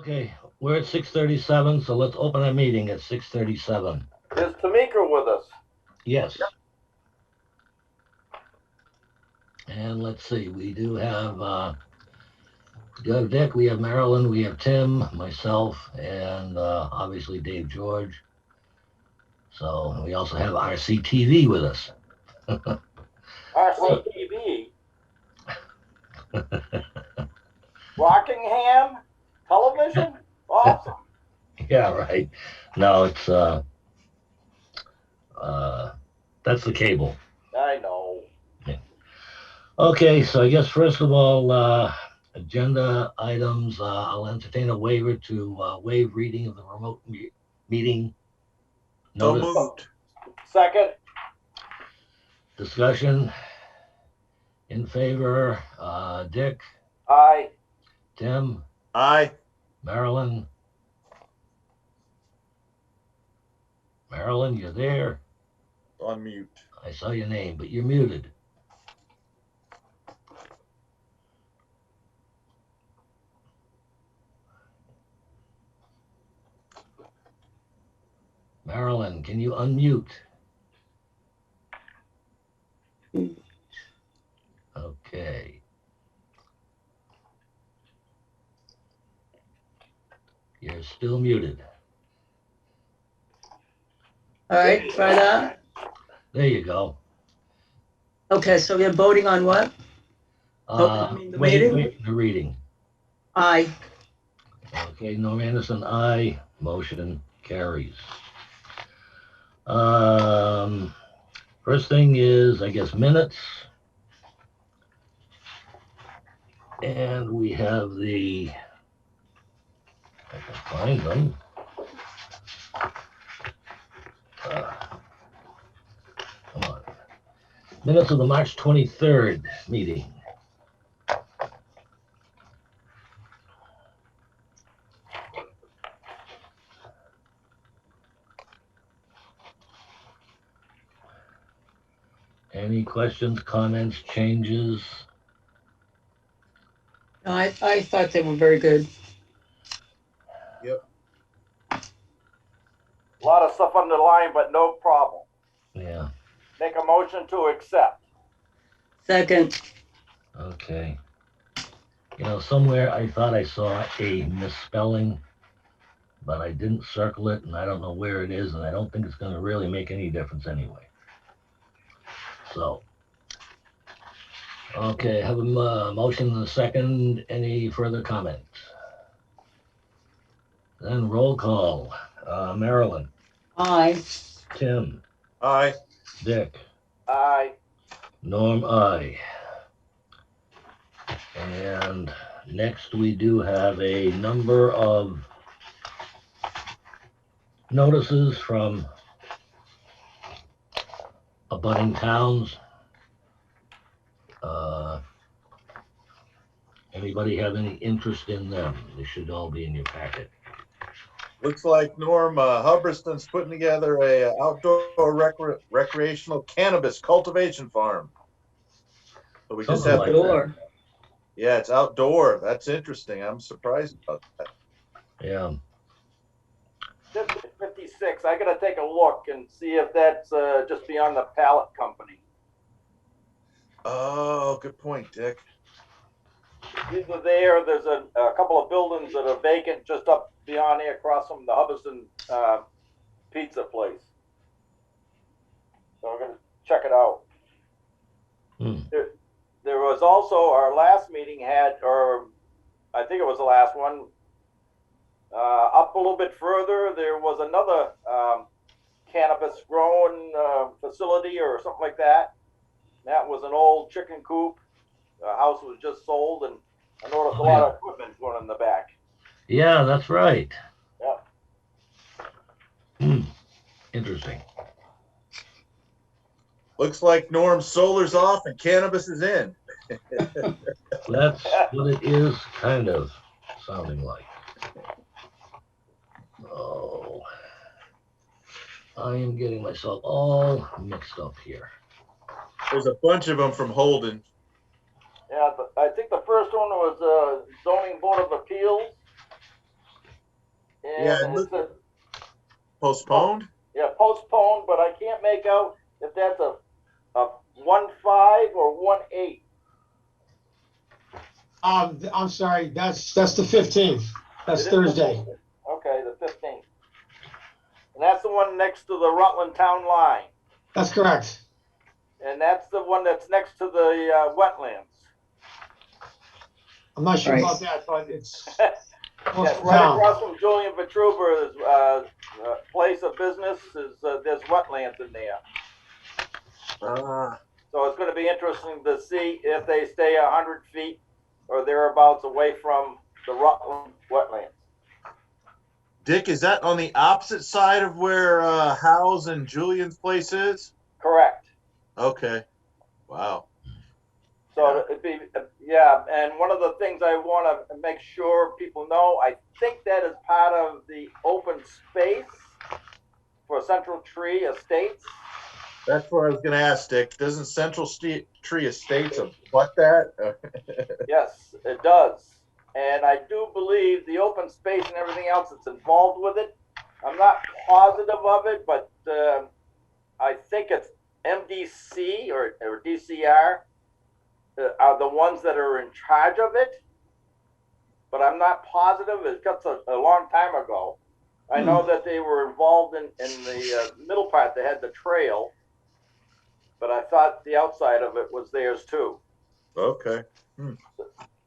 Okay, we're at 6:37, so let's open our meeting at 6:37. Is Tamika with us? Yes. And let's see, we do have Dick, we have Marilyn, we have Tim, myself, and obviously Dave George. So we also have RCTV with us. RCTV? Rockingham Television? Awesome. Yeah, right. No, it's that's the cable. I know. Yeah. Okay, so I guess first of all, agenda items. I'll entertain a waiver to waive reading of the remote meeting So notice. moved. Second? Discussion in favor. Dick, Aye. Tim, Aye. Marilyn. Marilyn, you're there. On mute. I saw your name, but you're muted. Marilyn, can you unmute? Okay. You're still muted. All right, try that. There you go. Okay, so we're voting on what? Opening the meeting? Wait, the reading. Aye. Okay, Norm Anderson, aye. Motion carries. First thing is, I guess, minutes. And we have the, I can find them. Come on. Minutes of the March 23rd meeting. Any questions, comments, changes? No, I thought they were very good. Yep. A lot of stuff underlined, but no problem. Yeah, Make a motion to accept. Second. okay. You know, somewhere I thought I saw a misspelling, but I didn't circle it, and I don't know where it is, and I don't think it's going to really make any difference anyway. So, okay, have a motion and a second. Any further comments? Then roll call. Marilyn, Aye. Tim, Aye. Dick, Aye. Norm, aye. And next we do have a number of notices from abutting towns. Anybody have any interest in them? They should all be in your packet. Looks like Norm Hubberston's putting together a outdoor recreational cannabis cultivation farm. So we just Something have like Door. Yeah, it's outdoor. That's interesting. I'm surprised about that. Yeah. 56. I gotta take a look and see if that's just beyond the pallet company. Oh, good point, Dick. Either there, there's a couple of buildings that are vacant just up beyond here across from the Hubbardston pizza place. So we're gonna check it out. There was also, our last meeting had, or I think it was the last one, up a little bit further, there was another cannabis growing facility or something like that. That was an old chicken coop. The house was just sold, and I noticed a lot of equipment going in the back. Yeah, that's right. Yeah. Interesting. Looks like Norm's solar's off and cannabis is in. That's what it is kind of sounding like. Oh, I am getting myself all mixed up here. There's a bunch of them from Holden. Yeah, I think the first one was Zoning Board of Appeals. Yeah, And it's a, Postponed? yeah, postponed, but I can't make out if that's a 1/5 or 1/8. I'm sorry, that's the 15th. That's It is Thursday. Okay, the 15th. And that's the one next to the Rutland town line. That's correct. And that's the one that's next to the wetlands. I'm not sure Right. about that, but it's Yes, right across from Julian Vitruber's place of business is there's wetlands in there. So it's going to be interesting to see if they stay 100 feet or thereabouts away from the Rutland wetlands. Dick, is that on the opposite side of where Hal's and Julian's place is? Correct. Okay. Wow. So it'd be, yeah, and one of the things I want to make sure people know, I think that is part of the open space for Central Tree Estates. That's what I was going to ask, Dick. Doesn't Central Tree Estates abut that? Yes, it does. And I do believe the open space and everything else that's involved with it, I'm not positive of it, but I think it's MDC or DCR are the ones that are in charge of it. But I'm not positive. It got a long time ago. I know that they were involved in the middle part. They had the trail. But I thought the outside of it was theirs too. Okay.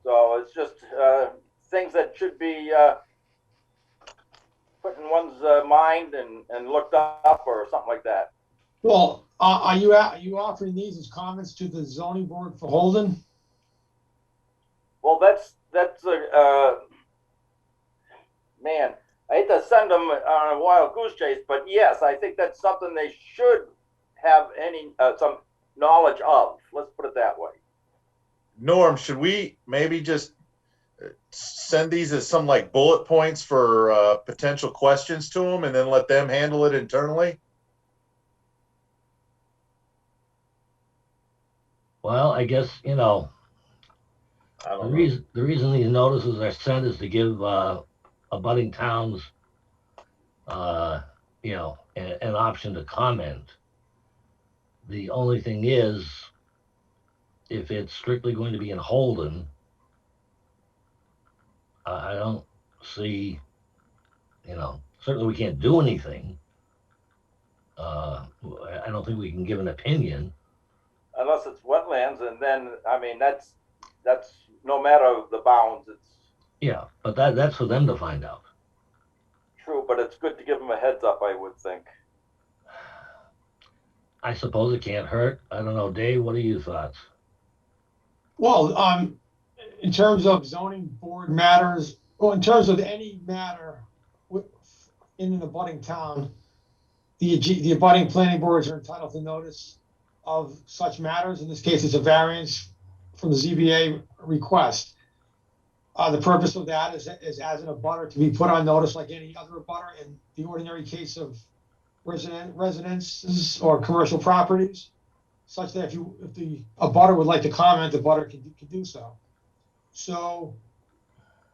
So it's just things that should be put in one's mind and looked up or something like that. Well, are you offering these as comments to the zoning board for Holden? Well, that's a man. I hate to send them on a wild goose chase, but yes, I think that's something they should have some knowledge of. Let's put it that way. Norm, should we maybe just send these as some like bullet points for potential questions to them and then let them handle it internally? Well, I guess, I don't know. the reason these notices are sent is to give abutting towns, an option to comment. The only thing is, if it's strictly going to be in Holden, I don't see, certainly we can't do anything. I don't think we can give an opinion. Unless it's wetlands, and then I mean that's no matter the bounds. It's Yeah, but that's for them to find out. true, but it's good to give them a heads up, I would think. I suppose it can't hurt. I don't know, Dave. What are your thoughts? Well, in terms of zoning board matters, or in terms of any matter in an abutting town, the abutting planning boards are entitled to notice of such matters. In this case, it's a variance from the ZBA request. The purpose of that is as an abutter to be put on notice like any other abutter in the ordinary case of residences or commercial properties, such that if the abutter would like to comment, the abutter can do so. So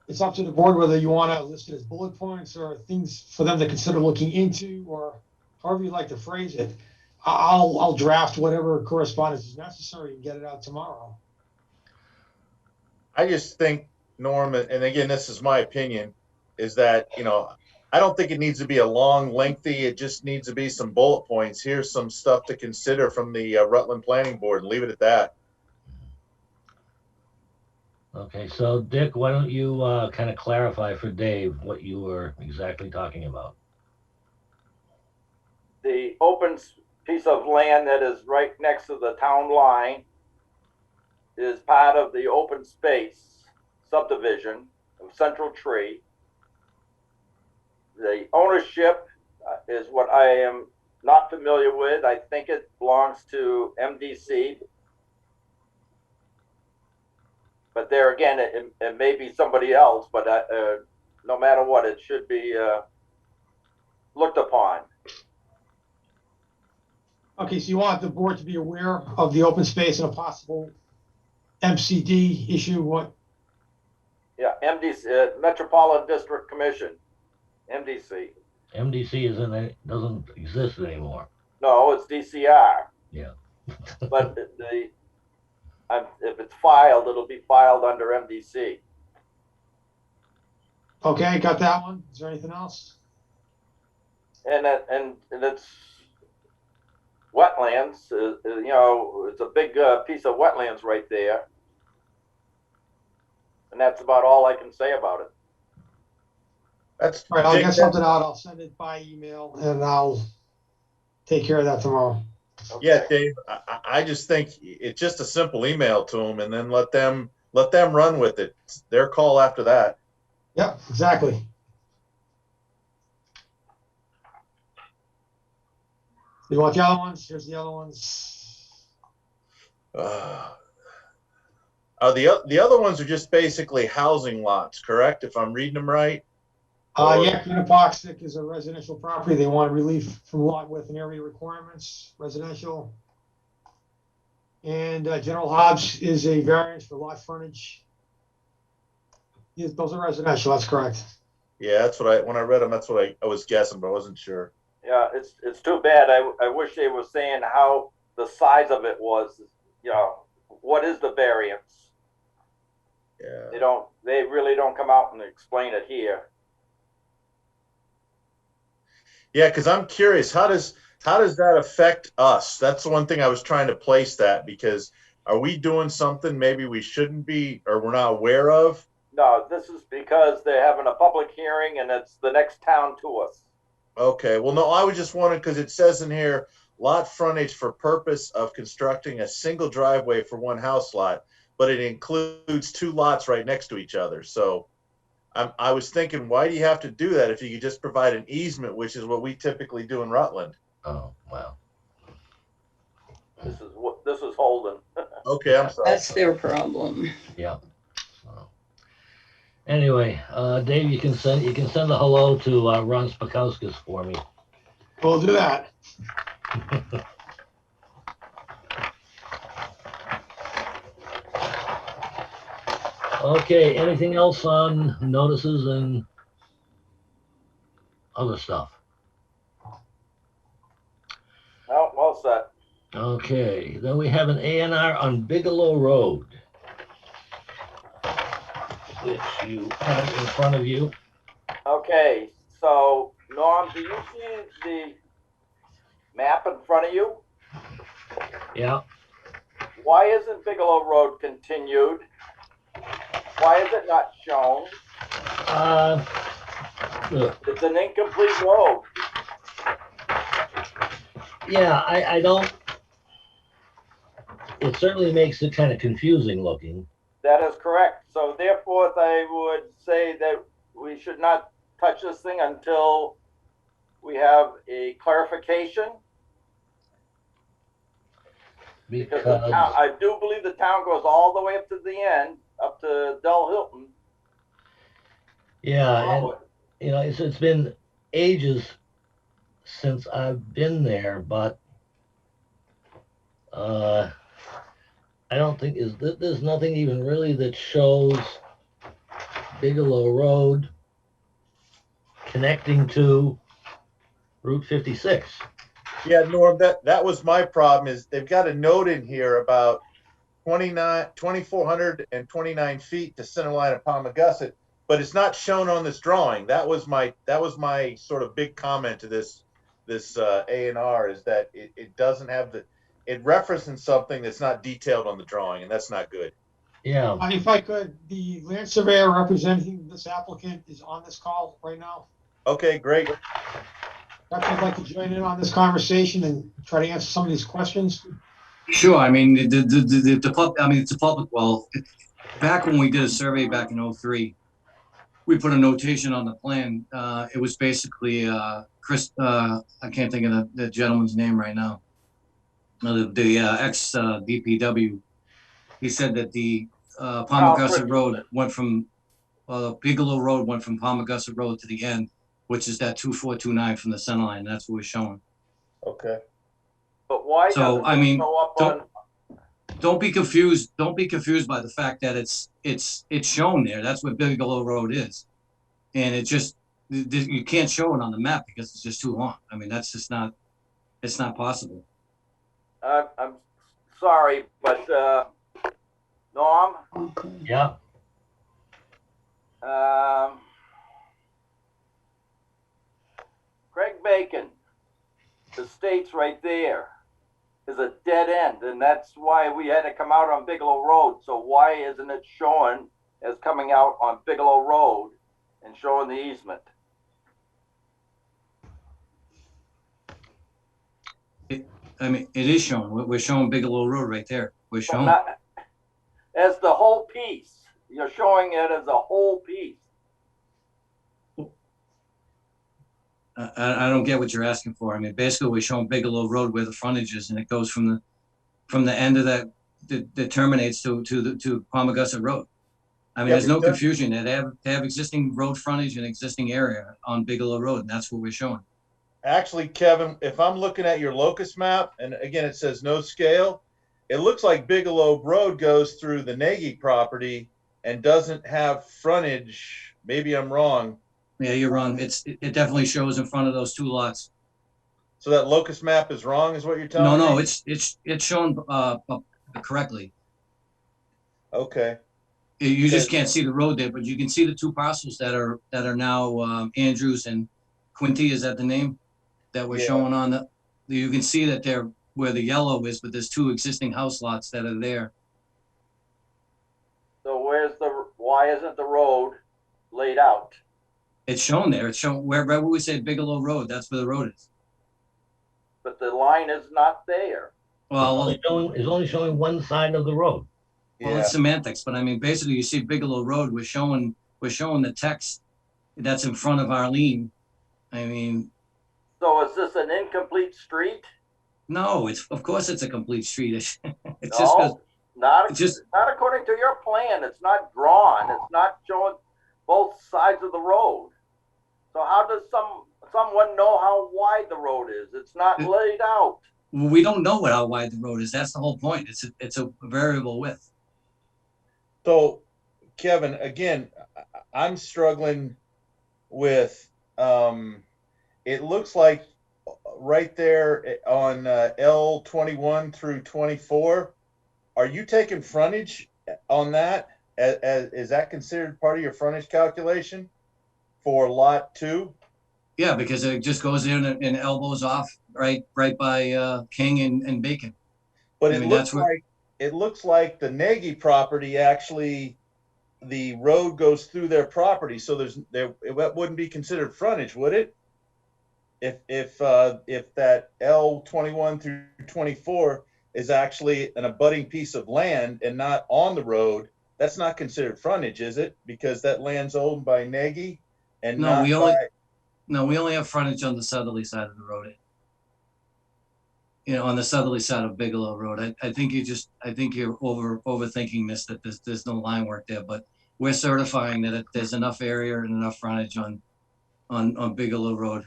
it's up to the board whether you want to list it as bullet points or things for them to consider looking into, or however you'd like to phrase it. I'll draft whatever correspondence is necessary and get it out tomorrow. I just think, Norm, and again, this is my opinion, is that, I don't think it needs to be a long, lengthy, it just needs to be some bullet points. Here's some stuff to consider from the Rutland Planning Board, and leave it at that. Okay, so Dick, why don't you kind of clarify for Dave what you were exactly talking about? The open piece of land that is right next to the town line is part of the open space subdivision of Central Tree. The ownership is what I am not familiar with. I think it belongs to MDC. But there again, it may be somebody else, but no matter what, it should be looked upon. Okay, so you want the board to be aware of the open space and a possible MCD issue, what? Yeah, MDC, Metropolitan District Commission, MDC. MDC doesn't exist anymore. No, it's DCR. Yeah. But if it's filed, it'll be filed under MDC. Okay, got that one. Is there anything else? And it's wetlands. You know, it's a big piece of wetlands right there. And that's about all I can say about it. That's All right, I'll Dick, get something out. I'll send it by email and I'll take care of that tomorrow. Okay. Yeah, Dave, I just think it's just a simple email to them and then let them run with it. It's their call after that. Yep, exactly. You want the other ones? Here's the other ones. The other ones are just basically housing lots, correct? If I'm reading them right. Yeah, Quinnipiac is a residential property. They want relief from lot width and area requirements, residential. And General Hobbs is a variance for lot frontage. Yes, those are residential, that's correct. Yeah, that's what when I read them, that's what I was guessing, but I wasn't sure. Yeah, it's too bad. I wish they were saying how the size of it was. You know, what is the variance? Yeah. They really don't come out and explain it here. Yeah, because I'm curious, how does that affect us? That's the one thing I was trying to place that, because are we doing something maybe we shouldn't be or we're not aware of? No, this is because they're having a public hearing and it's the next town to us. Okay, well, no, I was just wondering because it says in here, lot frontage for purpose of constructing a single driveway for one house lot, but it includes two lots right next to each other. So I was thinking, why do you have to do that if you could just provide an easement, which is what we typically do in Rutland? Oh, wow. This is Holden. Okay, I'm sorry. That's their problem. Yeah. So, anyway, Dave, you can send a hello to Ron Spakauskas for me. We'll do that. Okay, anything else on notices and other stuff? Oh, well set. Okay, then we have an ANR on Bigelow Road, which you have in front of you. Okay, so Norm, do you see the map in front of you? Yeah. Why isn't Bigelow Road continued? Why is it not shown? It's an incomplete road. Yeah, I don't. It certainly makes it kind of confusing looking. That is correct. So therefore, I would say that we should not touch this thing until we have a clarification. Because the town, I do believe the town goes all the way up to the end, up to Del Hilton. Yeah, and you know, it's been ages since I've been there, but I don't think there's nothing even really that shows Bigelow Road connecting to Route 56. Yeah, Norm, that was my problem. Is they've got a note in here about 2,429 feet to center line of Palmagussit, but it's not shown on this drawing. That was my sort of big comment to this ANR, is that it doesn't have it references something that's not detailed on the drawing, and that's not good. Yeah. If I could, the land surveyor representing this applicant is on this call right now. Okay, great. Perhaps I'd like to join in on this conversation and try to answer some of these questions. Sure. I mean, it's a public well. Back when we did a survey back in '03, we put a notation on the plan. It was basically Chris. I can't think of the gentleman's name right now. The ex DPW. He said that the Palmagussit Road went from Bigelow Road went from Palmagussit Road to the end, which is that 2429 from the center line. That's what we're showing. Okay. But why? So I mean, show up on... don't be confused. Don't be confused by the fact that it's shown there. That's what Bigelow Road is, and it just You can't show it on the map because it's just too long. I mean, that's just not, it's not possible. I'm sorry, but, Norm, Okay. Yeah, Craig Bacon, the state's right there, is a dead end, and that's why we had to come out on Bigelow Road. So why isn't it showing as coming out on Bigelow Road and showing the easement? I mean, it is shown. We're showing Bigelow Road right there. We're But showing. not as the whole piece. You're showing it as a whole piece. I don't get what you're asking for. I mean, basically, we're showing Bigelow Road where the frontage is, and it goes from the end of that terminates to Palmagussit Road. I mean, Yeah, there's no but confusion. They have existing road frontage and existing area on Bigelow Road, and that's what we're showing. actually, Kevin, if I'm looking at your locus map, and again, it says no scale, it looks like Bigelow Road goes through the Nagy property and doesn't have frontage. Maybe I'm wrong. Yeah, you're wrong. It definitely shows in front of those two lots. So that locus map is wrong, is what you're telling No, me? it's shown correctly. Okay. You just can't see the road there, but you can see the two parcels that are now Andrews and Quinty. Is that the name that we're Yeah. showing on the? You can see that they're where the yellow is, but there's two existing house lots that are there. So why isn't the road laid out? It's shown there. It's shown wherever we say Bigelow Road. That's where the road is. But the line is not there. Well, it's only showing one side of the road. Well, Yeah. it's semantics, but I mean, basically, you see Bigelow Road. We're showing the text that's in front of Arlene. I mean, So is this an incomplete street? no, of course it's a complete street. It's No, not just according to your plan. It's not drawn. It's not showing both sides of the road. So how does someone know how wide the road is? It's not laid out. we don't know how wide the road is. That's the whole point. It's a variable width. So, Kevin, again, I'm struggling with, it looks like right there on L21 through 24, are you taking frontage on that? Is that considered part of your frontage calculation for lot 2? Yeah, because it just goes in and elbows off right by King and Bacon. But I it mean, looks that's what- like it looks like the Nagy property actually, the road goes through their property, so it wouldn't be considered frontage, would it? If that L21 through 24 is actually an abutting piece of land and not on the road, that's not considered frontage, is it? Because that land's owned by Nagy and No, not we only have frontage on the southerly side of the road. You know, on the southerly side of Bigelow Road. I think you're overthinking this, that there's no line work there, but we're certifying that there's enough area and enough frontage on Bigelow Road.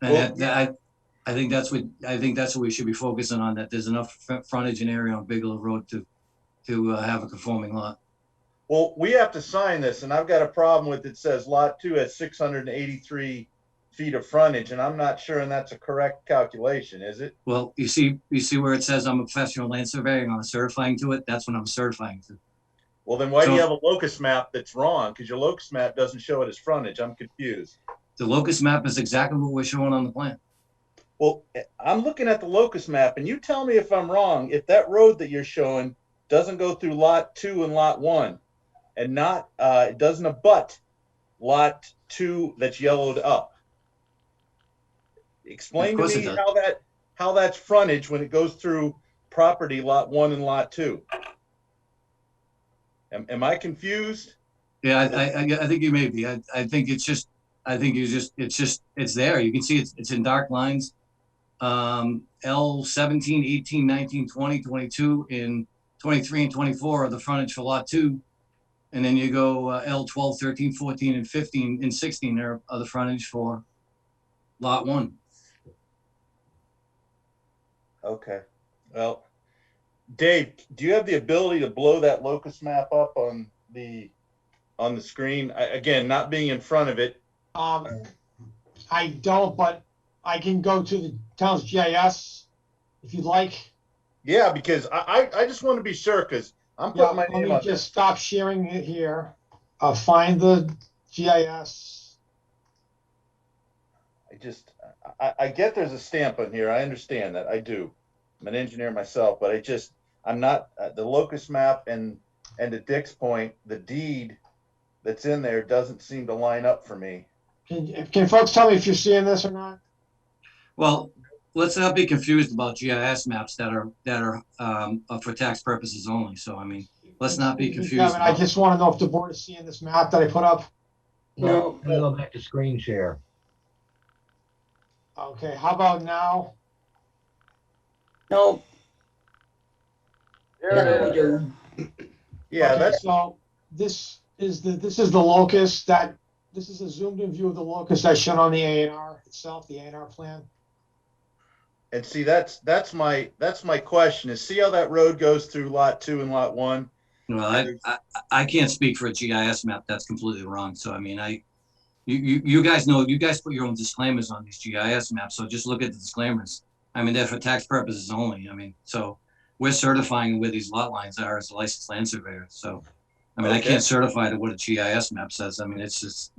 And Well, I think that's what we should be focusing on, that there's enough frontage and area on Bigelow Road to have a conforming lot. well, we have to sign this, and I've got a problem with it says lot 2 has 683 feet of frontage, and I'm not sure and that's a correct calculation, is it? Well, you see where it says I'm a professional land surveyor and I'm certifying to it? That's what I'm certifying to. Well, then why do you So- have a locus map that's wrong? Because your locus map doesn't show it as frontage. I'm confused. The locus map is exactly what we're showing on the plan. Well, I'm looking at the locus map, and you tell me if I'm wrong. If that road that you're showing doesn't go through lot 2 and lot 1, and not it doesn't abut lot 2 that's yellowed up. Explain Of to course me it does. how that's frontage when it goes through property lot 1 and lot 2. Am I confused? Yeah, I think you may be. I think it's there. You can see it's in dark lines. L 17, 18, 19, 20, 22, and 23 and 24 are the frontage for lot 2. And then you go L 12, 13, 14, and 15 and 16 are the frontage for lot 1. Okay. Well, Dave, do you have the ability to blow that locus map up on the on the screen? Again, not being in front of it. I don't, but I can go to the town's GIS if you'd like. Yeah, because I just want to be sure, because I'm Yeah, putting my let name me on just stop sharing it here. I'll find the GIS. I get there's a stamp on here. I understand that. I do. I'm an engineer myself, but I'm not the locus map and to Dick's point, the deed that's in there doesn't seem to line up for me. Can folks tell me if you're seeing this or not? Well, let's not be confused about GIS maps that are for tax purposes only. So, I mean, let's not be Excuse me, confused. Kevin, I just want to know if the board is seeing this map that I put up. No. I'm gonna go back to screen share. Okay, how about now? No, There yeah, it we is. do. Yeah, Okay, that's so this is the locus that this is a zoomed in view of the locus that's shown on the ANR itself, the ANR plan. and see that's my question is, see how that road goes through lot 2 and lot 1? Well, I can't speak for a GIS map. That's completely wrong. So, I mean, you guys know, you guys put your own disclaimers on these GIS maps. So just look at the disclaimers. I mean, they're for tax purposes only. I mean, so we're certifying where these lot lines are as a licensed land surveyor. So, I mean, I Okay. can't certify to what a GIS map says. I mean, it's just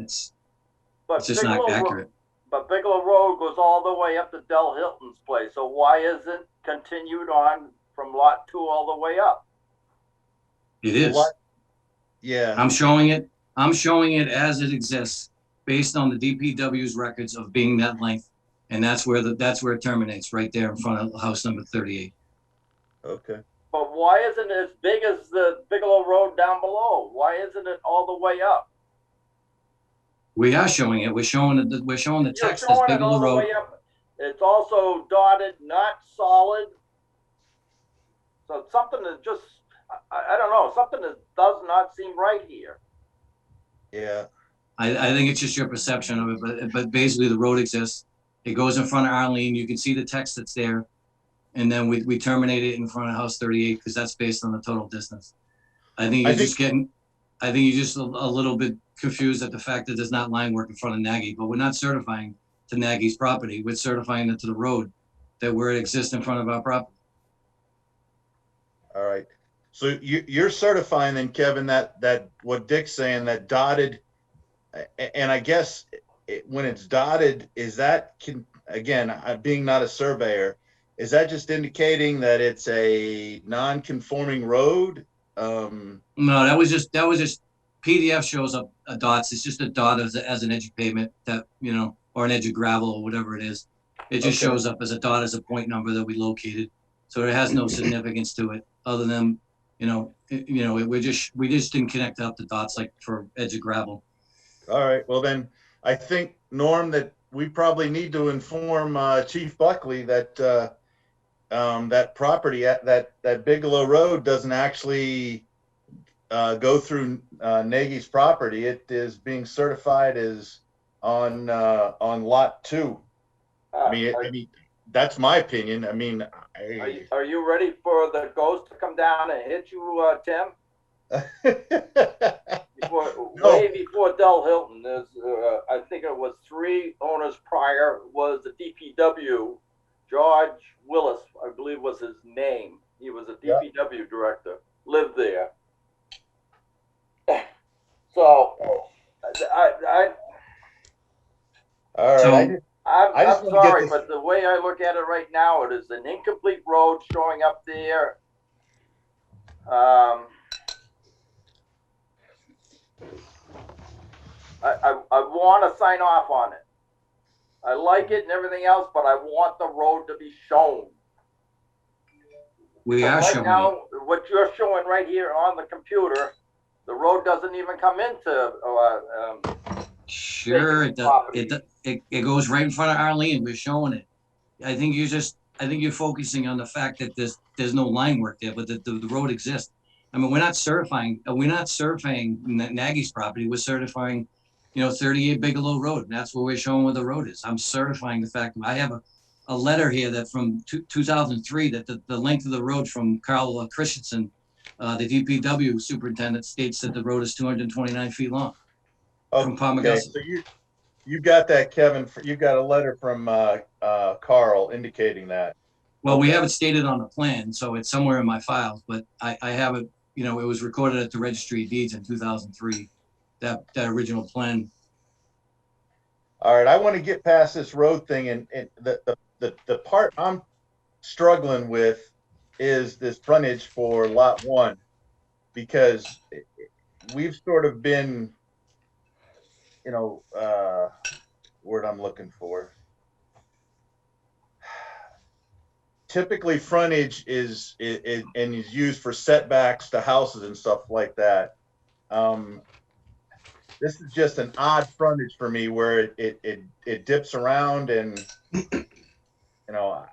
But not Bigelow Ro- accurate. But Bigelow Road goes all the way up to Del Hilton's place. So why isn't continued on from lot 2 all the way up? It is. What? Yeah. I'm showing it as it exists based on the DPW's records of being that length. And that's where it terminates, right there in front of house number 38. Okay. But why isn't it as big as the Bigelow Road down below? Why isn't it all the way up? We are showing it. We're showing the You're text as showing it Bigelow all the Road. way up. It's also dotted, not solid. So something that just, I don't know, something that does not seem right here. Yeah. I think it's just your perception of it, but basically the road exists. It goes in front of Arlene. You can see the text that's there. And then we terminate it in front of house 38 because that's based on the total distance. I think you're just a little bit confused at the fact that there's not line work in front of Nagy, but we're not certifying to Nagy's property. We're certifying it to the road that where it exists in front of our property. All right. So you're certifying then, Kevin, that what Dick's saying, that dotted, and I guess when it's dotted, is that again, being not a surveyor, is that just indicating that it's a non-conforming road? No, that was just PDF shows up dots. It's just a dot as an edge of pavement that, you know, or an edge of gravel or whatever it is. It just shows up as a dot as a point number that we located. So it has no significance to it other than, we just didn't connect up the dots like for edge of gravel. All right. Well, then I think, Norm, that we probably need to inform Chief Buckley that that property at that Bigelow Road doesn't actually go through Nagy's property. It is being certified as on lot 2. I mean, that's my opinion. I mean, Are you ready for the ghost to come down and hit you, Tim? Way before Del Hilton, there's I think it was 3 owners prior was the DPW. George Willis, I believe was his name. He was a DPW director, lived there. So, all right. I'm sorry, but the way I look at it right now, it is an incomplete road showing up there. I want to sign off on it. I like it and everything else, but I want the road to be shown. We are right showing now, it. what you're showing right here on the computer, the road doesn't even come into. Sure, it goes right in front of Arlene. We're showing it. I think you're focusing on the fact that there's no line work there, but the road exists. I mean, we're not certifying Nagy's property. We're certifying, 38 Bigelow Road, and that's where we're showing where the road is. I'm certifying the fact that I have a letter here that from 2003 that the length of the road from Carl Christensen The DPW superintendent states that the road is 229 feet long. From Okay, Palmagussit. so you got that, Kevin. You got a letter from Carl indicating that. Well, we Okay. have it stated on the plan, so it's somewhere in my files, but I have it, you know, it was recorded at the Registry of Deeds in 2003, that original plan. All right, I want to get past this road thing, and the part I'm struggling with is this frontage for lot one, because we've sort of been, you know, word I'm looking for. Typically, frontage is and is used for setbacks to houses and stuff like that. This is just an odd frontage for me, where it dips around, and you know,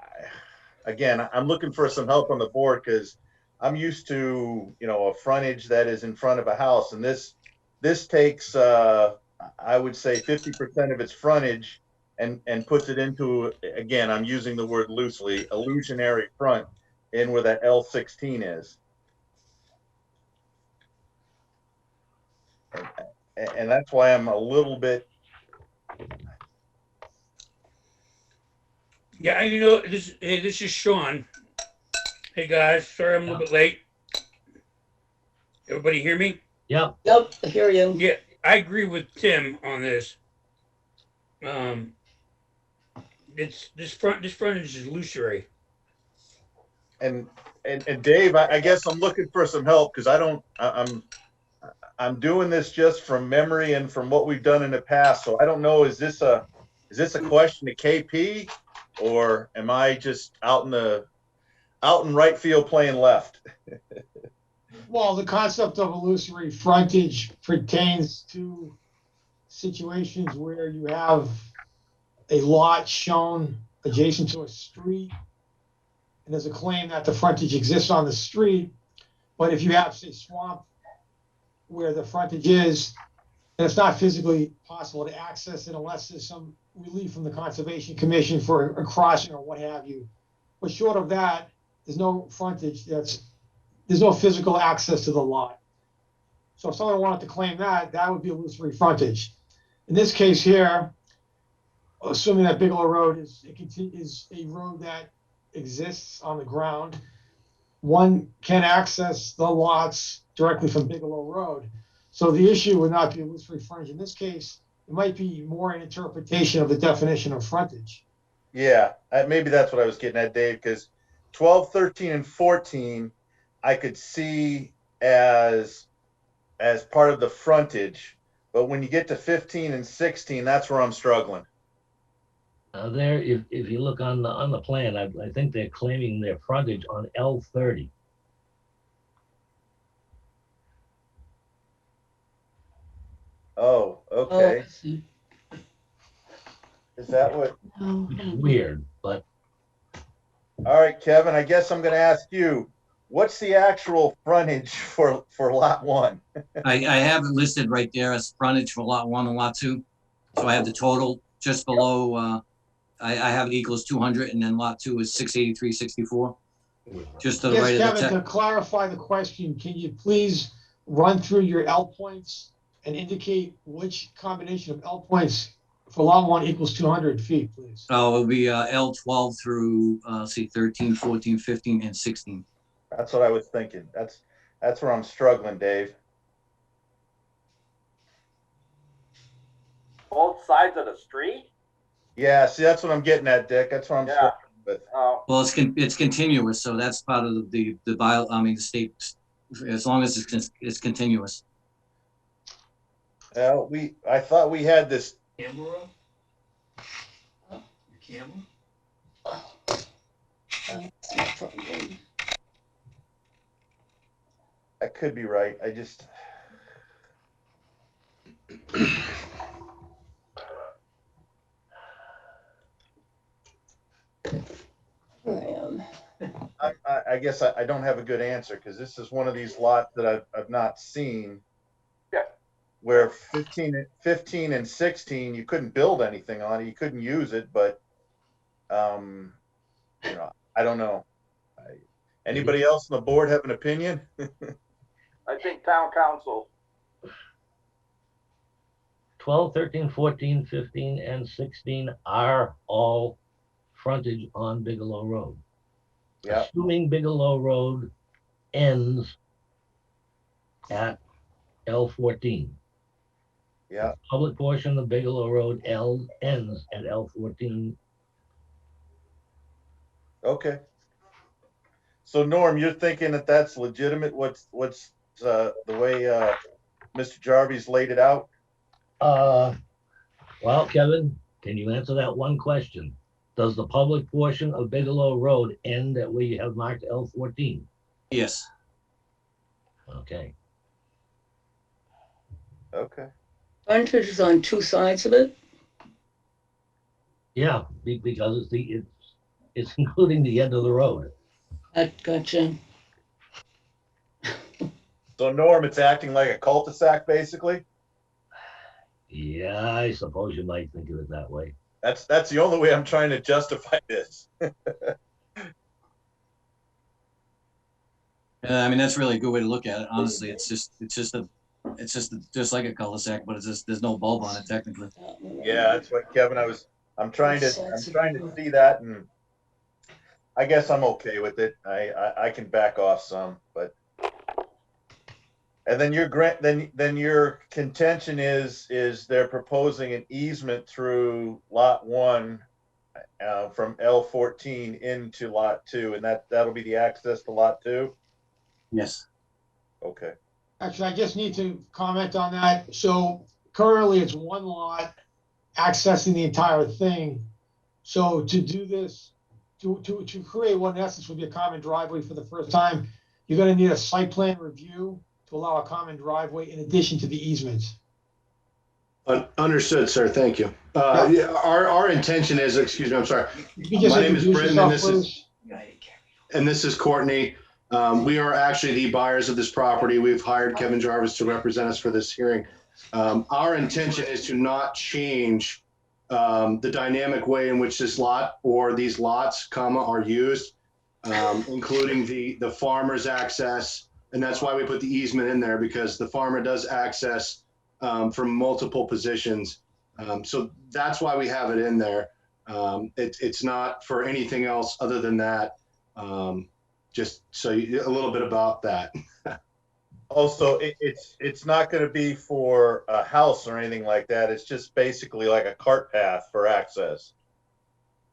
again, I'm looking for some help on the board, because I'm used to, you know, a frontage that is in front of a house, and this takes I would say 50% of its frontage and puts it into, again, I'm using the word loosely, illusionary front in where that L16 is. And that's why I'm a little bit. Yeah, you know, hey, this is Sean. Hey guys, sorry I'm a little bit late. Everybody hear me? Yep. Yep, I hear you. Yeah, I agree with Tim on this. This frontage is illusory. And Dave, I guess I'm looking for some help, because I'm doing this just from memory and from what we've done in the past. So I don't know, is this a question to KP, or am I just out in right field playing left? Well, the concept of illusory frontage pertains to situations where you have a lot shown adjacent to a street, and there's a claim that the frontage exists on the street, but if you have, say, swamp where the frontage is, then it's not physically possible to access it unless there's some relief from the Conservation Commission for a crossing or what have you. But short of that, there's no frontage there's no physical access to the lot. So if someone wanted to claim that would be illusory frontage. In this case here, assuming that Bigelow Road is a road that exists on the ground, one can access the lots directly from Bigelow Road. So the issue would not be illusory frontage. In this case, it might be more an interpretation of the definition of frontage. Yeah, maybe that's what I was getting at, Dave, because 12, 13, and 14, I could see as part of the frontage, but when you get to 15 and 16, that's where I'm struggling. There, if you look on the plan, I think they're claiming their frontage on L30. Oh, Oh, okay. I see. Is that what? Which is weird, but All right, Kevin, I guess I'm going to ask you, what's the actual frontage for lot one? I have it listed right there as frontage for lot 1 and lot 2. So I have the total just below, I have it equals 200, and then lot 2 is 683.64. Just to the Yes, right of the Kevin, to text. clarify the question, can you please run through your L points and indicate which combination of L points for lot one equals 200 feet, please? Oh, it'll be L12 through, 13, 14, 15, and 16. That's what I was thinking. That's where I'm struggling, Dave. Both sides of the street? Yeah, see, that's what I'm getting at, Dick. That's what I'm Yeah. struggling with. Oh, Well, it's continuous, so that's part of the bio, I mean, the state, as long as it's continuous. Well, I thought we had this. Camera? Camera? That's no problem. I could be right. I just. I guess I don't have a good answer, because this is one of these lots that I've not seen. Yeah. Where 15 and 16, you couldn't build anything on it. You couldn't use it, but, you know, I don't know. Anybody else on the board have an opinion? I think town council. 12, 13, 14, 15, and 16 are all frontage on Bigelow Road. Yeah, Assuming Bigelow Road ends at L14. yeah, Public portion of Bigelow Road ends at L14. okay. So Norm, you're thinking that that's legitimate, what's the way Mr. Jarvis laid it out? Well, Kevin, can you answer that one question? Does the public portion of Bigelow Road end at where you have marked L14? Yes. Okay. Okay. Frontage is on two sides of it? Yeah, because it's including the end of the road. Gotcha. So Norm, it's acting like a cul-de-sac, basically? Yeah, I suppose you might think of it that way. That's the only way I'm trying to justify this. I mean, that's really a good way to look at it. Honestly, it's just like a cul-de-sac, but it's just, there's no bulb on it technically. Yeah, that's what Kevin, I'm trying to see that, and I guess I'm okay with it. I can back off some, but. And then your contention is they're proposing an easement through lot 1 from L14 into lot 2, and that'll be the access to lot 2. Yes. Okay. Actually, I just need to comment on that. So currently it's one lot accessing the entire thing. So to do this, to create what in essence would be a common driveway for the first time, you're gonna need a site plan review to allow a common driveway in addition to the easements. Understood, sir. Thank you. Yeah, our intention is, excuse me, I'm sorry. You just My name is introduce Brintnal, yourself, and this is Courtney. We are actually the buyers of this property. We've hired Kevin Jarvis to represent us for this hearing. Our intention is to not change the dynamic way in which this lot or these lots, are used, including the farmer's access. And that's why we put the easement in there, because the farmer does access from multiple positions. So that's why we have it in there. It's not for anything else other than that. Just so a little bit about that. Also, it's not going to be for a house or anything like that. It's just basically like a cart path for access.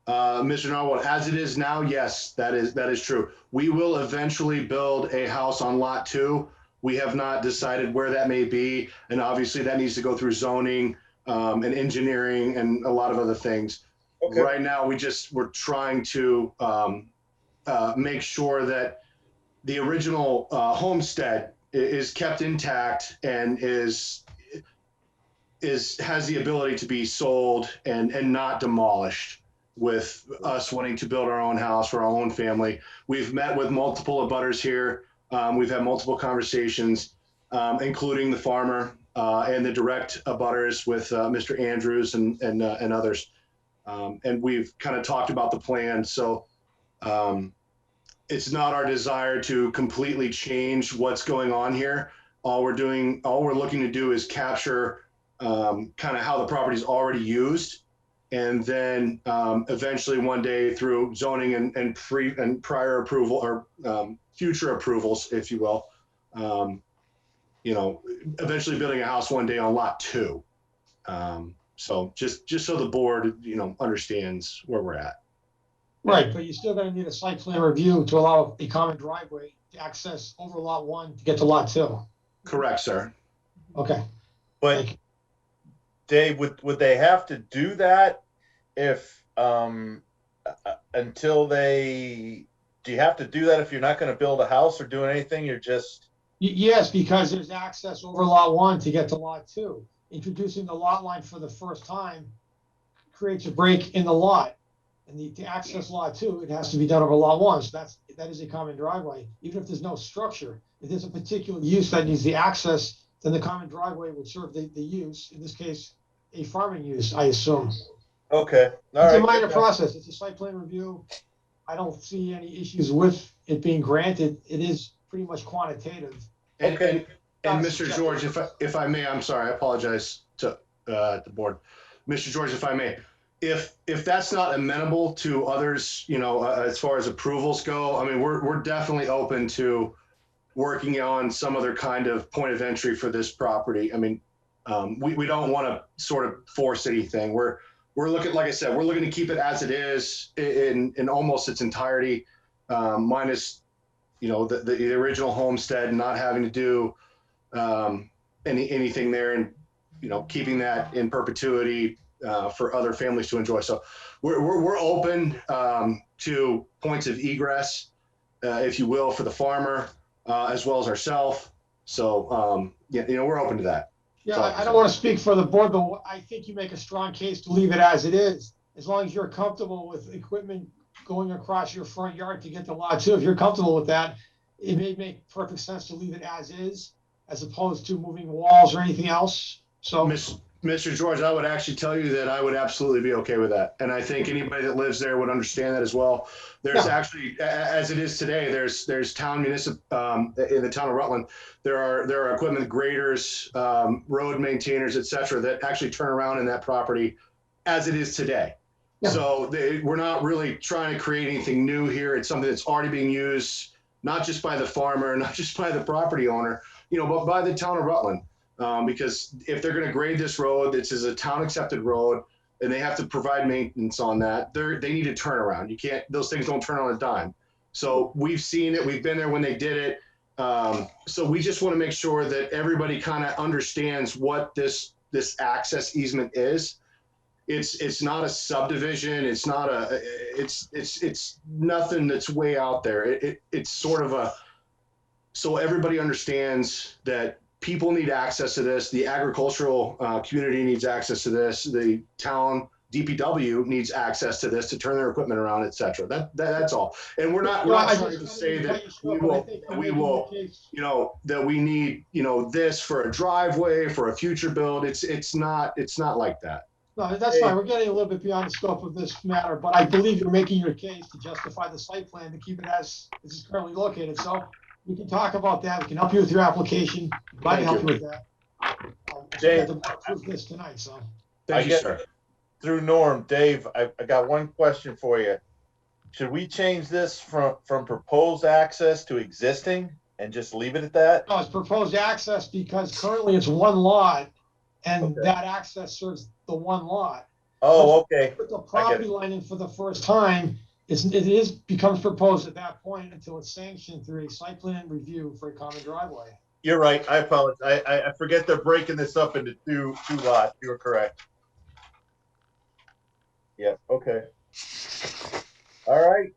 Mr. Narwhal, as it is now, yes, that is true. We will eventually build a house on lot 2. We have not decided where that may be, and obviously that needs to go through zoning and engineering and a lot of other things. Okay. Right now, we're trying to make sure that the original homestead is kept intact and has the ability to be sold and not demolished. With us wanting to build our own house for our own family, we've met with multiple abutters here. We've had multiple conversations, including the farmer and the direct abutters with Mr. Andrews and others. And we've kind of talked about the plan. So it's not our desire to completely change what's going on here. All we're looking to do is capture kind of how the property is already used. And then eventually one day through zoning and prior approval or future approvals, if you will, eventually building a house one day on lot 2. So just so the board, understands where we're at. Right, but you're still gonna need a site plan review to allow a common driveway to access over lot 1 to get to lot 2. Correct, sir. Okay. But Dave, would they have to do that if until they? Do you have to do that if you're not going to build a house or doing anything? You're just. Yes, because there's access over lot 1 to get to lot 2. Introducing the lot line for the first time creates a break in the lot. And to access lot 2, it has to be done over lot 1. So that is a common driveway. Even if there's no structure, if there's a particular use that needs the access, then the common driveway would serve the use, in this case, a farming use, I assume. Okay. It's a minor process. It's a site plan review. I don't see any issues with it being granted, it is pretty much quantitative. Okay. And Mr. George, if I may, I'm sorry, I apologize to the board. Mr. George, if I may, if that's not amenable to others, you know, as far as approvals go, I mean, we're definitely open to working on some other kind of point of entry for this property. I mean, we don't want to sort of force anything. We're looking, like I said, we're looking to keep it as it is in almost its entirety, minus, you know, the original homestead and not having to do anything there, and you know, keeping that in perpetuity for other families to enjoy. So we're open to points of egress, if you will, for the farmer as well as ourselves. So yeah, you know, we're open to that. Yeah, I don't want to speak for the board, but I think you make a strong case to leave it as it is. As long as you're comfortable with equipment going across your front yard to get to lot 2, if you're comfortable with that, it may make perfect sense to leave it as is, as opposed to moving walls or anything else. So, Mr. George, I would actually tell you that I would absolutely be okay with that. And I think anybody that lives there would understand that as well. There's actually, as it is today, there's town municipal, in the town of Rutland, there are equipment graders, road maintainers, et cetera, that actually turn around in that property as it is today. Yeah. So we're not really trying to create anything new here. It's something that's already being used, not just by the farmer, not just by the property owner, you know, but by the town of Rutland. Because if they're going to grade this road, this is a town accepted road, and they have to provide maintenance on that, they need a turnaround. You can't, those things don't turn on a dime. So we've seen it, we've been there when they did it. So we just want to make sure that everybody kind of understands what this access easement is. It's not a subdivision. It's not it's nothing that's way out there. It's sort of so everybody understands that people need access to this. The agricultural community needs access to this. The town DPW needs access to this to turn their equipment around, et cetera. That's all. And we're not trying to say that we will, you know, that we need, you know, this for a driveway, for a future build. It's not like that. no, that's fine. We're getting a little bit beyond the scope of this matter, but I believe you're making your case to justify the site plan to keep it as it's currently located. So we can talk about that. We can help you with your application. Glad to help you with that. Dave, to approve this tonight, so. Thank you, sir. Through Norm, Dave, I got one question for you. Should we change this from proposed access to existing and just leave it at that? No, it's proposed access because currently it's one lot and that access serves the one lot. Oh, okay. Put the property line in for the first time, it becomes proposed at that point until it's sanctioned through a site plan review for a common driveway. You're right. I apologize. I forget they're breaking this up into two lots. You were correct. Yeah. Okay. All right.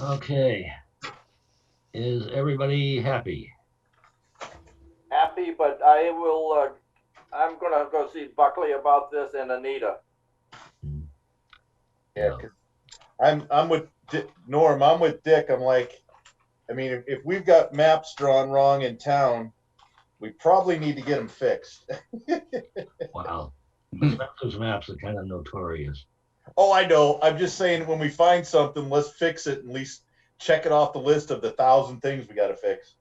Okay. Is everybody happy? Happy, but I will, I'm gonna go see Buckley about this and Anita. Yeah. 'Cause I'm with Norm. I'm with Dick. I'm like, I mean, if we've got maps drawn wrong in town, we probably need to get them fixed. Wow. Those maps are kind of notorious. Oh, I know. I'm just saying, when we find something, let's fix it. At least check it off the list of the 1,000 things we got to fix.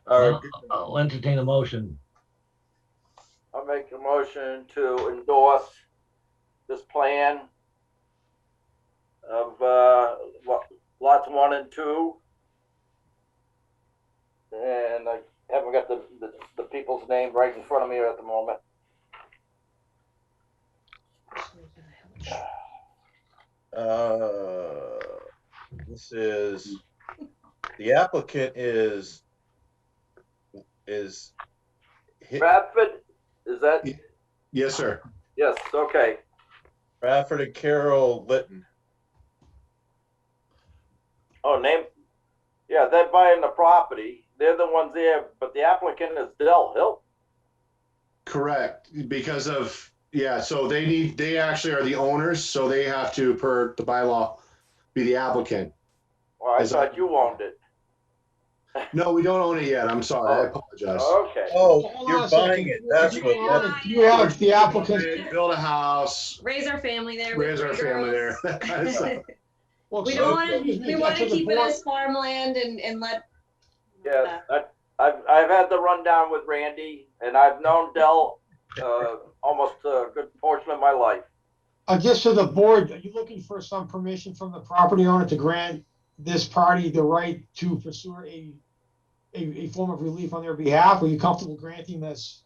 All right. I'll entertain a motion. I'll make a motion to endorse this plan of lots 1 and 2. And I haven't got the people's name right in front of me at the moment. This is, the applicant is Bradford, is that? Yes, sir. Yes, okay. Bradford and Carol Litton. Oh, name? Yeah, they're buying the property. They're the ones there, but the applicant is Del Hill. Correct. Because of, yeah, so they actually are the owners, so they have to, per the bylaw, be the applicant. Well, I thought you owned it. No, we don't own it yet. I'm sorry. I apologize. Okay. Oh, Hold on you're a second. buying it. That's Do what. you have the applicant? Build a house, Raise our family there. with raise our three family there. girls. That kind of stuff. Well, We so don't want excuse to. me, We want to to the keep it board- as farmland and let. Yes, I've had the rundown with Randy, and I've known Dell almost a good portion of my life. Just to the board, are you looking for some permission from the property owner to grant this party the right to pursue a form of relief on their behalf? Are you comfortable granting this?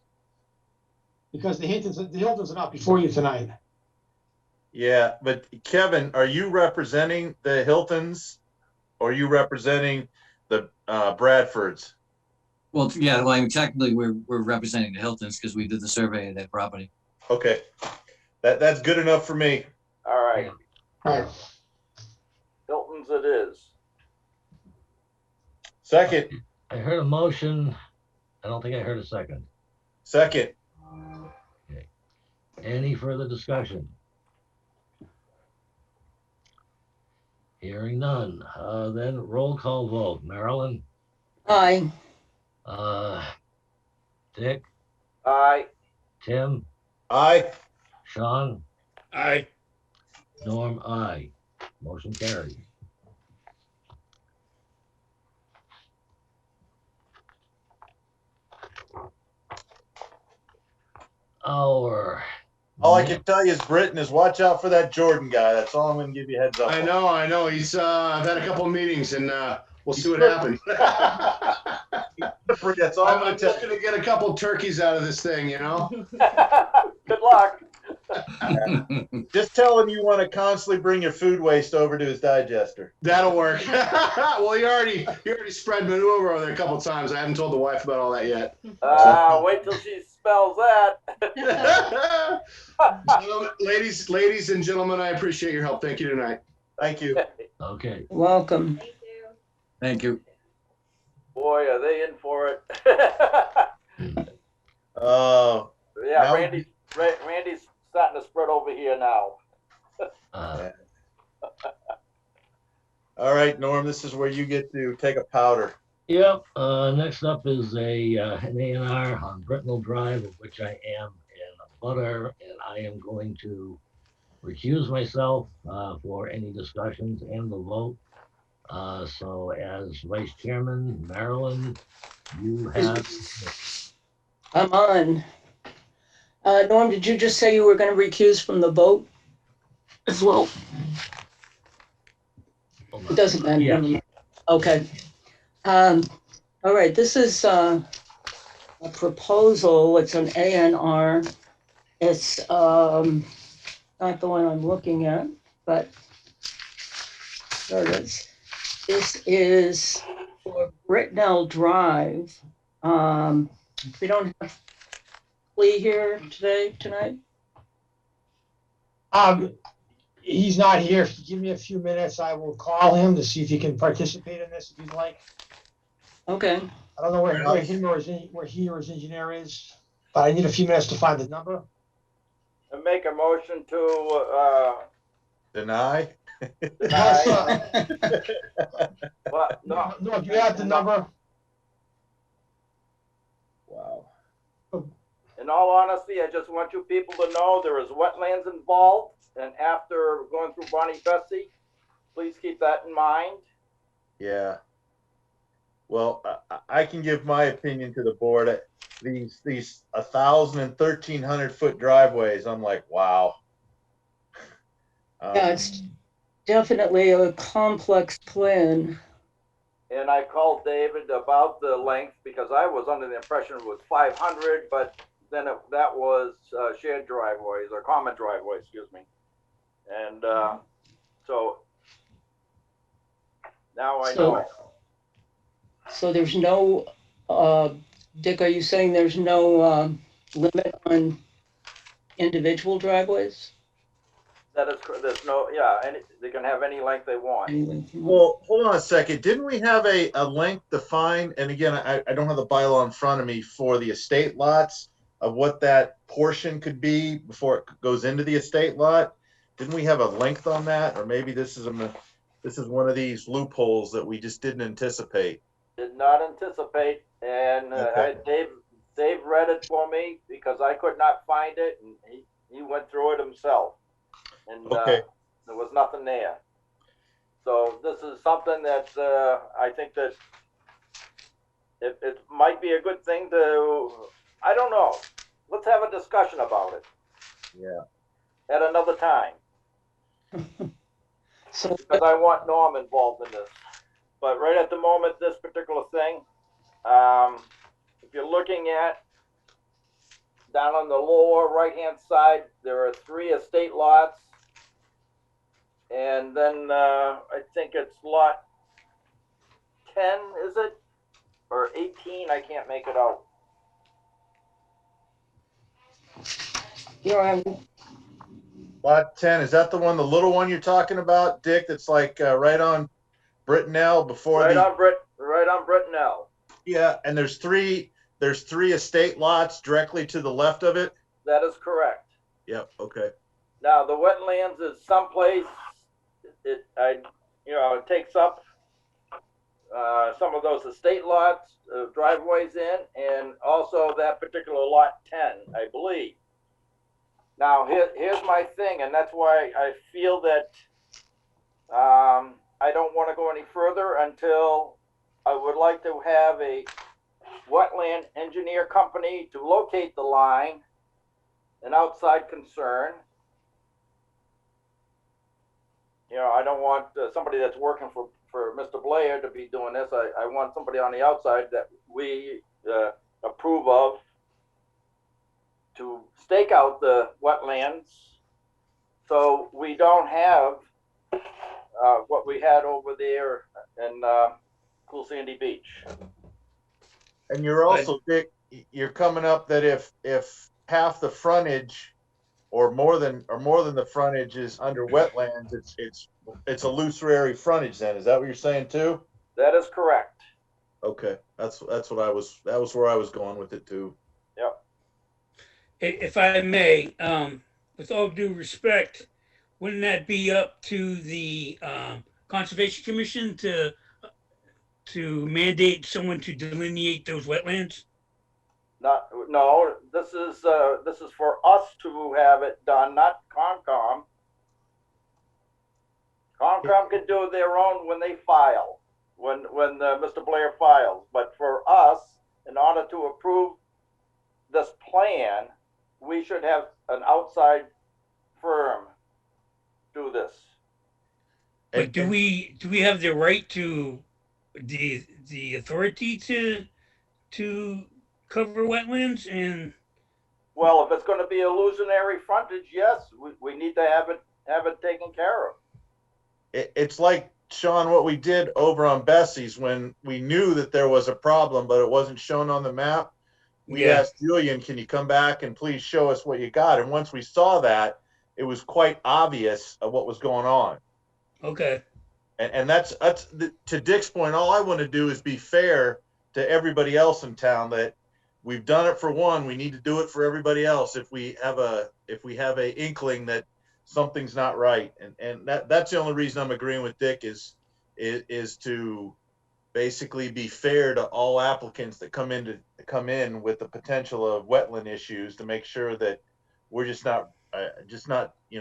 Because the Hiltons are not before you tonight. Yeah, but Kevin, are you representing the Hiltons or are you representing the Bradfords? Well, yeah, well, I mean, technically, we're representing the Hiltons because we did the survey of that property. Okay, that's good enough for me. All right, All right. Hilton's it is. Second, I heard a motion. I don't think I heard a second. second. Any further discussion? Hearing none. Then roll call vote. Marilyn, Aye. Dick, Aye. Tim, Aye. Sean, Aye. Norm, aye. Motion carried. Our All I can tell you is Britain is watch out for that Jordan guy. That's all I'm going to give you a heads up. I know. He's I've had a couple of meetings and we'll see what happens. That's all I'm I'm going to tell just gonna get a couple turkeys out of this thing, you know. Good luck. you. Just tell him you want to constantly bring your food waste over to his digester. That'll work. Well, you already spread manure over there a couple of times. I haven't told the wife about all that yet. Wait till she spells that. Ladies and gentlemen, I appreciate your help. Thank you tonight. Thank you. okay. Welcome. Thank you. Thank you. Boy, are they in for it. Yeah, Now- Randy's starting to spread over here now. All right, Norm, this is where you get to take a powder. Yep. Next up is an ANR on Brintnal Drive, of which I am in a butter, and I am going to recuse myself for any discussions and the vote. So as Vice Chairman, Marilyn, you have. I'm on. Norm, did you just say you were going to recuse from the vote as well? Hold It on. doesn't matter. Yeah. Okay. All right, this is a proposal. It's an ANR. It's not the one I'm looking at, but there it is. This is for Brintnal Drive. We don't have Lee here tonight. He's not here. If you give me a few minutes, I will call him to see if he can participate in this if he'd like. Okay. I don't know where he or his engineer is, but I need a few minutes to find the number. And make a motion to Deny? deny. What? No. No, do you have the number? Wow. In all honesty, I just want you people to know there is wetlands involved, and after going through Bonnie Betsy, please keep that in mind. Yeah. Well, I can give my opinion to the board. These 1,000 and 1,300 foot driveways, I'm like, wow. Yeah, it's definitely a complex plan. And I called David about the length because I was under the impression it was 500, but then that was shared driveways or common driveways, excuse me. And so now I know. So there's no, Dick, are you saying there's no limit on individual driveways? That is, there's no, yeah, they can have any length they want. Anyway, Well, hold on a second. Didn't we have a length defined? And again, I don't have the bylaw in front of me for the estate lots of what that portion could be before it goes into the estate lot. Didn't we have a length on that? Or maybe this is one of these loopholes that we just didn't anticipate. did not anticipate, and Okay. Dave read it for me because I could not find it, and he went through it himself, and Okay. there was nothing there. So this is something that I think that it might be a good thing to, I don't know. Let's have a discussion about it Yeah. at another time, So, because I want Norm involved in this. But right at the moment, this particular thing, if you're looking at down on the lower right-hand side, there are 3 estate lots. And then I think it's lot 10, is it? Or 18, I can't make it out. you're on, Lot 10, is that the one, the little one you're talking about, Dick? That's like right on Brintnal before Right the. on Brintnal. Yeah, and there's three estate lots directly to the left of it. That is correct. Yep. Okay. Now the wetlands is someplace it takes up some of those estate lots, driveways in, and also that particular lot 10, I believe. Now here's my thing, and that's why I feel that I don't want to go any further until I would like to have a wetland engineer company to locate the line, an outside concern. I don't want somebody that's working for Mr. Blair to be doing this. I want somebody on the outside that we approve of to stake out the wetlands so we don't have what we had over there in Cool Sandy Beach. And you're also, Dick, you're coming up that if half the frontage or more than the frontage is under wetlands, it's illusory frontage then. Is that what you're saying too? That is correct. Okay. That was where I was going with it too. Yep. If I may, with all due respect, wouldn't that be up to the Conservation Commission to mandate someone to delineate those wetlands? No, this is for us to have it done, not Concom. Concom can do their own when they file, when Mr. Blair files. But for us, in order to approve this plan, we should have an outside firm do this. But do we have the right to the authority to cover wetlands? And well, if it's going to be illusionary frontage, yes, we need to have it taken care of. It's like, Sean, what we did over on Bessie's when we knew that there was a problem, but it wasn't shown on the map. We asked Julian, can you come back and please show us what you got? And once we saw that, it was quite obvious of what was going on. Okay. And that's to Dick's point. All I want to do is be fair to everybody else in town, that we've done it for one. We need to do it for everybody else. If we have a inkling that something's not right. And that's the only reason I'm agreeing with Dick is to basically be fair to all applicants that come in with the potential of wetland issues, to make sure that we're just not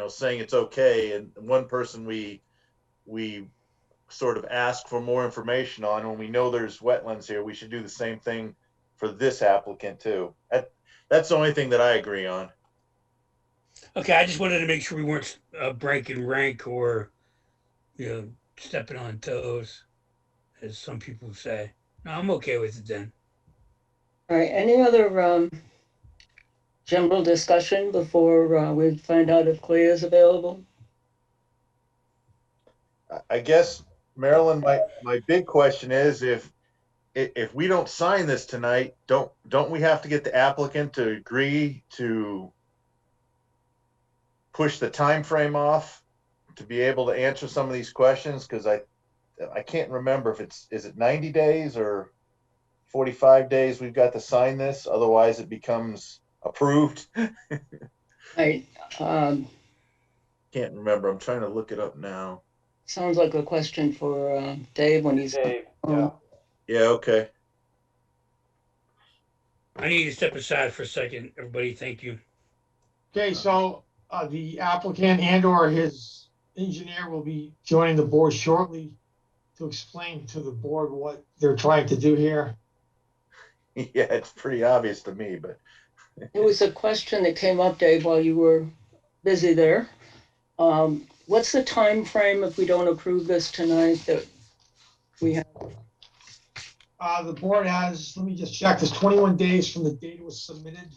saying it's okay. And one person we sort of ask for more information on, when we know there's wetlands here, we should do the same thing for this applicant too. That's the only thing that I agree on. Okay, I just wanted to make sure we weren't breaking rank or, stepping on toes, as some people say. No, I'm okay with it then. all right, any other general discussion before we find out if Clay is available? I guess, Marilyn, my big question is, if we don't sign this tonight, don't we have to get the applicant to agree to push the time frame off to be able to answer some of these questions? Because I can't remember if is it 90 days or 45 days we've got to sign this, otherwise it becomes approved. Right. Can't remember. I'm trying to look it up now. Sounds like a question for Dave when he's. Dave, yeah. Yeah, okay. I need to step aside for a second, everybody. Thank you. Okay, so the applicant and or his engineer will be joining the board shortly to explain to the board what they're trying to do here. Yeah, it's pretty obvious to me, but There was a question that came up, Dave, while you were busy there. What's the time frame if we don't approve this tonight that we have? The board has, let me just check, there's 21 days from the date it was submitted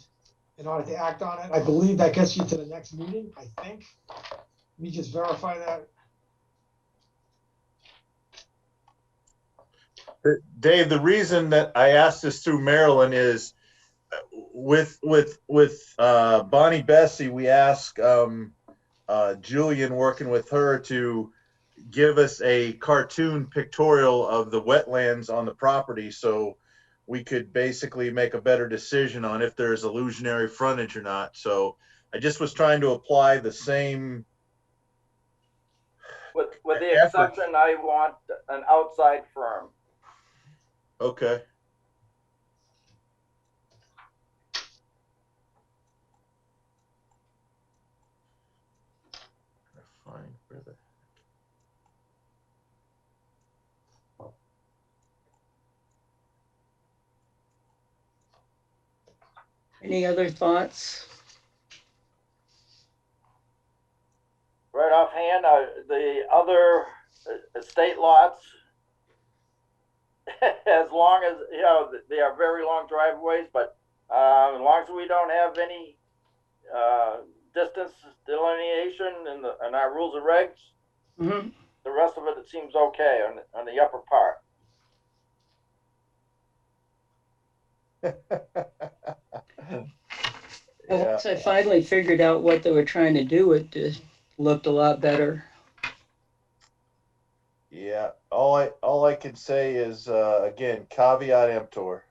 in order to act on it. I believe that gets you to the next meeting, I think. Let me just verify that. Dave, the reason that I asked this through Maryland is with Bonnie Bessie, we asked Julian, working with her, to give us a cartoon pictorial of the wetlands on the property so we could basically make a better decision on if there's illusionary frontage or not. So I just was trying to apply the same. With the effort. exception, I want an outside firm. Okay. Fine. Any other thoughts? Right offhand, the other estate lots, as long as, you know, they are very long driveways, but as long as we don't have any distance delineation in our rules and regs, Mm-hmm. the rest of it seems okay on the upper part. Once I finally figured out what they were trying to do, it just looked a lot better. Yeah, all I can say is again, caveat emptor.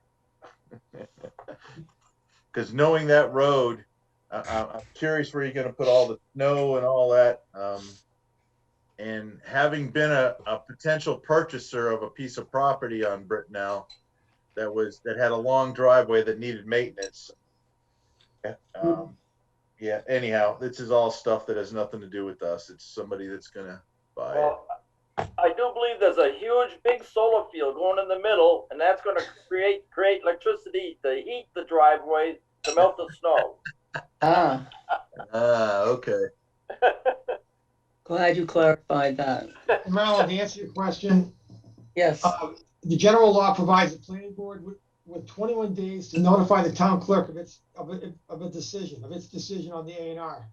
Because knowing that road, I'm curious where you're going to put all the snow and all that. And having been a potential purchaser of a piece of property on Brintnal that had a long driveway that needed maintenance. Yeah. Anyhow, this is all stuff that has nothing to do with us. It's somebody that's going to buy it. Well, I do believe there's a huge, big solar field going in the middle, and that's going to create electricity to heat the driveway to melt the snow. Okay. Glad you clarified that. Marilyn, to answer your question, Yes. the general law provides the planning board with 21 days to notify the town clerk of its decision on the ANR.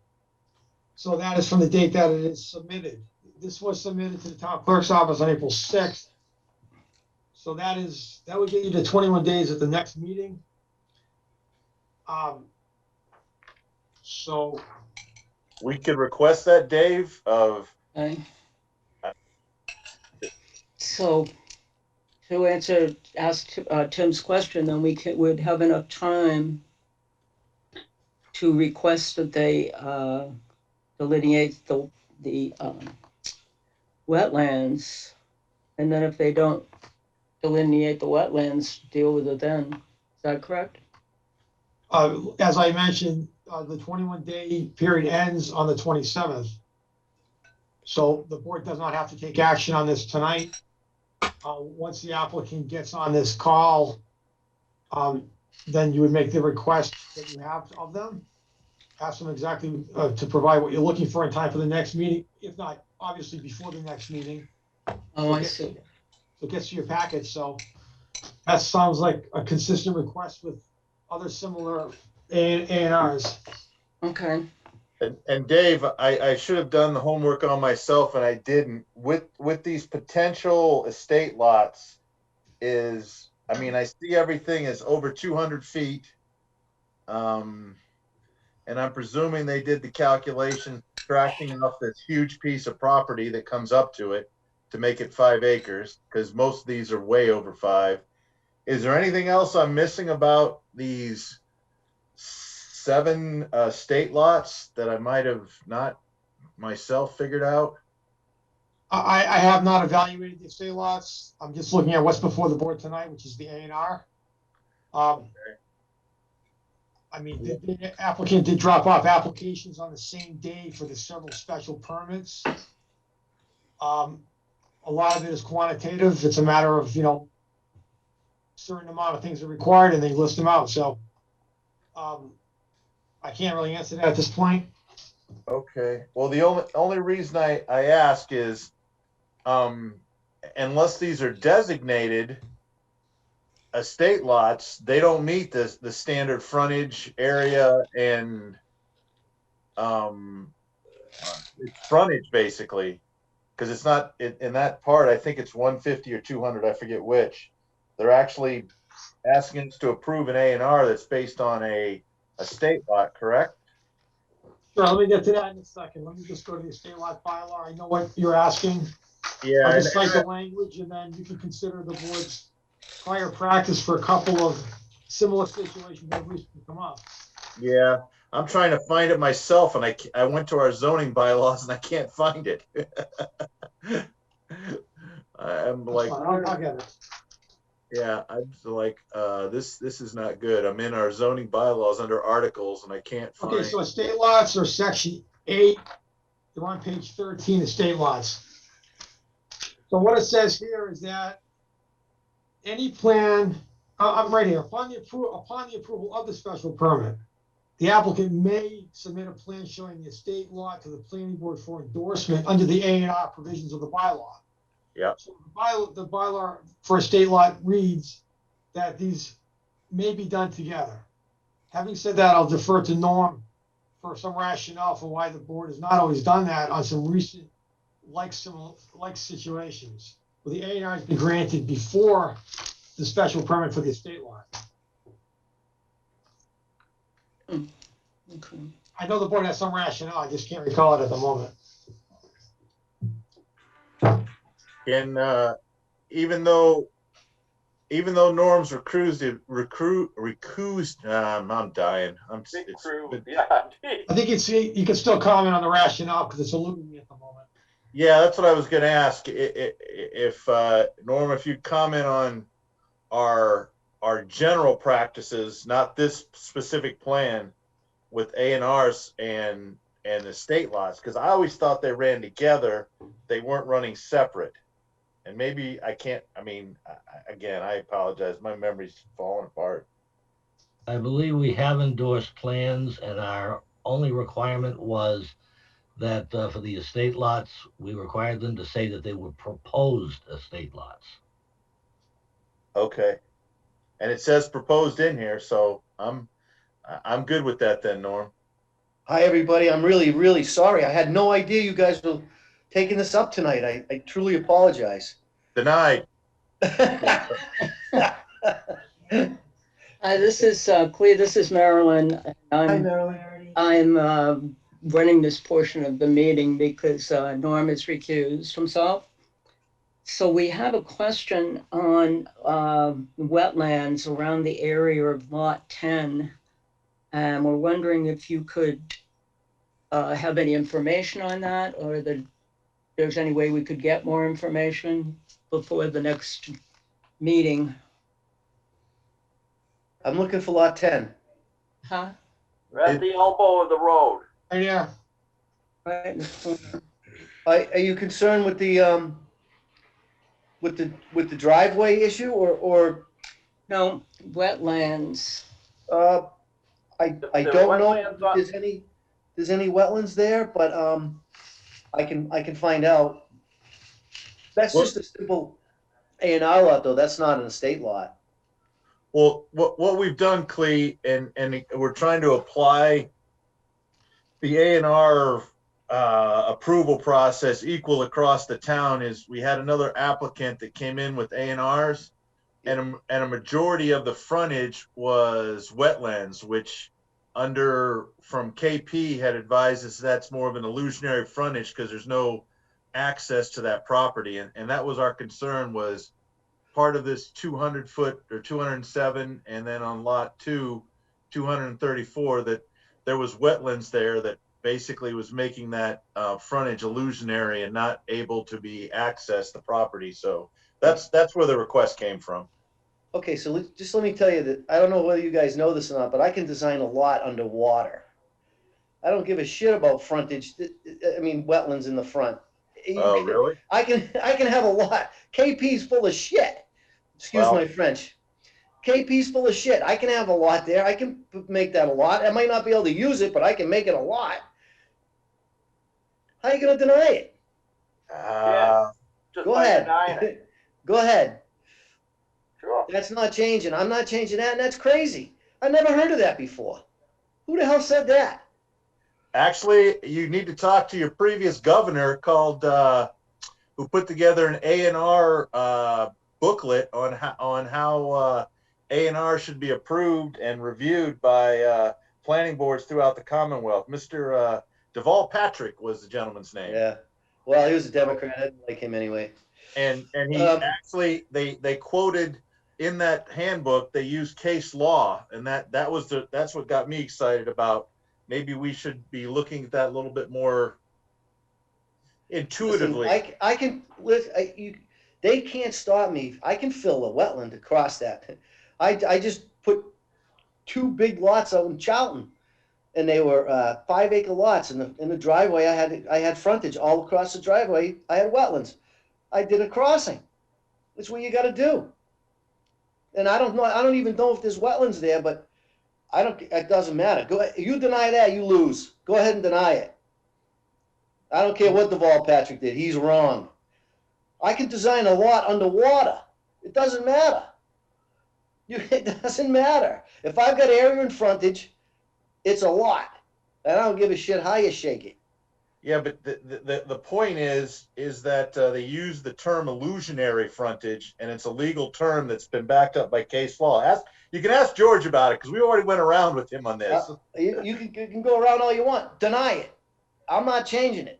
So that is from the date that it is submitted. This was submitted to the town clerk's office on April 6th. So that would get you to 21 days at the next meeting. So we could request that, Dave, Okay. So to ask Tim's question, then would have enough time to request that they delineate the wetlands, and then if they don't delineate the wetlands, deal with it then. Is that correct? as I mentioned, the 21-day period ends on the 27th. So the board does not have to take action on this tonight. Once the applicant gets on this call, then you would make the request that you have of them. Ask them exactly to provide what you're looking for in time for the next meeting, if not, obviously, before the next meeting. Oh, I see. So it gets to your package. So that sounds like a consistent request with other similar ANRs. Okay. And Dave, I should have done the homework on myself, and I didn't. With these potential estate lots, I see everything is over 200 feet. And I'm presuming they did the calculation, subtracting off this huge piece of property that comes up to it to make it 5 acres, because most of these are way over 5. Is there anything else I'm missing about these 7 state lots that I might have not myself figured out? I have not evaluated the estate lots. I'm just looking at what's before the board tonight, which is the A&R. I mean, the applicant did drop off applications on the same day for the several special permits. A lot of it is quantitative. It's a matter of, certain amount of things are required and they list them out. So I can't really answer that at this point. Okay. Well, the only reason I ask is, unless these are designated estate lots, they don't meet the standard frontage area and it's frontage basically, because it's not in that part. I think it's 150 or 200. I forget which. They're actually asking us to approve an A&R that's based on a estate lot, correct? Sure, let me get to that in a second. Let me just go to the estate lot bylaw. I know what you're asking. Yeah. I'll just cite the language and then you can consider the board's prior practice for a couple of similar situations that recently come up. Yeah, I'm trying to find it myself, and I went to our zoning bylaws and I can't find it. I'm like, I'll get it. yeah, I'm like, this is not good. I'm in our zoning bylaws under articles, and I can't find. Okay, so estate lots are section 8. They're on page 13, estate lots. So what it says here is that any plan, I'm right here, upon the approval of the special permit, the applicant may submit a plan showing the estate lot to the planning board for endorsement under the A&R provisions of the bylaw. Yeah. So the bylaw for estate lot reads that these may be done together. Having said that, I'll defer to Norm for some rationale for why the board has not always done that on some recent like situations where the A&R has been granted before the special permit for the estate lot. Okay. I know the board has some rationale, I just can't recall it at the moment. And even though Norm's recused, I'm dying. Yeah. I think you can still comment on the rationale because it's eluding me at the moment. Yeah, that's what I was going to ask. If Norm, if you'd comment on our general practices, not this specific plan, with A&Rs and estate lots, because I always thought they ran together. They weren't running separate. And maybe I can't. I mean, again, I apologize. My memory's falling apart. I believe we have endorsed plans, and our only requirement was that for the estate lots, we required them to say that they were proposed estate lots. Okay. And it says proposed in here, so I'm good with that then, Norm. Hi, everybody. I'm really, really sorry. I had no idea you guys were taking this up tonight. I truly apologize. Denied. This is Clea. This is Marilyn. Hi, Marilyn. I'm running this portion of the meeting because Norm has recused himself. So we have a question on wetlands around the area of Lot 10. And we're wondering if you could have any information on that, or that there's any way we could get more information before the next meeting. I'm looking for lot 10. Huh? We're at the elbow of the road. Hey, yeah. Right in the corner. Are you concerned with the driveway issue or No, wetlands. I don't know if there's any wetlands there, but I can find out. That's just a simple A&R lot, though. That's not an estate lot. Well, what we've done, Clee, and we're trying to apply the A&R approval process equal across the town, is we had another applicant that came in with A&Rs, and a majority of the frontage was wetlands, which from KP had advised us that's more of an illusionary frontage because there's no access to that property. And that was our concern, was part of this 200 foot or 207, and then on lot 2, 234, that there was wetlands there that basically was making that frontage illusionary and not able to be accessed the property. So that's where the request came from. Okay, so just let me tell you that I don't know whether you guys know this or not, but I can design a lot underwater. I don't give a shit about frontage. I mean, wetlands in the front. Oh, really? I can have a lot. KP's full of shit. Excuse Well, my French. KP's full of shit. I can have a lot there. I can make that a lot. I might not be able to use it, but I can make it a lot. How are you going to deny it? Just Go by ahead. denying it. Go ahead. Sure. That's not changing. I'm not changing that, and that's crazy. I never heard of that before. Who the hell said that? actually, you need to talk to your previous governor called who put together an ANR booklet on how ANR should be approved and reviewed by planning boards throughout the Commonwealth. Mr. Deval Patrick was the gentleman's name. Yeah. Well, he was a Democrat. I didn't like him anyway. And he actually they quoted in that handbook, they used case law, and that's what got me excited about. Maybe we should be looking at that a little bit more intuitively. Listen, I can they can't stop me. I can fill a wetland across that. I just put 2 big lots out in Charlton, and they were 5-acre lots. In the driveway, I had frontage all across the driveway. I had wetlands. I did a crossing. That's what you got to do. And I don't know. I don't even know if there's wetlands there, but I don't. It doesn't matter. Go. You deny that, you lose. Go ahead and deny it. I don't care what Deval Patrick did. He's wrong. I can design a lot underwater. It doesn't matter. It doesn't matter. If I've got area and frontage, it's a lot. And I don't give a shit how you shake it. Yeah, but the point is that they use the term illusionary frontage, and it's a legal term that's been backed up by case law. You can ask George about it, because we already went around with him on this. You can go around all you want. Deny it. I'm not changing it.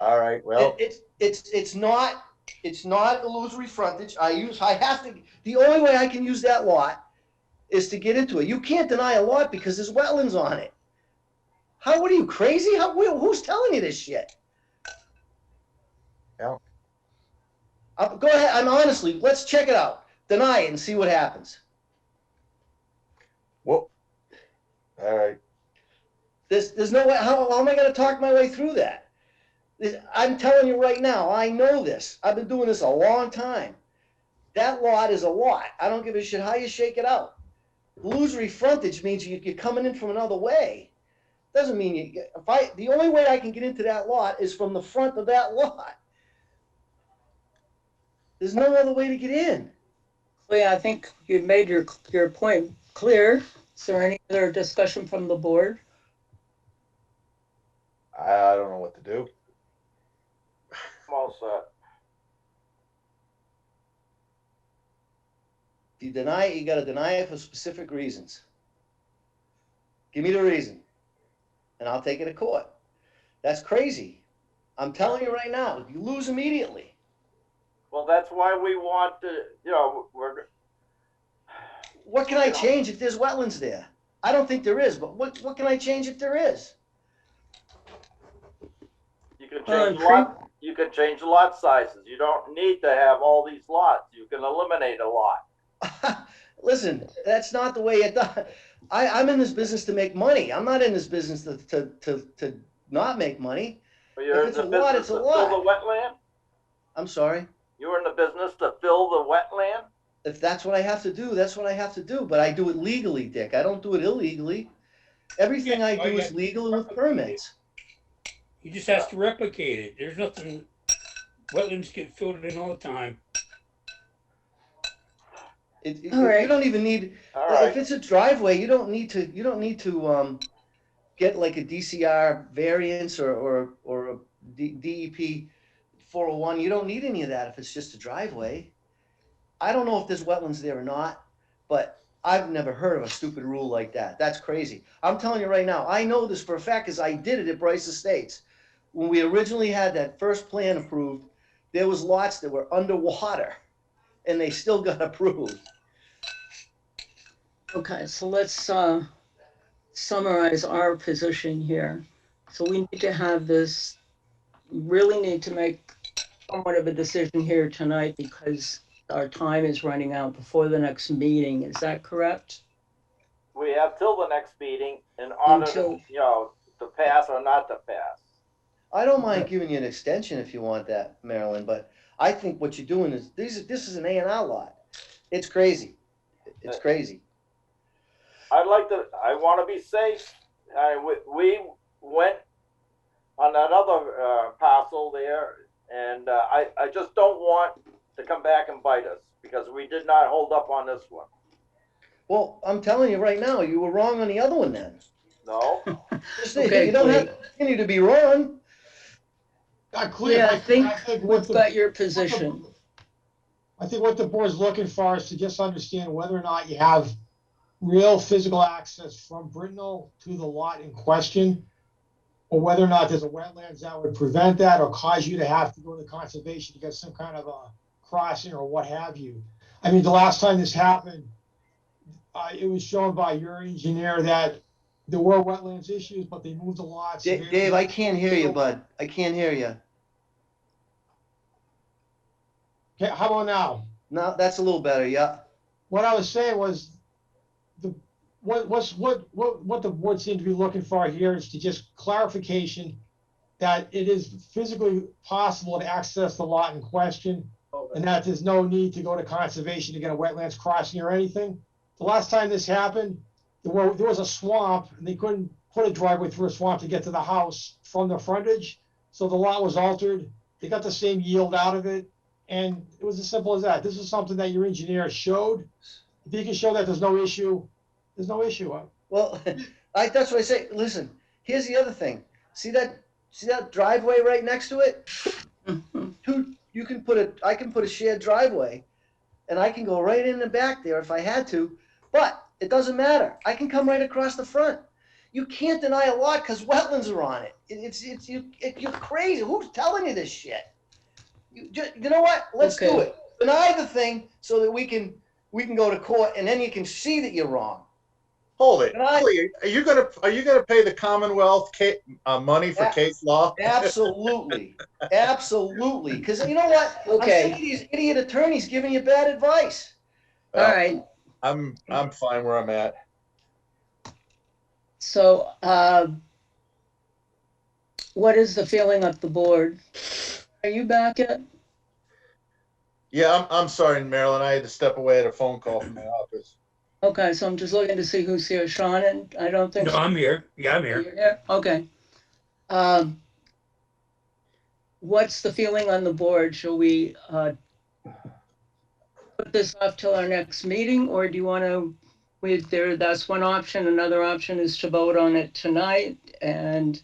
All right. Well, it's not illusory frontage. The only way I can use that lot is to get into it. You can't deny a lot because there's wetlands on it. What are you, crazy? Who's telling you this shit? Yeah. Go ahead. Honestly, let's check it out. Deny it and see what happens. Well, all right. There's no way. How am I going to talk my way through that? I'm telling you right now, I know this. I've been doing this a long time. That lot is a lot. I don't give a shit how you shake it out. Illusory frontage means you're coming in from another way. Doesn't mean the only way I can get into that lot is from the front of that lot. There's no other way to get in. Well, yeah, I think you made your point clear. Is there any other discussion from the board? I don't know what to do. I'm all set. If you deny it, you got to deny it for specific reasons. Give me the reason, and I'll take it to court. That's crazy. I'm telling you right now, you lose immediately. Well, that's why we want to, What can I change if there's wetlands there? I don't think there is, but what can I change if there is? You can change the lot sizes. You don't need to have all these lots. You can eliminate a lot. Listen, that's not the way it does. I'm in this business to make money. I'm not in this business to not make money. But you're If in it's the a lot, business it's a to lot. fill the wetland? I'm sorry. You're in the business to fill the wetland? If that's what I have to do, that's what I have to do. But I do it legally, Dick. I don't do it illegally. Everything I do is legal and with permits. He just has to replicate it. There's nothing, wetlands get filled in all the time. All right. You don't even need. All right. If it's a driveway, you don't need to get like a DCR variance or a DEP 401. You don't need any of that if it's just a driveway. I don't know if there's wetlands there or not, but I've never heard of a stupid rule like that. That's crazy. I'm telling you right now, I know this for a fact because I did it at Brice Estates. When we originally had that first plan approved, there was lots that were underwater, and they still got approved. Okay, so let's summarize our position here. So we need to have this, really need to make somewhat of a decision here tonight because our time is running out before the next meeting. Is that correct? We have till the next meeting in order to, to pass or not to pass. I don't mind giving you an extension if you want that, Marilyn, but I think what you're doing is, this is an A&R lot. It's crazy. It's crazy. I want to be safe. We went on that other parcel there, and I just don't want to come back and bite us because we did not hold up on this one. Well, I'm telling you right now, you were wrong on the other one then. No? Okay, you don't have to continue to be wrong. Yeah, I think what we've got your position. I think what the board's looking for is to just understand whether or not you have real physical access from Brintnal to the lot in question, or whether or not there's a wetlands that would prevent that or cause you to have to go to conservation to get some kind of a crossing or what have you. I mean, the last time this happened, it was shown by your engineer that there were wetlands issues, but they moved the lots. Dave, I can't hear you, bud. I can't hear you. Okay, how about now? No, that's a little better. Yeah. What I was saying was, what the board seemed to be looking for here is to just clarification that it is physically possible to access the lot in question, and that there's no need to go to conservation to get a wetlands crossing or anything. The last time this happened, there was a swamp, and they couldn't put a driveway through a swamp to get to the house from the frontage, so the lot was altered. They got the same yield out of it, and it was as simple as that. This is something that your engineer showed. If he can show that there's no issue, there's no issue. Well, that's what I say. Listen, here's the other thing. See that driveway right next to it? I can put a shared driveway, and I can go right in the back there if I had to, but it doesn't matter. I can come right across the front. You can't deny a lot because wetlands are on it. You're crazy. Who's telling you this shit? You know what? Let's do it. Deny the thing so that we can go to court, and then you can see that you're wrong. Hold it. Are you gonna pay the Commonwealth money for case law? Absolutely, absolutely. Because you know what? Okay. I'm sick of these idiot attorneys giving you bad advice. All right. I'm fine where I'm at. So, what is the feeling of the board? Are you back yet? Yeah, I'm sorry, Marilyn. I had to step away at a phone call from my office. Okay, so I'm just looking to see who's here. Sean, and I don't think. No, I'm here. Yeah, I'm here. You're here? Okay. What's the feeling on the board? Shall we put this off till our next meeting, or do you want to? That's one option. Another option is to vote on it tonight and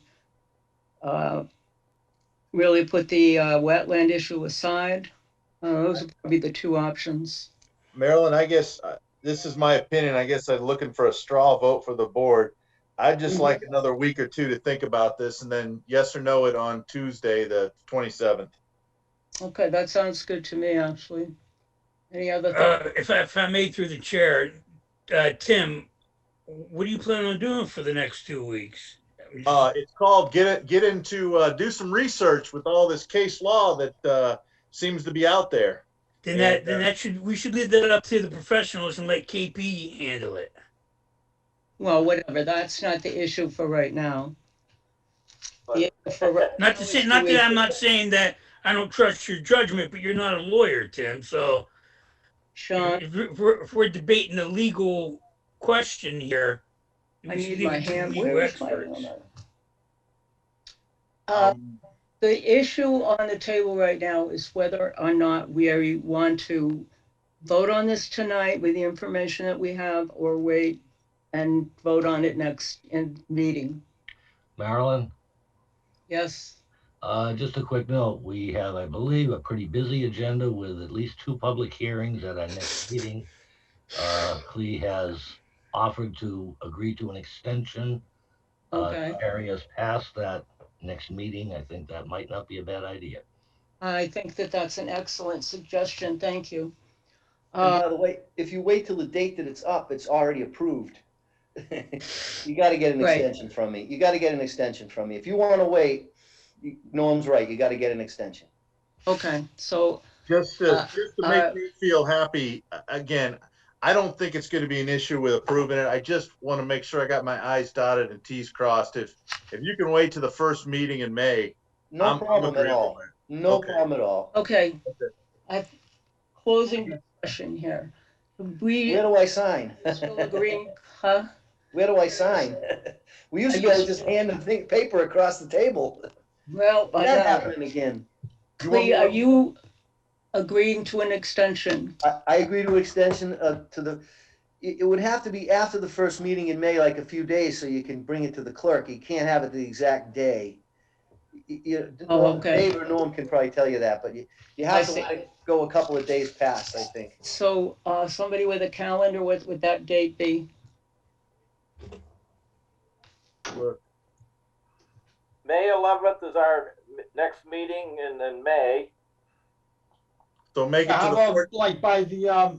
really put the wetland issue aside. Those are probably the two options. Marilyn, I guess this is my opinion. I guess I'm looking for a straw vote for the board. I'd just like another week or two to think about this, and then yes or no it on Tuesday, the 27th. Okay, that sounds good to me, actually. Any other thoughts? If I may, through the chair, Tim, what do you plan on doing for the next 2 weeks? It's called get into do some research with all this case law that seems to be out there. We should leave that up to the professionals and let KP handle it. Well, whatever. That's not the issue for right now. But, not that I'm not saying that I don't trust your judgment, but you're not a lawyer, Tim. So, Sean, if we're debating a legal question here, I need my hand. Where is my the issue on the table right now is whether or not we want to vote on this tonight with the information that we have, or wait and vote on it next meeting. Marilyn? Yes. Just a quick note. We have, I believe, a pretty busy agenda with at least 2 public hearings at our next meeting. Clee has offered to agree to an extension. Okay. Areas past that next meeting. I think that might not be a bad idea. I think that that's an excellent suggestion. Thank you. And by the way, if you wait till the date that it's up, it's already approved. You gotta get an Right. extension from me. You gotta get an extension from me. If you wanna wait, Norm's right, you gotta get an extension. Okay, so, Just to make uh, me feel happy, again, I don't think it's gonna be an issue with approving it. I just want to make sure I got my I's dotted and T's crossed. If you can wait to the first meeting in May, No I'm problem at agreeable all. with it. No Okay. problem at all. okay, Okay. I've closing discussion here. We Where do I sign? still agreeing, huh? Where do I sign? We used to be able to just hand the paper across the table. Well, but That now, happening again. Clea, are you agreeing to an extension? I agree to extension to the, it would have to be after the first meeting in May, like a few days, so you can bring it to the clerk. You can't have it the exact day. Oh, okay. Dave or Norm can probably tell you that, but you I have to see. let it go a couple of days past, I think. So, somebody with a calendar, what would that date be? May 11th is our next meeting in May. So make it to How the about fourth. like by the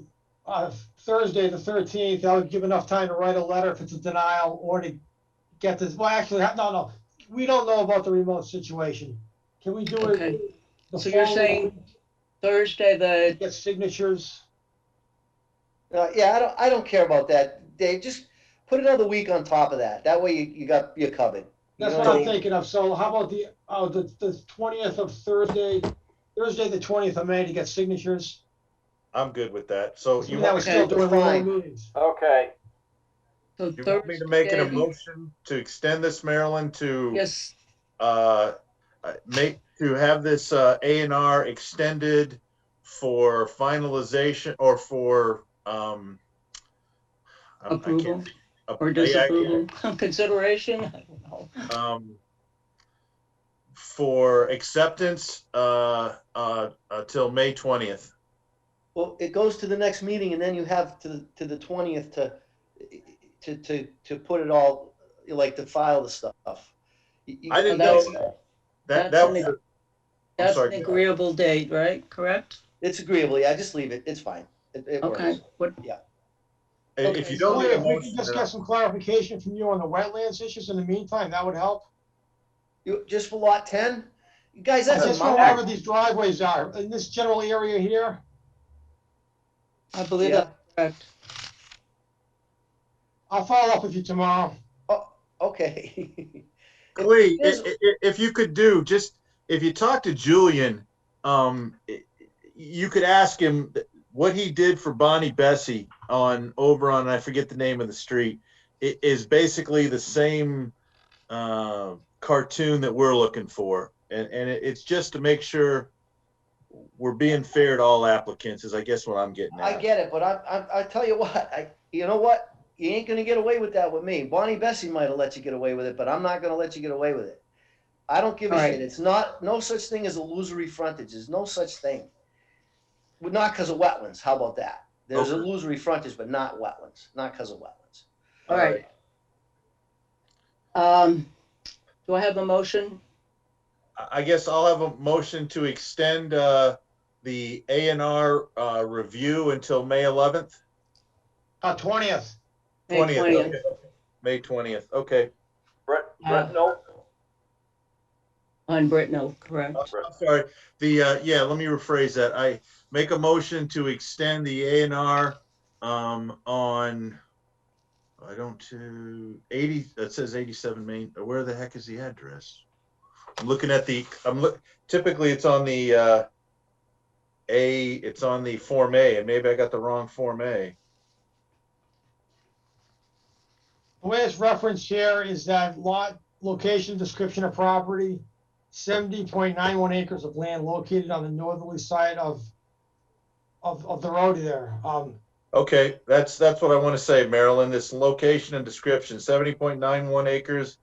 Thursday, the 13th, that would give enough time to write a letter if it's a denial or to get this, well, actually, no, we don't know about the remote situation. Can we do it? Okay. the So you're following saying week, Thursday, the, Get signatures? Yeah, I don't care about that, Dave. Just put another week on top of that. That way you're covered. You That's know what what I I'm mean? thinking of. So how about the 20th of Thursday the 20th of May to get signatures? I'm good with that. So you That want was me, Okay. still doing Fine. remote meetings. Okay. so you want me to make an Thursday, emotion to extend this, Marilyn, to yes, to have this A&R extended for finalization or for I approval can't or disapproval, consideration, I don't know. for acceptance till May 20th. Well, it goes to the next meeting, and then you have to the 20th to put it all, like, to file the stuff. I didn't that's- know that's that an- was I'm That's sorry. an agreeable date, right? Correct? It's agreeable. Yeah, just leave it. It's fine. It Okay, works. what, If Okay, you don't so need a If we motion, can just get some clarification from you on the wetlands issues in the meantime, that would help. Just for lot 10? You guys, that's a Just mountain. wherever these driveways are, in this general area here. I believe Yeah. that's correct. I'll follow up with you tomorrow. Okay. Clee, Here's- if you could do just if you talk to Julian, you could ask him what he did for Bonnie Bessie over on I forget the name of the street. It is basically the same cartoon that we're looking for, and it's just to make sure we're being fair to all applicants. Is I guess what I'm getting at. I get it, but I tell you what, you know what? You ain't gonna get away with that with me. Bonnie Bessie might have let you get away with it, but I'm not gonna let you get away with it. I don't give a All right. shit. It's no such thing as illusory frontage. There's no such thing. Well, not because of wetlands. How about that? There's Okay. illusory frontage, but not wetlands. Not because of wetlands. All right. Do I have a motion? I guess I'll have a motion to extend the A&R review until May 11th. 20th. May 20th. 20th. Okay. May 20th. Okay. Brintnal. On Brintnal, correct. I'm sorry. Yeah, let me rephrase that. I make a motion to extend the A&R on, I don't, 80, that says 87 Main. Where the heck is the address? I'm looking at typically it's on the it's on the Form A, and maybe I got the wrong Form A. The way it's referenced here is that lot location description of property, 70.91 acres of land located on the northerly side of the road there. Okay, that's what I want to say, Marilyn. This location and description, 70.91 acres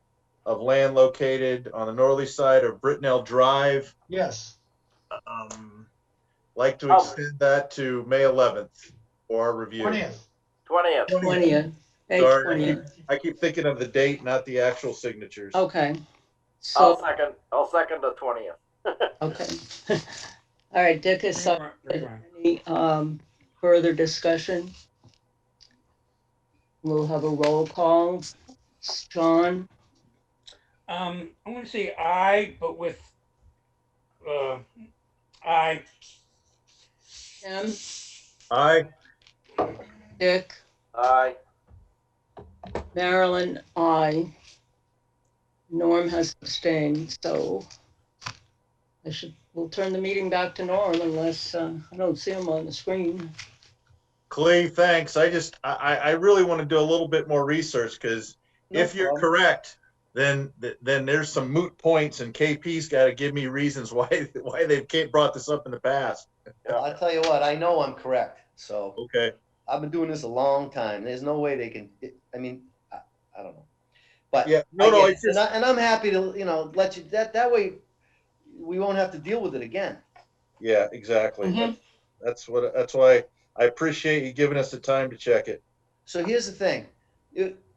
of land located on the northerly side of Brintnal Drive. Yes. Like to extend that to May 11th for our review. 20th. 20th. 20th, May Sorry, 20th. I keep thinking of the date, not the actual signatures. Okay. I'll So, second the 20th. okay. All right, Dick is seconded. Any further discussion? We'll have a roll call. John, I'm gonna say aye, but with, aye. Tim, Aye. Dick, Aye. Marilyn, I. Norm has abstained, so we'll turn the meeting back to Norm unless, I don't see him on the screen. Clee, thanks. I really want to do a little bit more research because No if you're problem. correct, then there's some moot points, and KP's got to give me reasons why they've brought this up in the past. Well, I tell you what, I know I'm correct, so Okay. I've been doing this a long time. There's no way they can, I mean, I don't know. But Yeah. I No. get It's it. just. And I'm happy to, let you, that way we won't have to deal with it again. Yeah. Exactly. Mhm. That's why I appreciate you giving us the time to check it. So here's the thing.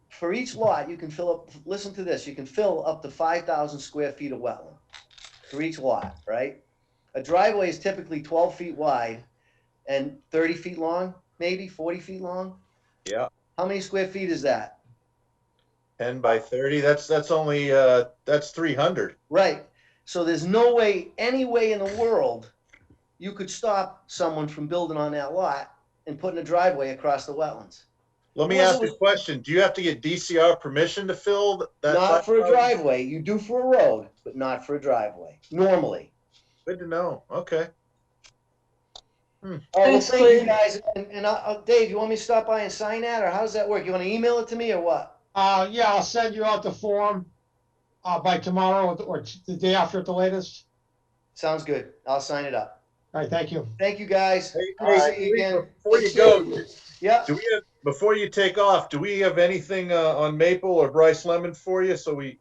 For each lot, you can fill up, listen to this, you can fill up to 5,000 square feet of wetland for each lot, right? A driveway is typically 12 feet wide and 30 feet long, maybe 40 feet long. Yeah. How many square feet is that? 10 by 30. That's only that's 300. Right. So there's no way, any way in the world, you could stop someone from building on that lot and putting a driveway across the wetlands. Let me Unless ask it you a was question. Do you have to get DCR permission to fill that? not for a 5,000? driveway. You do for a road, but not for a driveway, normally. Good to know. Okay. All right, well, Thanks, thank you Cleve. guys. And Dave, you want me to stop by and sign that, or how does that work? You want to email it to me or what? Yeah, I'll send you out the form, by tomorrow or the day after at the latest. Sounds good. I'll sign it up. All right, thank you. Thank you, guys. Hey, I'll hey, see you again. before you go, Yeah. do we have before you take off? Do we have anything on Maple or Brice Lemon for you? So we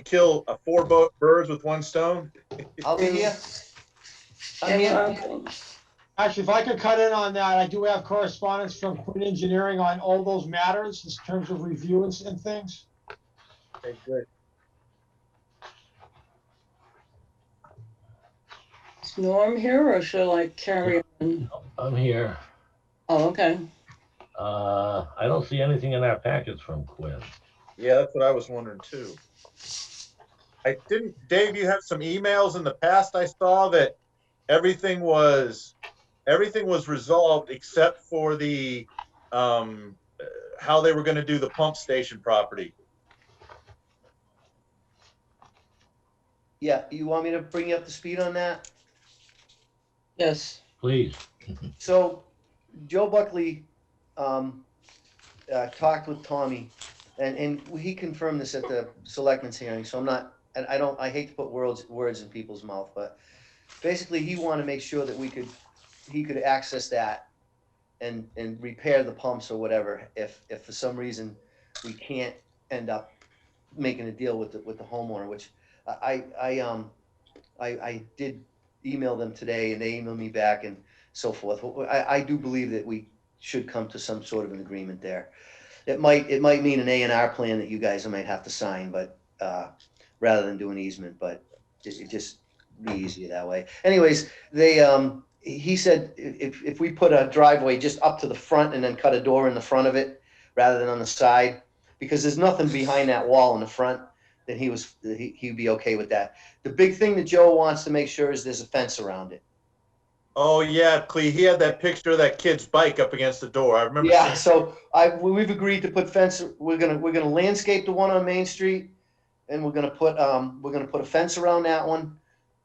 kill 4 birds with 1 stone. I'll be here. I'm here. Okay. Actually, if I could cut in on that, I do have correspondence from Quinn Engineering on all those matters in terms of review and things. Okay, good. Is Norm here or shall I carry on? I'm here. Oh, okay. I don't see anything in our packets from Quinn. Yeah, that's what I was wondering too. I didn't, Dave. You have some emails in the past. I saw that everything was resolved except for the how they were going to do the pump station property. Yeah, you want me to bring you up to speed on that? Yes. Please. So Joe Buckley talked with Tommy, and he confirmed this at the selectmen's hearing. So I'm not, and I hate to put words in people's mouth, but basically he wanted to make sure that he could access that and repair the pumps or whatever if for some reason we can't end up making a deal with the homeowner, which I did email them today and they emailed me back and so forth. I do believe that we should come to some sort of an agreement there. It might mean an A&R plan that you guys might have to sign, but rather than do an easement, but it just be easier that way. Anyways, he said if we put a driveway just up to the front and then cut a door in the front of it rather than on the side, because there's nothing behind that wall in the front, then he'd be okay with that. The big thing that Joe wants to make sure is there's a fence around it. Oh yeah, Clee. He had that picture of that kid's bike up against the door. I remember. Yeah, so we've agreed to put fence. We're gonna landscape the one on Main Street, and we're gonna put a fence around that one.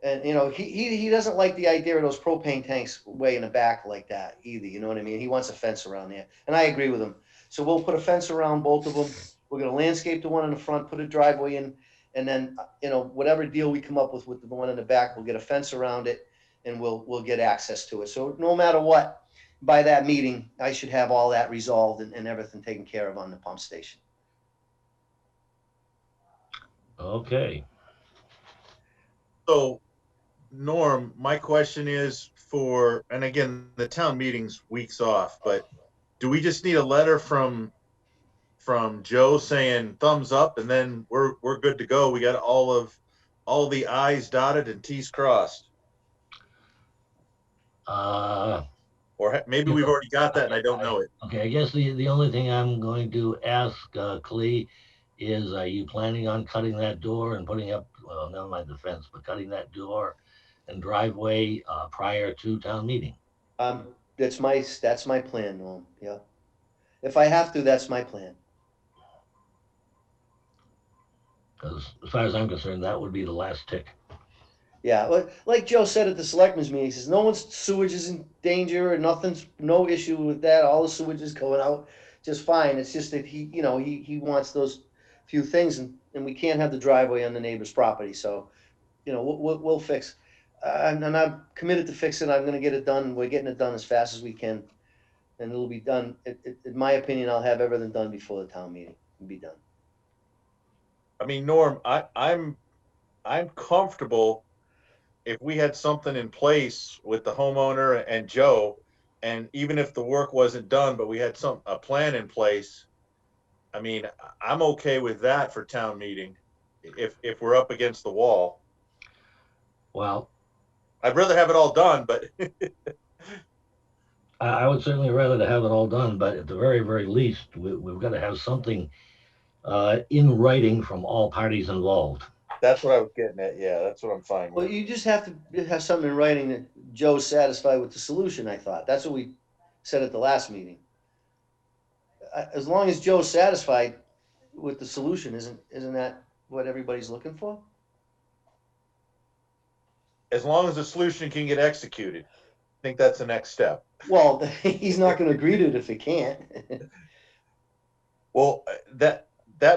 And he doesn't like the idea of those propane tanks way in the back like that either. You know what I mean? He wants a fence around there, and I agree with him. So we'll put a fence around both of them. We're gonna landscape the one in the front, put a driveway in, and then whatever deal we come up with the one in the back, we'll get a fence around it, and we'll get access to it. So no matter what, by that meeting, I should have all that resolved and everything taken care of on the pump station. Okay. So, Norm, my question is and again, the town meeting's weeks off, but do we just need a letter from Joe saying thumbs up, and then we're good to go? We got all the I's dotted and T's crossed. Or maybe we've already got that and I don't know it. Okay, I guess the only thing I'm going to ask Clee is, are you planning on cutting that door and putting up, well, never mind the fence, but cutting that door and driveway prior to town meeting? That's my plan, Norm, yeah. If I have to, that's my plan. Because as far as I'm concerned, that would be the last tick. Yeah, like Joe said at the selectmen's meeting, he says, no one's sewage is in danger and nothing's, no issue with that, all the sewage is going out just fine, it's just that he wants those few things, and we can't have the driveway on the neighbor's property, so, we'll fix. And I'm committed to fix it, I'm gonna get it done, we're getting it done as fast as we can, and it'll be done, in my opinion, I'll have everything done before the town meeting, it'll be done. I mean, Norm, I'm comfortable if we had something in place with the homeowner and Joe, and even if the work wasn't done, but we had a plan in place, I mean, I'm okay with that for town meeting if we're up against the wall. Well, I'd rather have it all done, but I would certainly rather to have it all done, but at the very, very least, we've got to have something in writing from all parties involved. that's what I was getting at. Yeah, that's what I'm fine Well, with. you just have to have something in writing that Joe's satisfied with the solution, I thought. That's what we said at the last meeting. As long as Joe's satisfied with the solution, isn't that what everybody's looking for? As long as the solution can get executed, I think that's the next step. Well, he's not gonna agree to it if he can't. Well, that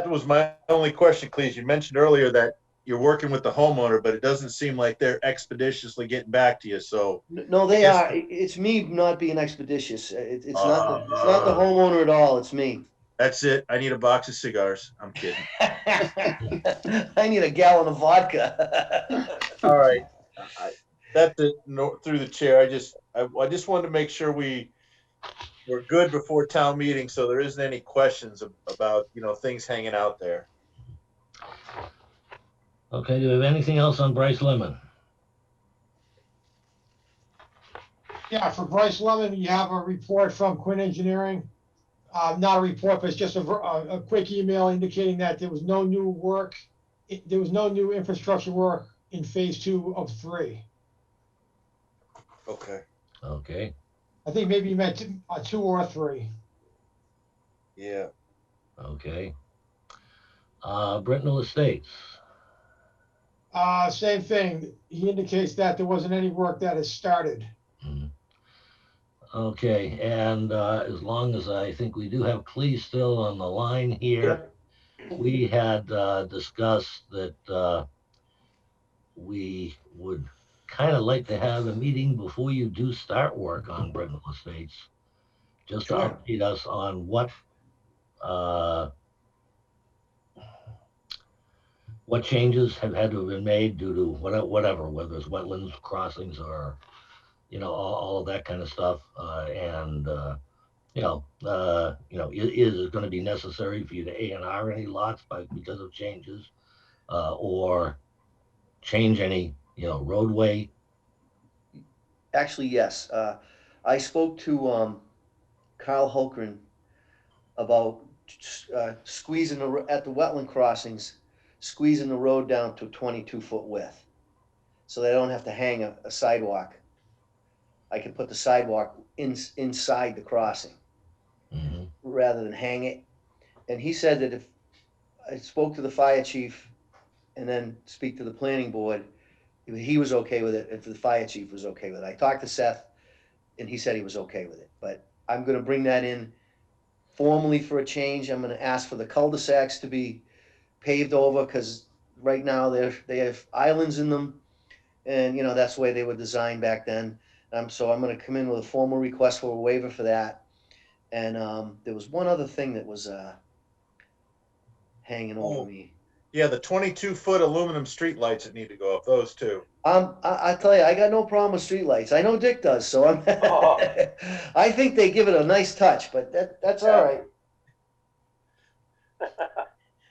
was my only question, Cleese. You mentioned earlier that you're working with the homeowner, but it doesn't seem like they're expeditiously getting back to you. So No, they are. It's me not being expeditious. It's not the homeowner at all. It's me. that's it. I need a box of cigars. I'm kidding. I need a gallon of vodka. All right. That's it. No, through the chair. I just wanted to make sure we're good before town meeting, so there isn't any questions about things hanging out there. Okay, do we have anything else on Brice Lemon? Yeah, for Brice Lemon, you have a report from Quinn Engineering. Not a report, but it's just a quick email indicating that there was no new work. There was no new infrastructure work in phase 2 of 3. Okay. Okay, I think maybe you meant 2 or 3. Yeah. okay. Brintnal Estates. Same thing. He indicates that there wasn't any work that has started. Okay, and as long as I think we do have Clee still on the line here, we had discussed that we would kind of like to have a meeting before you do start work on Brintnal Estates, just to Sure. update us on what changes have had to have been made due to whatever, whether it's wetlands crossings or all of that kind of stuff, and is it going to be necessary for you to ANR any lots because of changes, or change any roadway? Actually, yes. I spoke to Carl Holgren about squeezing at the wetland crossings, squeezing the road down to 22-foot width, so they don't have to hang a sidewalk. I can put the sidewalk inside the crossing rather than hang it. And he said that if I spoke to the fire chief and then speak to the planning board, he was okay with it, if the fire chief was okay with it. I talked to Seth, and he said he was okay with it. But I'm gonna bring that in formally for a change. I'm gonna ask for the cul-de-sacs to be paved over, because right now they have islands in them, and that's the way they were designed back then. So I'm gonna come in with a formal request for a waiver for that. And there was one other thing that was hanging over me. Yeah, the 22-foot aluminum street lights that need to go up, those two. I tell you, I got no problem with streetlights. I know Dick does, so I'm. I think they give it a nice touch, but that's all right.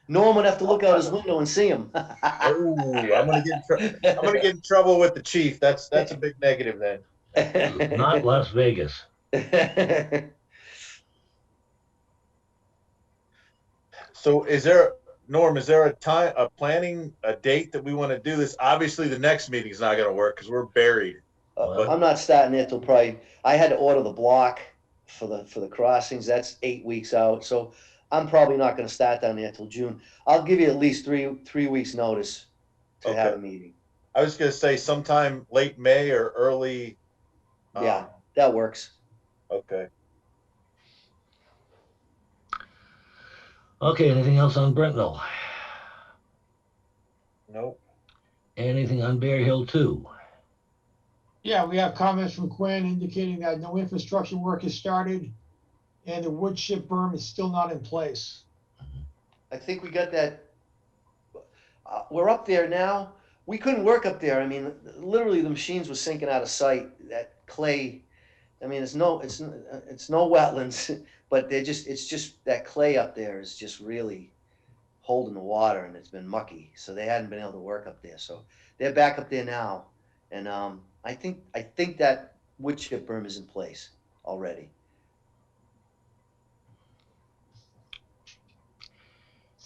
Norm would have to look out his window and see him. Oh, I'm gonna get in trouble with the chief. That's a big negative then. Not Las Vegas. So Norm, is there a date that we want to do this? Obviously, the next meeting's not going to work because we're buried. I'm not starting it till probably, I had to order the block for the crossings. That's 8 weeks out. So I'm probably not gonna start down there till June. I'll give you at least three weeks notice to have a Okay. meeting. I was going to say sometime late May or early. Yeah, that works. Okay. Okay, anything else on Brintnal? Nope. Anything on Bear Hill 2? Yeah, we have comments from Quinn indicating that no infrastructure work has started and the wood chip berm is still not in place. I think we got that. We're up there now. We couldn't work up there. I mean, literally the machines were sinking out of sight. That clay, I mean, it's no wetlands, but it's just that clay up there is just really holding the water and it's been mucky. So they hadn't been able to work up there. So they're back up there now. And I think that wood chip berm is in place already.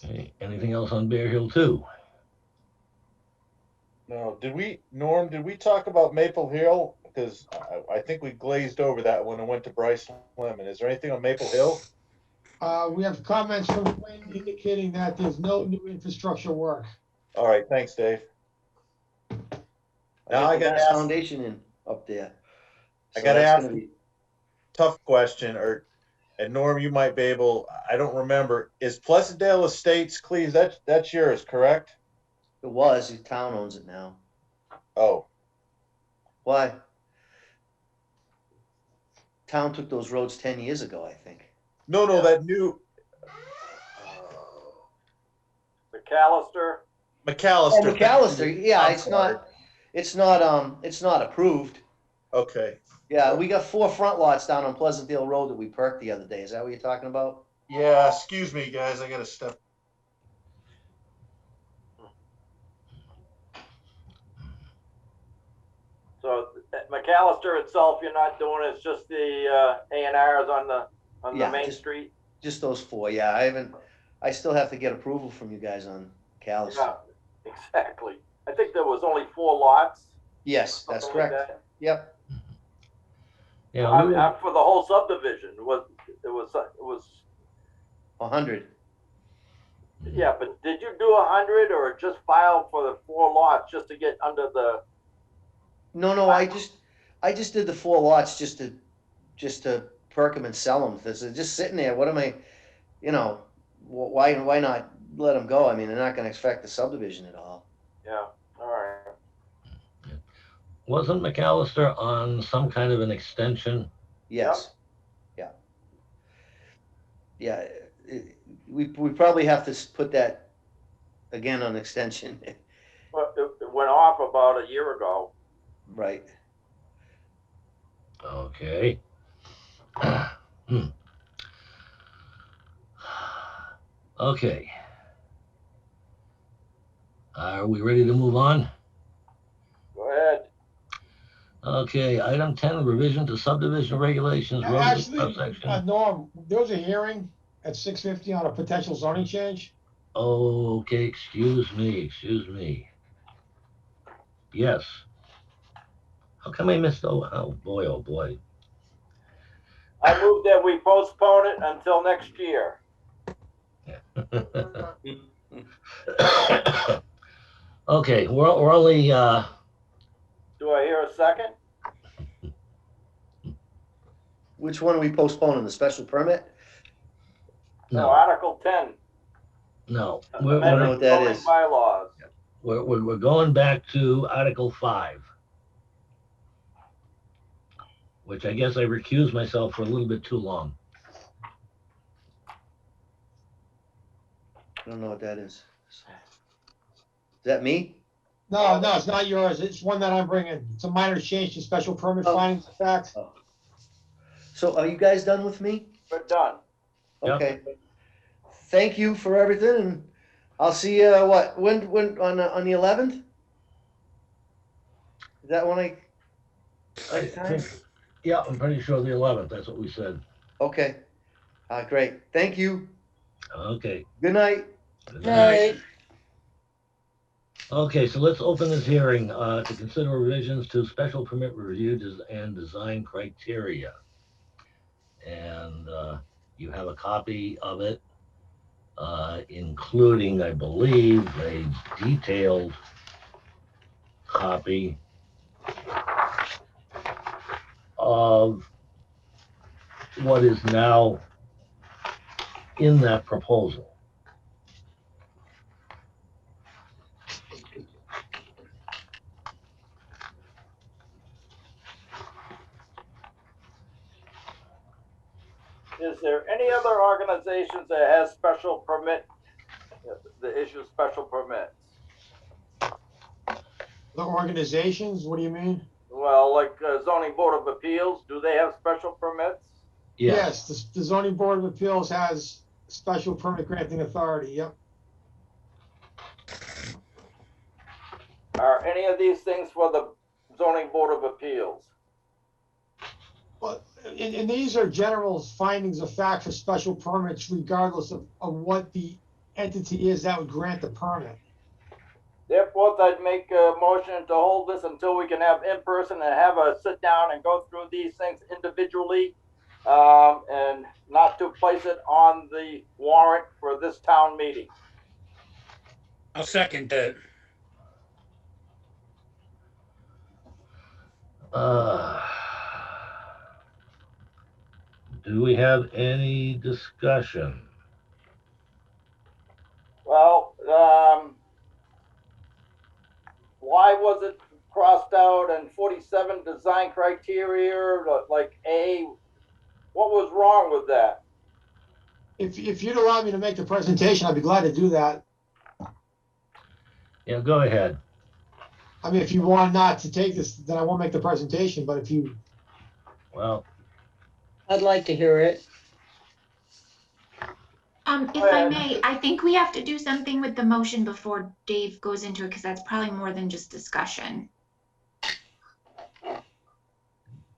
Okay, anything else on Bear Hill 2? No. Norm, did we talk about Maple Hill? Because I think we glazed over that when I went to Brice Lemon. Is there anything on Maple Hill? We have comments from Quinn indicating that there's no new infrastructure work. All right. Thanks, Dave. Now I got got the foundation in up there. I So got to that's ask gonna be- tough question, and Norm, you might be able. I don't remember. Is Pleasantdale Estates, Cleves? That's yours, correct? It was. The town owns it now. Oh, Why? Town took those roads 10 years ago, I think. no, that new McAllister. McAllister. Oh, McAllister. Yeah, I'm it's sorry. not approved. Okay. Yeah, we got 4 front lots down on Pleasantdale Road that we perked the other day. Is that what you're talking about? Yeah. Excuse me, guys. I got to step. So McAllister itself, you're not doing, it's just the ANRs on the Yeah, main just- street? Just those 4. Yeah, I still have to get approval from you guys on McAllister. Yeah, exactly. I think there was only 4 lots. Yes, that's something like correct. that. Yep. Yeah, I'm for the whole subdivision. It was 100. yeah, but did you do 100 or just file for the 4 lots just to get under the? No, I just did the 4 lots just to perk them and sell them. They're just sitting there. What am I, why not let them go? I mean, they're not going to affect the subdivision at all. Yeah, all right. wasn't McAllister on some kind of an extension? Yes. Yeah. We probably have to put that again on extension. Well, it went off about a year ago. Right. Okay. Okay. Are we ready to move on? Go ahead. Okay, item 10, revision to subdivision regulations, road Actually, section. Norm, there was a hearing at 6:50 on a potential zoning change. Okay, excuse me. Yes. How come I missed, oh boy. I move that we postpone it until next year. Okay, we're only, Do I hear a second? Which one are we postponing? The special permit? No, no, Article 10. no. I don't know what that Zoning is. bylaws. We're going back to Article 5, which I guess I recused myself for a little bit too long. I don't know what that is. Is that me? No, it's not yours. It's one that I'm bringing. It's a minor change to special permit Oh. findings of fact. So are you guys done with me? We're done. Yep. Okay. Thank you for everything, and I'll see you, when, on the 11th? Is that when I time? Yeah, I'm pretty sure the 11th, that's what we said. Okay, great, thank you, Okay. good night. Good Night. Okay, so let's open this hearing to consider revisions to special permit review and design criteria. And you have a copy of it, including, I believe, a detailed copy of what is now in that proposal. Is there any other organizations that has special permit, that issue special permits? The organizations, what do you mean? Well, like zoning board of appeals, do they have special permits? Yes. Yes, the zoning board of appeals has special permit granting authority, yep. Are any of these things for the zoning board of appeals? But, and these are general findings of fact for special permits regardless of what the entity is that would grant the permit. Therefore, I'd make a motion to hold this until we can have in person and have a sit down and go through these things individually, and not to place it on the warrant for this town meeting. I'll second that. Do we have any discussion? Well, why was it crossed out and 47 design criteria, like A? What was wrong with that? If you'd allow me to make the presentation, I'd be glad to do that. Yeah, go ahead. I mean, if you want not to take this, then I won't make the presentation, but if you, Well, I'd like to hear it. If I may, I think we have to do something with the motion before Dave goes into it, because that's probably more than just discussion.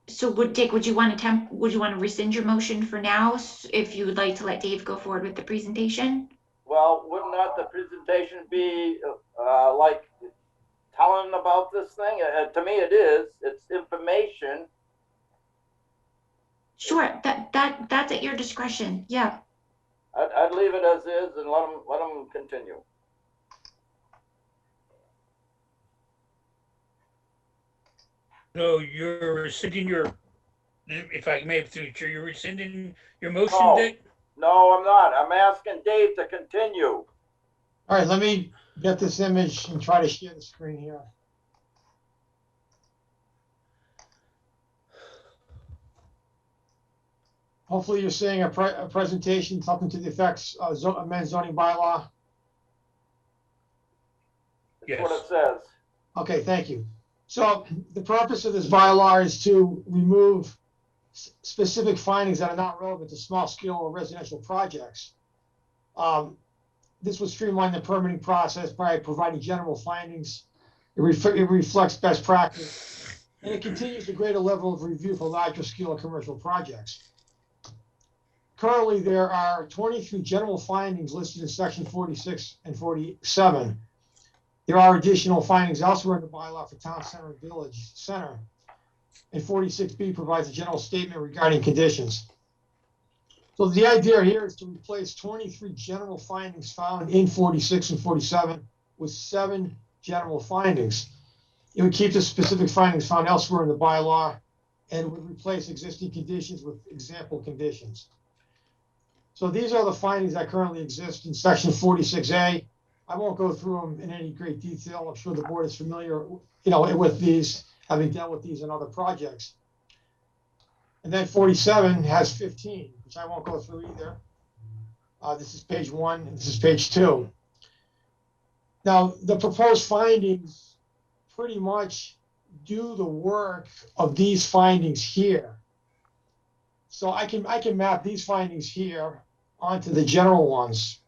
So Dick, would you want to rescind your motion for now, if you would like to let Dave go forward with the presentation? Well, wouldn't not the presentation be like telling about this thing? To me, it is. It's information. Sure, that's at your discretion. Yeah. I'd leave it as is and let them continue. So you're rescinding your, if I may, you're rescinding your motion, No. Dick? No, I'm not. I'm asking Dave to continue. all right, let me get this image and try to share the screen here. Hopefully you're seeing a presentation, something to the effects of amend zoning bylaw. That's Yes. what it says. Okay, thank you. So the purpose of this bylaw is to remove specific findings that are not relevant to small scale or residential projects. This would streamline the permitting process by providing general findings. It reflects best practice, and it continues the greater level of review for larger scale commercial projects. Currently, there are 23 general findings listed in section 46 and 47. There are additional findings elsewhere in the bylaw for town center and village center. And 46B provides a general statement regarding conditions. So the idea here is to replace 23 general findings found in 46 and 47 with 7 general findings. It would keep the specific findings found elsewhere in the bylaw and would replace existing conditions with example conditions. So these are the findings that currently exist in section 46A. I won't go through them in any great detail. I'm sure the board is familiar, with these, having dealt with these in other projects. And then 47 has 15, which I won't go through either. This is page 1, and this is page 2. Now, the proposed findings pretty much do the work of these findings here. So I can map these findings here onto the general ones.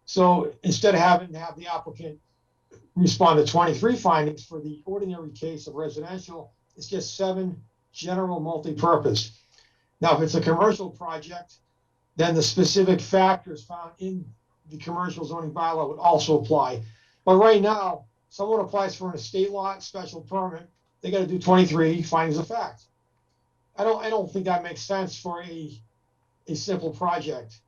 So instead of having to have the applicant respond to 23 findings for the ordinary case of residential, it's just 7 general multi-purpose. Now, if it's a commercial project, then the specific factors found in the commercial zoning bylaw would also apply. But right now, someone applies for an estate lot special permit, they got to do 23 findings of fact. I don't think that makes sense for a simple project.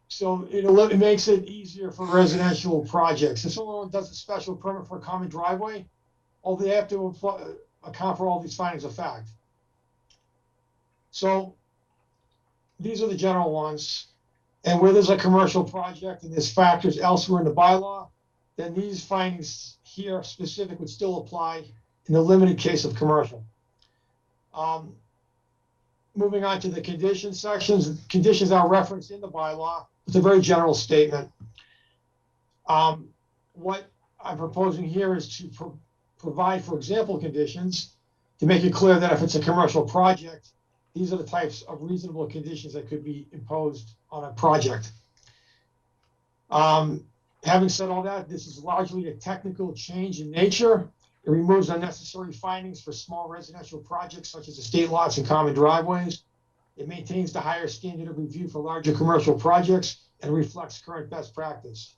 So it makes it easier for residential projects. If someone does a special permit for a common driveway, they have to account for all these findings of fact. So these are the general ones. And where there's a commercial project and there's factors elsewhere in the bylaw, then these findings here specific would still apply in the limited case of commercial. Moving on to the condition sections, conditions are referenced in the bylaw. It's a very general statement. What I'm proposing here is to provide for example conditions to make it clear that if it's a commercial project, these are the types of reasonable conditions that could be imposed on a project. Having said all that, this is largely a technical change in nature. It removes unnecessary findings for small residential projects such as estate lots and common driveways. It maintains the higher standard of review for larger commercial projects and reflects current best practice.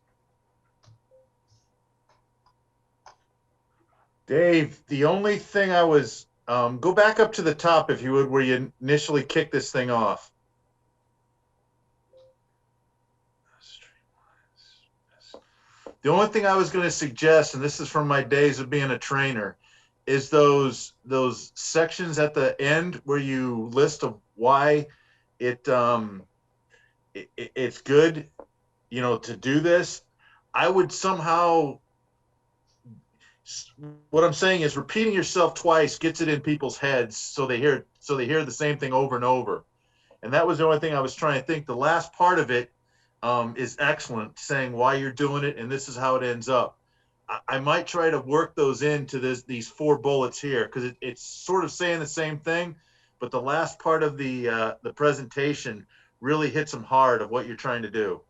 Dave, the only thing I was, go back up to the top if you would, where you initially kicked this thing off. The only thing I was going to suggest, and this is from my days of being a trainer, is those sections at the end where you list of why it's good, to do this. I would somehow, what I'm saying is repeating yourself twice gets it in people's heads so they hear the same thing over and over. And that was the only thing I was trying to think. The last part of it is excellent, saying why you're doing it and this is how it ends up. I might try to work those into these 4 bullets here, because it's sort of saying the same thing, but the last part of the presentation really hits them hard of what you're trying to do.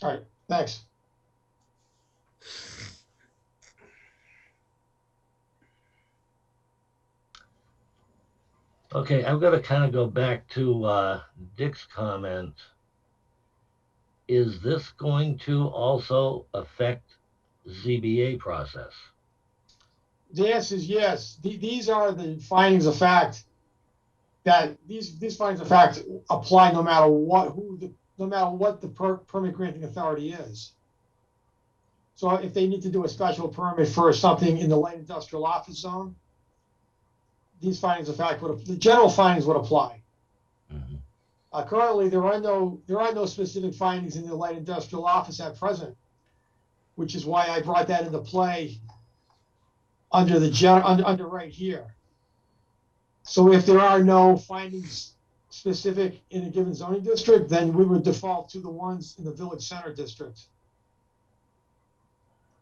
All right, thanks. Okay, I'm going to kind of go back to Dick's comment. Is this going to also affect ZBA process? The answer is yes. These are the findings of fact that these findings of fact apply no matter what the permit granting authority is. So if they need to do a special permit for something in the light industrial office zone, these findings of fact the general findings would apply. Mm-hmm. Currently, there are no specific findings in the light industrial office at present, which is why I brought that into play under under right here. So if there are no findings specific in a given zoning district, then we would default to the ones in the village center district.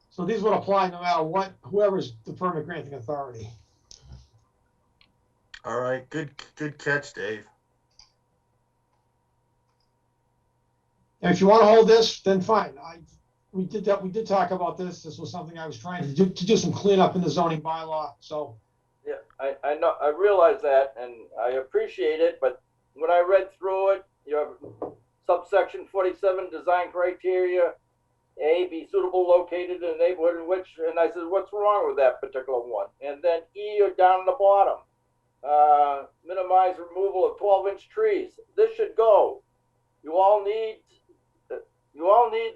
So these would apply no matter whoever's the permit granting authority. All right, good catch, Dave. And if you want to hold this, then fine. We did talk about this. This was something I was trying to do some cleanup in the zoning bylaw. So yeah, I know, I realize that, and I appreciate it. But when I read through it, you have subsection 47, design criteria, A, be suitable located in a neighborhood in which, and I said, what's wrong with that particular one? And then E, or down at the bottom, minimize removal of 12-inch trees. This should go. You all need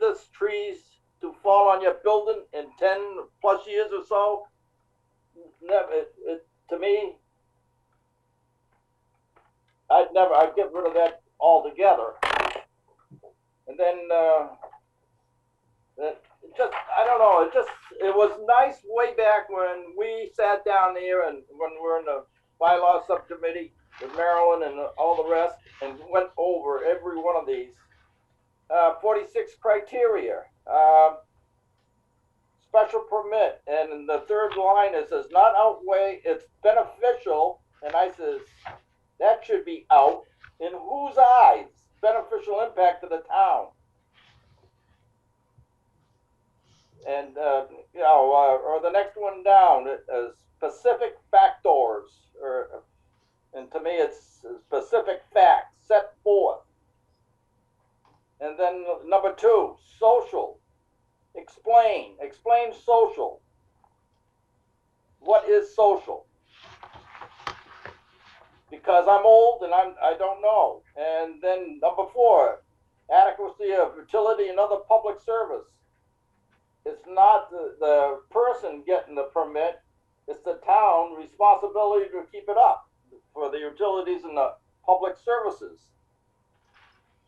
this trees to fall on your building in 10 plus years or so. To me, I'd get rid of that altogether. And then I don't know, it was nice way back when we sat down there and when we were in the bylaw subcommittee with Marilyn and all the rest and went over every one of these. 46 criteria, special permit, and in the third line it says not outweigh, it's beneficial, and I says that should be out. In whose eyes? Beneficial impact to the town. And or the next one down, specific Number 2, social. Explain social. What is social? Because I'm old and I don't know. And then number 4, adequacy of utility and other public service. It's not the person getting the permit, it's the town responsibility to keep it up for the utilities and the public services.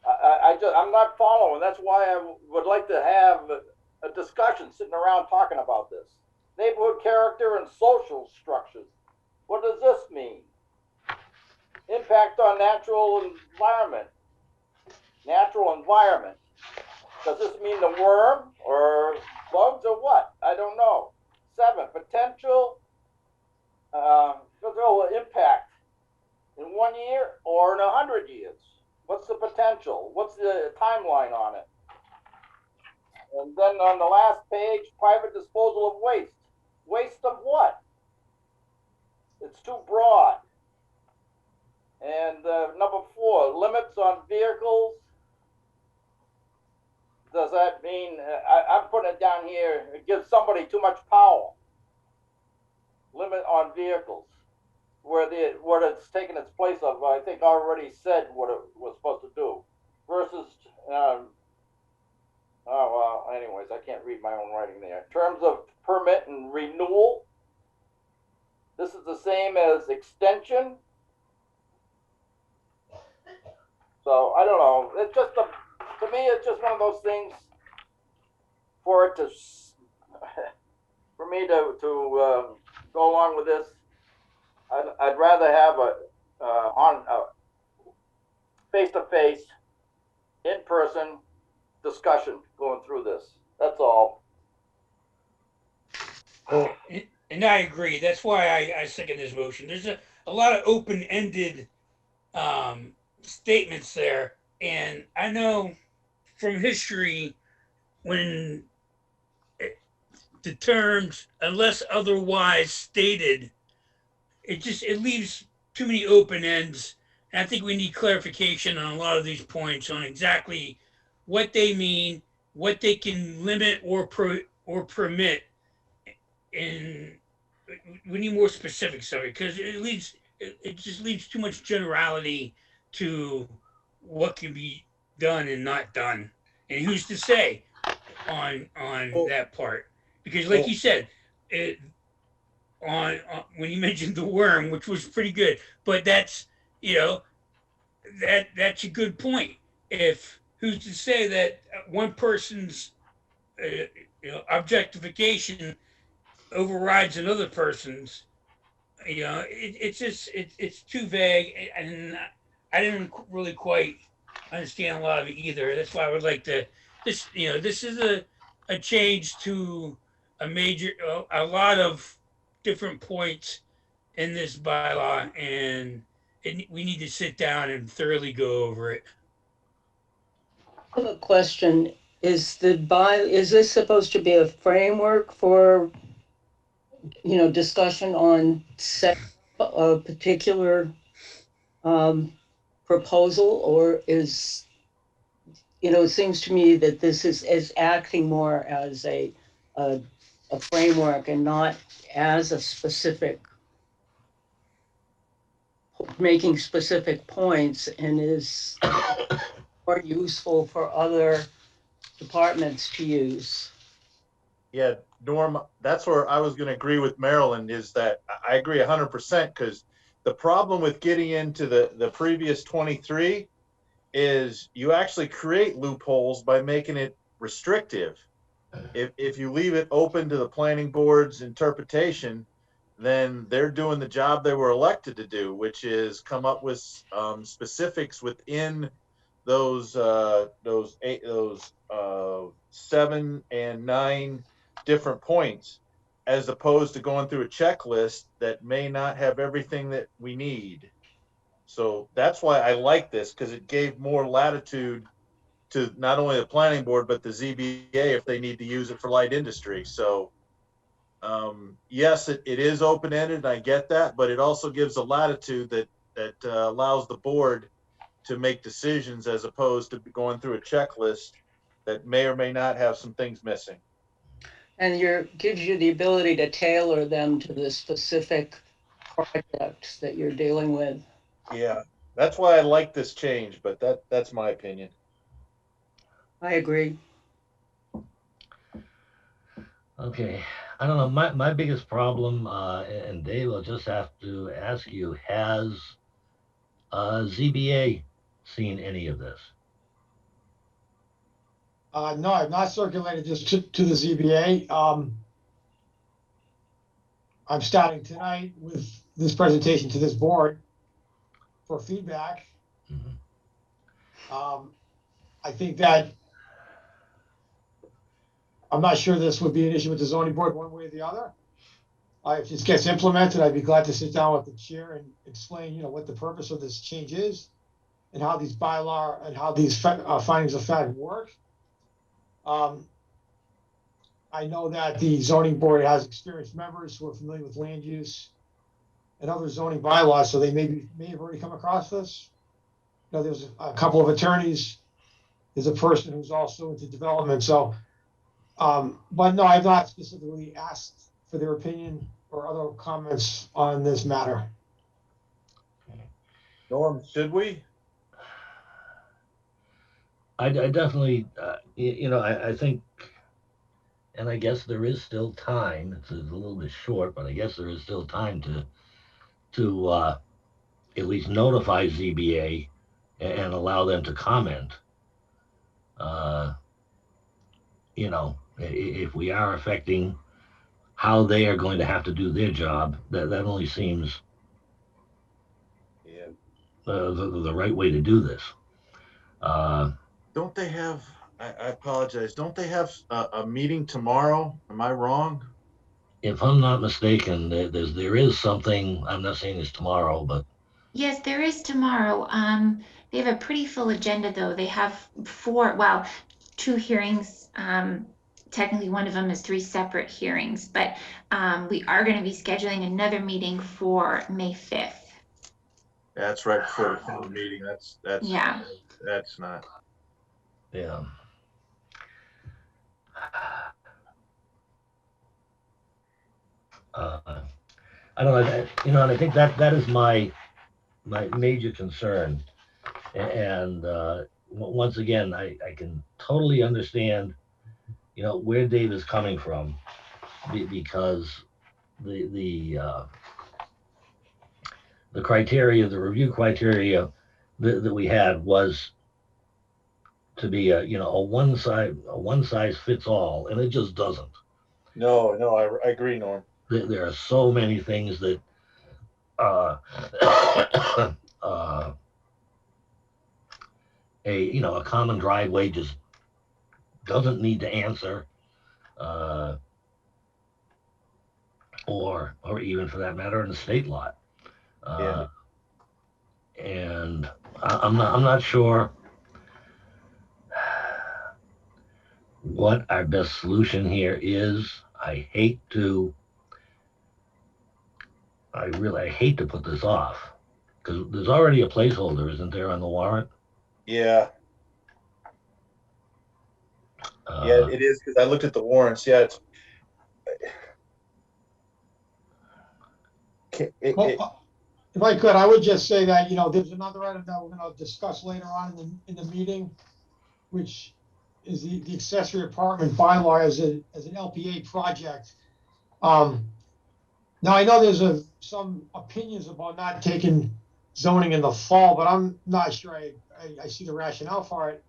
I'm not following. That's why I would like to have a discussion sitting around talking about this. Neighborhood character and social structures. What does this mean? Impact on natural environment. Natural environment. Does this mean the worm or bugs or what? I don't know. 7, potential physical impact in 1 year or in 100 years. What's the potential? What's the timeline on it? And then on the last page, private disposal of waste. Waste of what? It's too broad. And number 4, limits on vehicles. Does that mean, I'm putting it down here, it gives somebody too much power. Limit on vehicles. What it's taken its place of, I think already said what it was supposed to do. Versus, anyways, I can't read my own writing there. In terms of permit and renewal, this is the same as extension. So, I don't know, it's just to me, it's just one of those things for it to, for me to go along with this. I'd rather have a face-to-face, in-person discussion going through this. That's all. And I agree. That's why I second this motion. There's a lot of open-ended statements there. And I know from history when the terms, unless otherwise stated, it leaves too many open ends. And I think we need clarification on a lot of these points on exactly what they mean, what they can limit or permit. And we need more specifics of it because it just leaves too much generality to what can be done and not done. And who's to say on that part? Because like you said, on when you mentioned the worm, which was pretty good, but that's that's a good point. If who's to say that one person's objectification overrides another person's? It's too vague, and I didn't really quite understand a lot of it either. That's why I would like to this is a change to a lot of different points in this bylaw, and we need to sit down and thoroughly go over it. I have a question. Is this supposed to be a framework for, discussion on a particular proposal, or is, it seems to me that this is acting more as a framework and not as a specific, making specific points, and is more useful for other departments to use. Yeah, Norm, that's where I was going to agree with Marilyn, is that I agree 100%, because the problem with getting into the previous 23 is you actually create loopholes by making it restrictive. If you leave it open to the planning board's interpretation, then they're doing the job they were elected to do, which is come up with specifics within those 7 and 9 different points, as opposed to going through a checklist that may not have everything that we need. So that's why I like this, because it gave more latitude to not only the planning board, but the ZBA if they need to use it for light industry. So yes, it is open-ended, and I get that, but it also gives a latitude that allows the board to make decisions as opposed to going through a checklist that may or may not have some things missing. And gives you the ability to tailor them to the specific projects that you're dealing with. Yeah, that's why I like this change, but that's my opinion. I agree. Okay, I don't know, my biggest problem, and Dave, I'll just have to ask you, has ZBA seen any of this? No, I've not circulated this to the ZBA. I'm starting tonight with this presentation to this board for feedback. Mhm. I think that I'm not sure this would be an issue with the zoning board one way or the other. If this gets implemented, I'd be glad to sit down with the chair and explain, what the purpose of this change is and how these bylaw and how these findings of fact work. I know that the zoning board has experienced members who are familiar with land use and other zoning bylaws, so they may have already come across this. There's a couple of attorneys. There's a person who's also into development. So, but no, I've not specifically asked for their opinion or other comments on this matter. Norm, should we? I definitely, I think, and I guess there is still time. It's a little bit short, but I guess there is still time to at least notify ZBA and allow them to comment. If we are affecting how they are going to have to do their job, that only seems the right way to do this. Don't they have, I apologize, don't they have a meeting tomorrow? Am I wrong? If I'm not mistaken, there is something, I'm not saying it's tomorrow, but Yes, there is tomorrow. They have a pretty full agenda though. They have two hearings. Technically one of them is 3 separate hearings, but we are going to be scheduling another meeting for May 5th. That's right before the full meeting. That's Yeah. That's not. yeah. I don't know, and I think that is my major concern. And once again, I can totally understand, where Dave is coming from, because the criteria, the review criteria that we had was to be a one size fits all, and it just doesn't. No, I agree, Norm. There are so many things that a common driveway just doesn't need to answer, or even for that matter, an estate lot. And I'm not sure what our best solution here is. I really hate to put this off, because there's already a placeholder, isn't there, on the warrant? Yeah. Yeah, it is, because I looked at the warrants. Yeah, it's. If I could, I would just say that, there's another item that we're going to discuss later on in the meeting, which is the accessory apartment bylaw as an LPA project. Now I know there's some opinions about not taking zoning in the fall, but I'm not sure I see the rationale for it.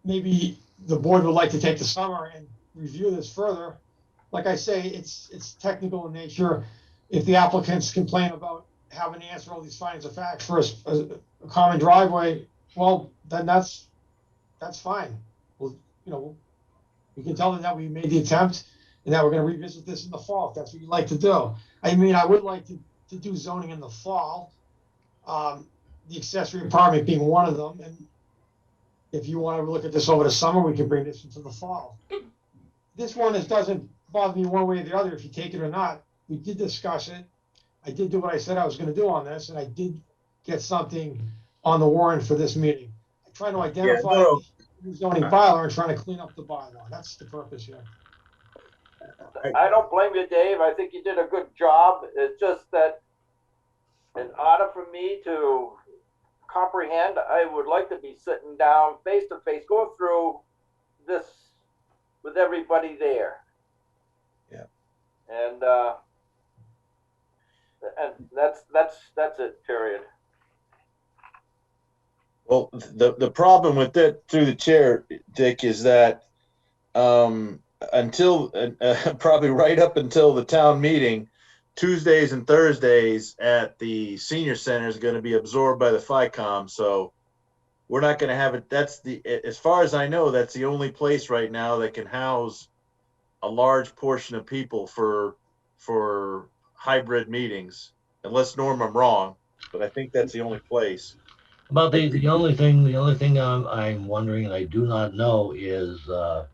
Maybe the board would like to take the summer and review this further. Like I say, it's technical in nature. If the applicants complain about having to answer all these findings of fact for a common driveway, well, then that's fine. Well, we can tell them that we made the attempt and that we're going to revisit this in the fall if that's what you'd like to do. I mean, I would like to do zoning in the fall, the accessory apartment being one of them. And if you want to look at this over the summer, we can bring this into the fall. This one, doesn't bother me one way or the other if you take it or not. We did discuss it. I did do what I said I was going to do on this, and I did get something on the warrant for this meeting. I try to identify new zoning bylaw and trying to clean up the bylaw. That's the purpose here. I don't blame you, Dave. I think you did a good job. It's just that in order for me to comprehend, I would like to be sitting down face to face, go through this with everybody there. Yeah. And that's it, period. Well, the problem with that, through the chair, Dick, is that until probably right up until the town meeting, Tuesdays and Thursdays at the senior center is going to be absorbed by the FICOM. So we're not going to have it. That's as far as I know, that's the only place right now that can house a large portion of people for hybrid meetings. Unless, Norm, I'm wrong, but I think that's the only place. About the only thing I'm wondering, and I do not know, is I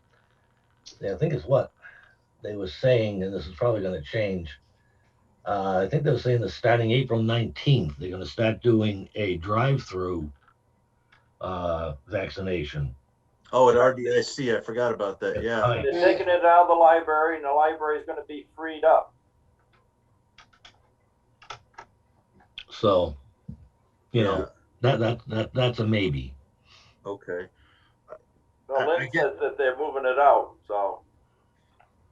think it's what they were saying, and this is probably going to change. I think they were saying that starting April 19th, they're going to start doing a drive-through vaccination. Oh, at RDIC, I forgot about that. Yeah. They're taking it out of the library, and the library is going to be freed up. So, you know, that's a maybe. Okay. No, Lynn says that they're moving it out, so.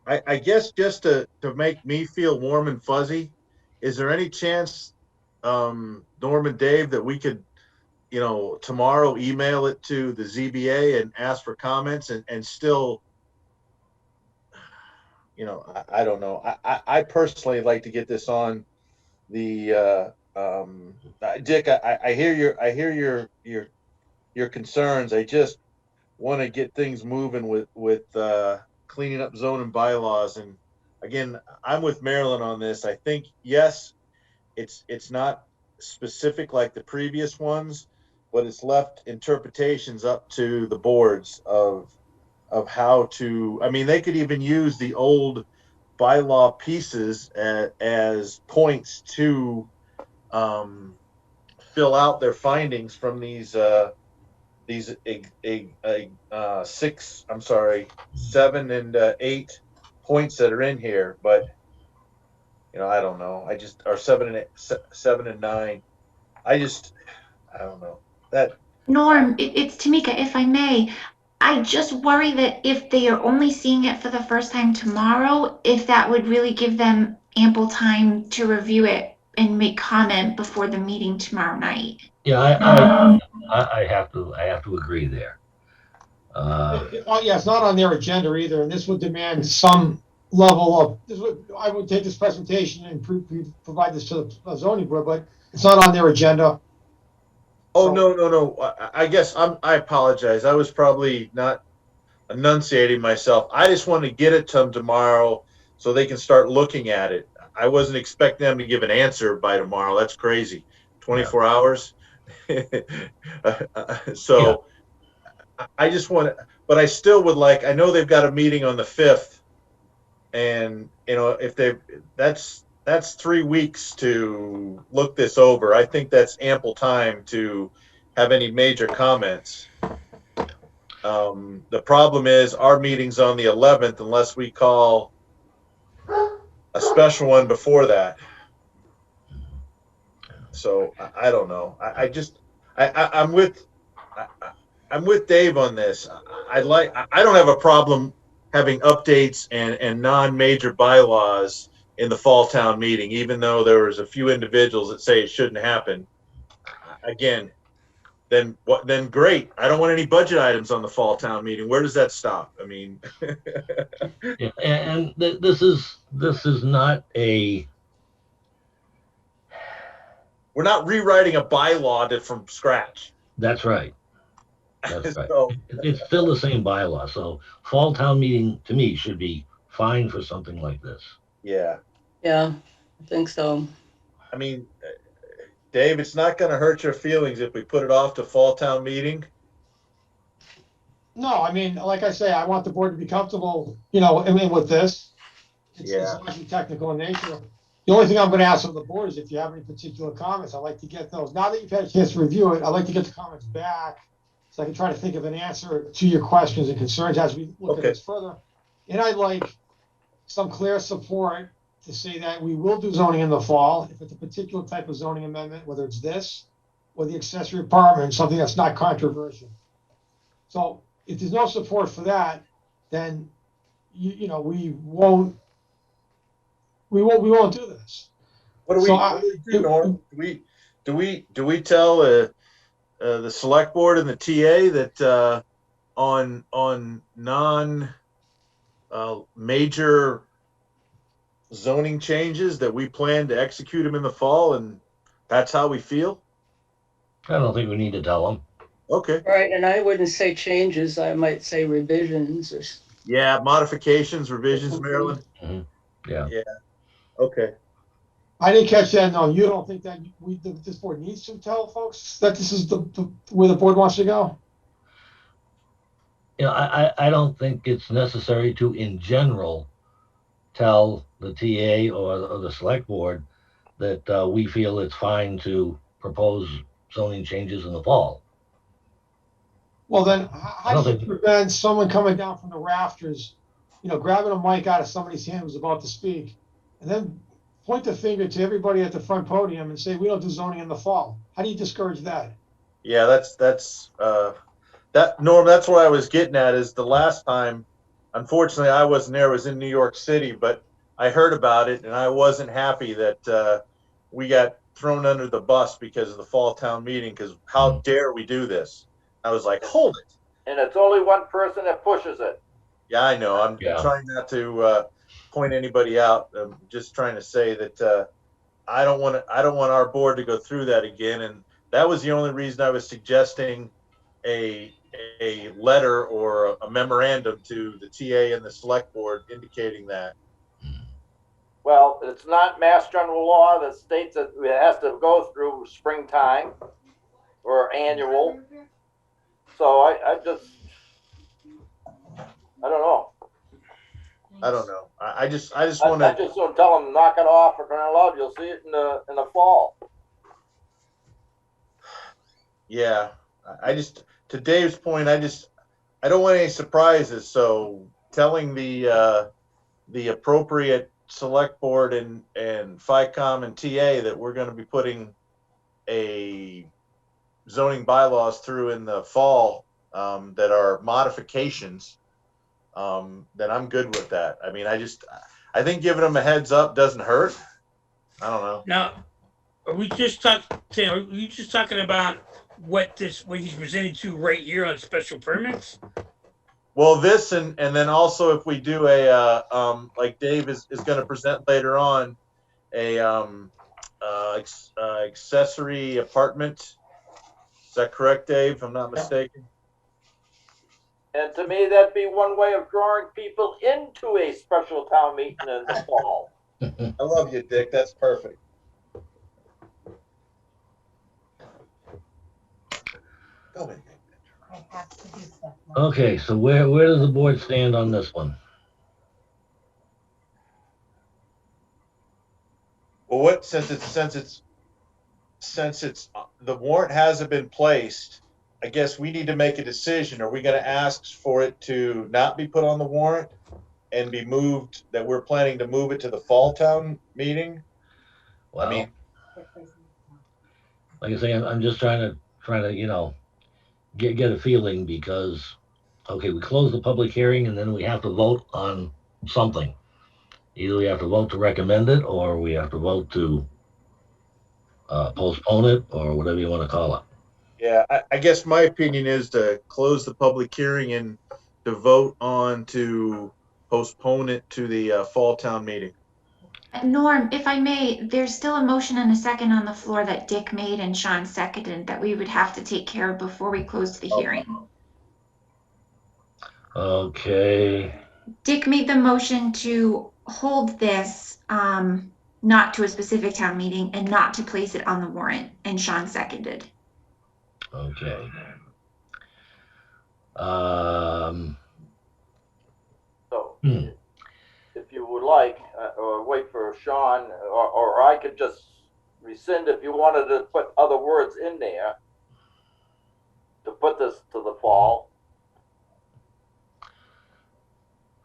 I guess just to make me feel warm and fuzzy, is there any chance, Norm and Dave, that we could, tomorrow email it to the ZBA and ask for comments and still, I don't know. I personally like to get this on the, Dick, I hear your concerns. I just want to get things moving with cleaning up zoning bylaws. And again, I'm with Marilyn on this. I think, yes, it's not specific like the previous ones, but it's left interpretations up to the boards of how to, they could even use the old bylaw pieces as points to fill out their findings from these 7 and 8 points that are in here. But I don't know. Or 7 and 9. I don't know that. Norm, it's Tamika, if I may. I just worry that if they are only seeing it for the first time tomorrow, if that would really give them ample time to review it and make comment before the meeting tomorrow night. Yeah, I have to agree there. It's not on their agenda either, and this would demand some level of. I would take this presentation and provide this to the zoning board, but it's not on their agenda. Oh, no. I guess I apologize. I was probably not enunciating myself. I just want to get it to them tomorrow so they can start looking at it. I wasn't expecting them to give an answer by tomorrow. That's crazy. 24 hours. So yeah. I just want to, but I still would like, I know they've got a meeting on the 5th, and if that's 3 weeks to look this over. I think that's ample time to have any major comments. The problem is our meeting's on the 11th unless we call a special one before that. So I don't know. I'm with Dave on this. I don't have a problem having updates and non-major bylaws in the fall town meeting, even though there was a few individuals that say it shouldn't happen. Again, then great. I don't want any budget items on the fall town meeting. Where does that stop? Yeah, and this is not a. We're not rewriting a bylaw from scratch. That's right. That's right. So, it's still the same bylaw. So fall town meeting to me should be fine for something like this. Yeah. Yeah, I think so. Dave, it's not going to hurt your feelings if we put it off to fall town meeting. No, like I say, I want the board to be comfortable, with this. It's largely technical in nature. The only thing I'm going to ask of the board is if you have any particular comments, I'd like to get those. Now that you've had a chance to review it, I'd like to get the comments back so I can try to think of an answer to your questions and concerns as we look at Okay. this further. And I'd like some clear support to say that we will do zoning in the fall, if it's a particular type of zoning amendment, whether it's this or the accessory apartment, something that's not controversial. So if there's no support for that, then we won't do this. What do we, So what do we do, Norm? Do we tell the select board and the TA that on non major zoning changes that we plan to execute them in the fall, and that's how we feel? I don't think we need to tell them. Okay. Right, and I wouldn't say changes, I might say revisions or. Yeah, modifications, revisions, Marilyn. Yeah. Yeah. Okay. I didn't catch that. No, you don't think that this board needs to tell folks that this is the where the board wants to go? I don't think it's necessary to, in general, tell the TA or the select board that we feel it's fine to propose zoning changes in the fall. Well, then how do you prevent someone coming down from the rafters, grabbing a mic out of somebody's hand who's about to speak, and then point the finger to everybody at the front podium and say, we don't do zoning in the fall? How do you discourage that? Yeah, that Norm, that's what I was getting at. Is the last time, unfortunately I wasn't there, I was in New York City, but I heard about it and I wasn't happy that we got thrown under the bus because of the fall town meeting, because how dare we do this? I was like, hold it. And it's only one person that pushes it. Yeah, I know. I'm trying not to point anybody out. I'm just trying to say that I don't want our board to go through that again. And that was the only reason I was suggesting a letter or a memorandum to the TA and the select board indicating that. Well, it's not Mass General Law that states that it has to go through springtime or annual. So I don't know. I don't know. I just want to. I just don't tell them knock it off for crying out loud. You'll see it in the fall. Yeah, to Dave's point, I don't want any surprises. So telling the appropriate select board and FICOM and TA that we're going to be putting a zoning bylaws through in the fall that are modifications, then I'm good with that. I mean, I think giving them a heads up doesn't hurt. I don't know. Now, are we just talking about what he's presented to right here on special permits? Well, this and then also if we do a like Dave is going to present later on, a accessory apartment. Is that correct, Dave? If I'm not mistaken. And to me, that'd be one way of drawing people into a special town meeting in the fall. I love you, Dick. That's perfect. Go ahead. Okay, so where does the board stand on this one? Well, since the warrant hasn't been placed, I guess we need to make a decision. Are we going to ask for it to not be put on the warrant and be moved, that we're planning to move it to the fall town meeting? Well, I mean, like I say, I'm just trying to get a feeling, because okay, we close the public hearing and then we have to vote on something. Either we have to vote to recommend it, or we have to vote to postpone it, or whatever you want to call it. yeah, I guess my opinion is to close the public hearing and to vote on to postpone it to the fall town meeting. Norm, if I may, there's still a motion and a second on the floor that Dick made and Sean seconded that we would have to take care of before we close the hearing. Okay. Dick made the motion to hold this not to a specific town meeting and not to place it on the warrant, and Sean seconded. Okay. So if you would like, or wait for Sean, or I could just rescind if you wanted to put other words in there to put this to the fall,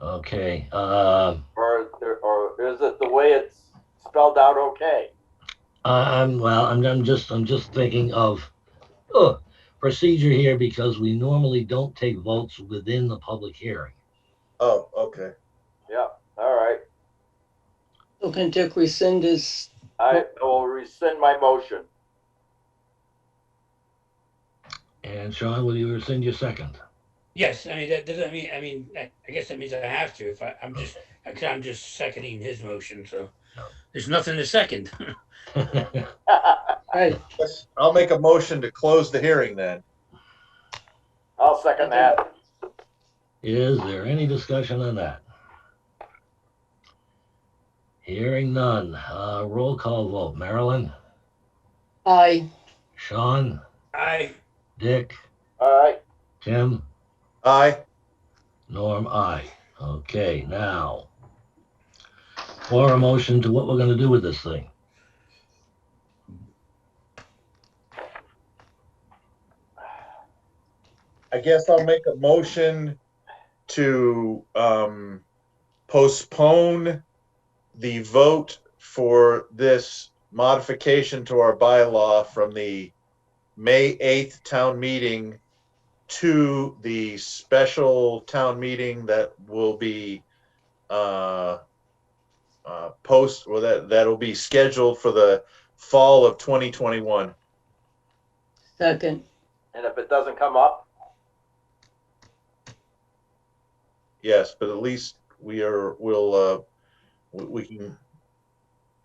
Okay, or is it the way it's spelled out okay? I'm just thinking of procedure here because we normally don't take votes within the public hearing. Oh, okay. Yeah, all right. So can Dick rescind his, I will rescind my motion. And Sean, will you rescind your second? Yes, I mean, that doesn't mean, I guess that means I have to if I'm just seconding his motion, so there's nothing to second. right, Yes, I'll make a motion to close the hearing then. I'll second that. Is there any discussion on that? Hearing none. Roll call vote. Marilyn, aye. Sean, I Dick, All right. Tim, Aye. Norm, aye. Okay, now for a motion to what we're going to do with this thing. I guess I'll make a motion to postpone the vote for this modification to our bylaw from the May 8th town meeting to the special town meeting that will be that'll be scheduled for the fall of 2021. Second, And if it doesn't come up, Yes, but at least we can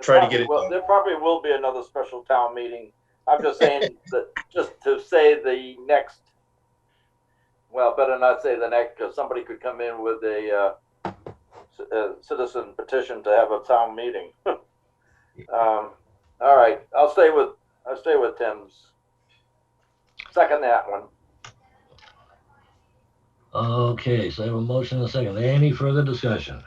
try to get it done. there probably will be another special town meeting. I'm just saying that just to say the next, well, better not say the next, because somebody could come in with a citizen petition to have a town meeting. All right, I'll stay with Tim's. Second that one. Okay, so I have a motion and a second. Any further discussion?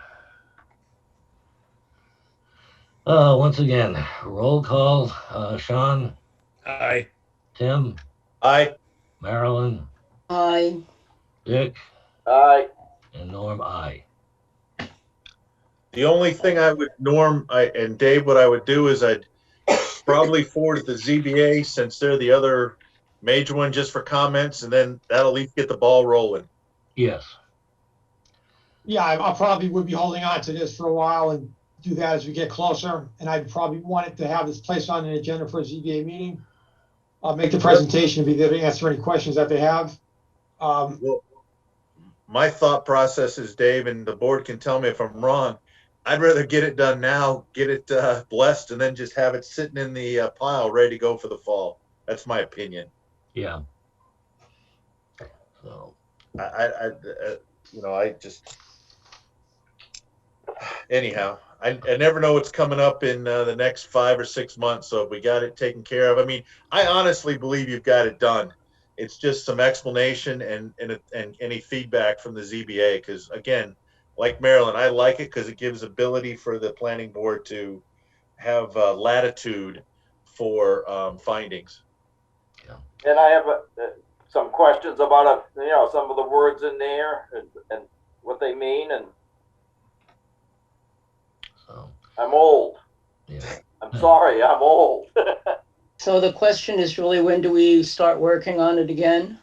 Once again, roll call. Sean, I Tim, Aye. Marilyn, aye. Dick, Aye. and Norm, aye. The only thing and Dave, what I would do is I'd probably forward it to ZBA since they're the other major one just for comments, and then that'll at least get the ball rolling. Yes. Yeah, I probably would be holding on to this for a while and do that as we get closer. And I'd probably want it to have this placed on an agenda for a ZBA meeting. I'll make the presentation and be there to answer any questions that they have. Well, my thought process is, Dave, and the board can tell me if I'm wrong, I'd rather get it done now, get it blessed, and then just have it sitting in the pile ready to go for the fall. That's my opinion. Yeah. So. I just, anyhow, I never know what's coming up in the next 5 or 6 months. So if we got it taken care of, I mean, I honestly believe you've got it done. It's just some explanation and any feedback from the ZBA. Because again, like Maryland, I like it because it gives ability for the planning board to have latitude for findings. And I have some questions about some of the words in there and what they mean. And So. I'm old. Yeah. I'm sorry, I'm old. So the question is really, when do we start working on it again?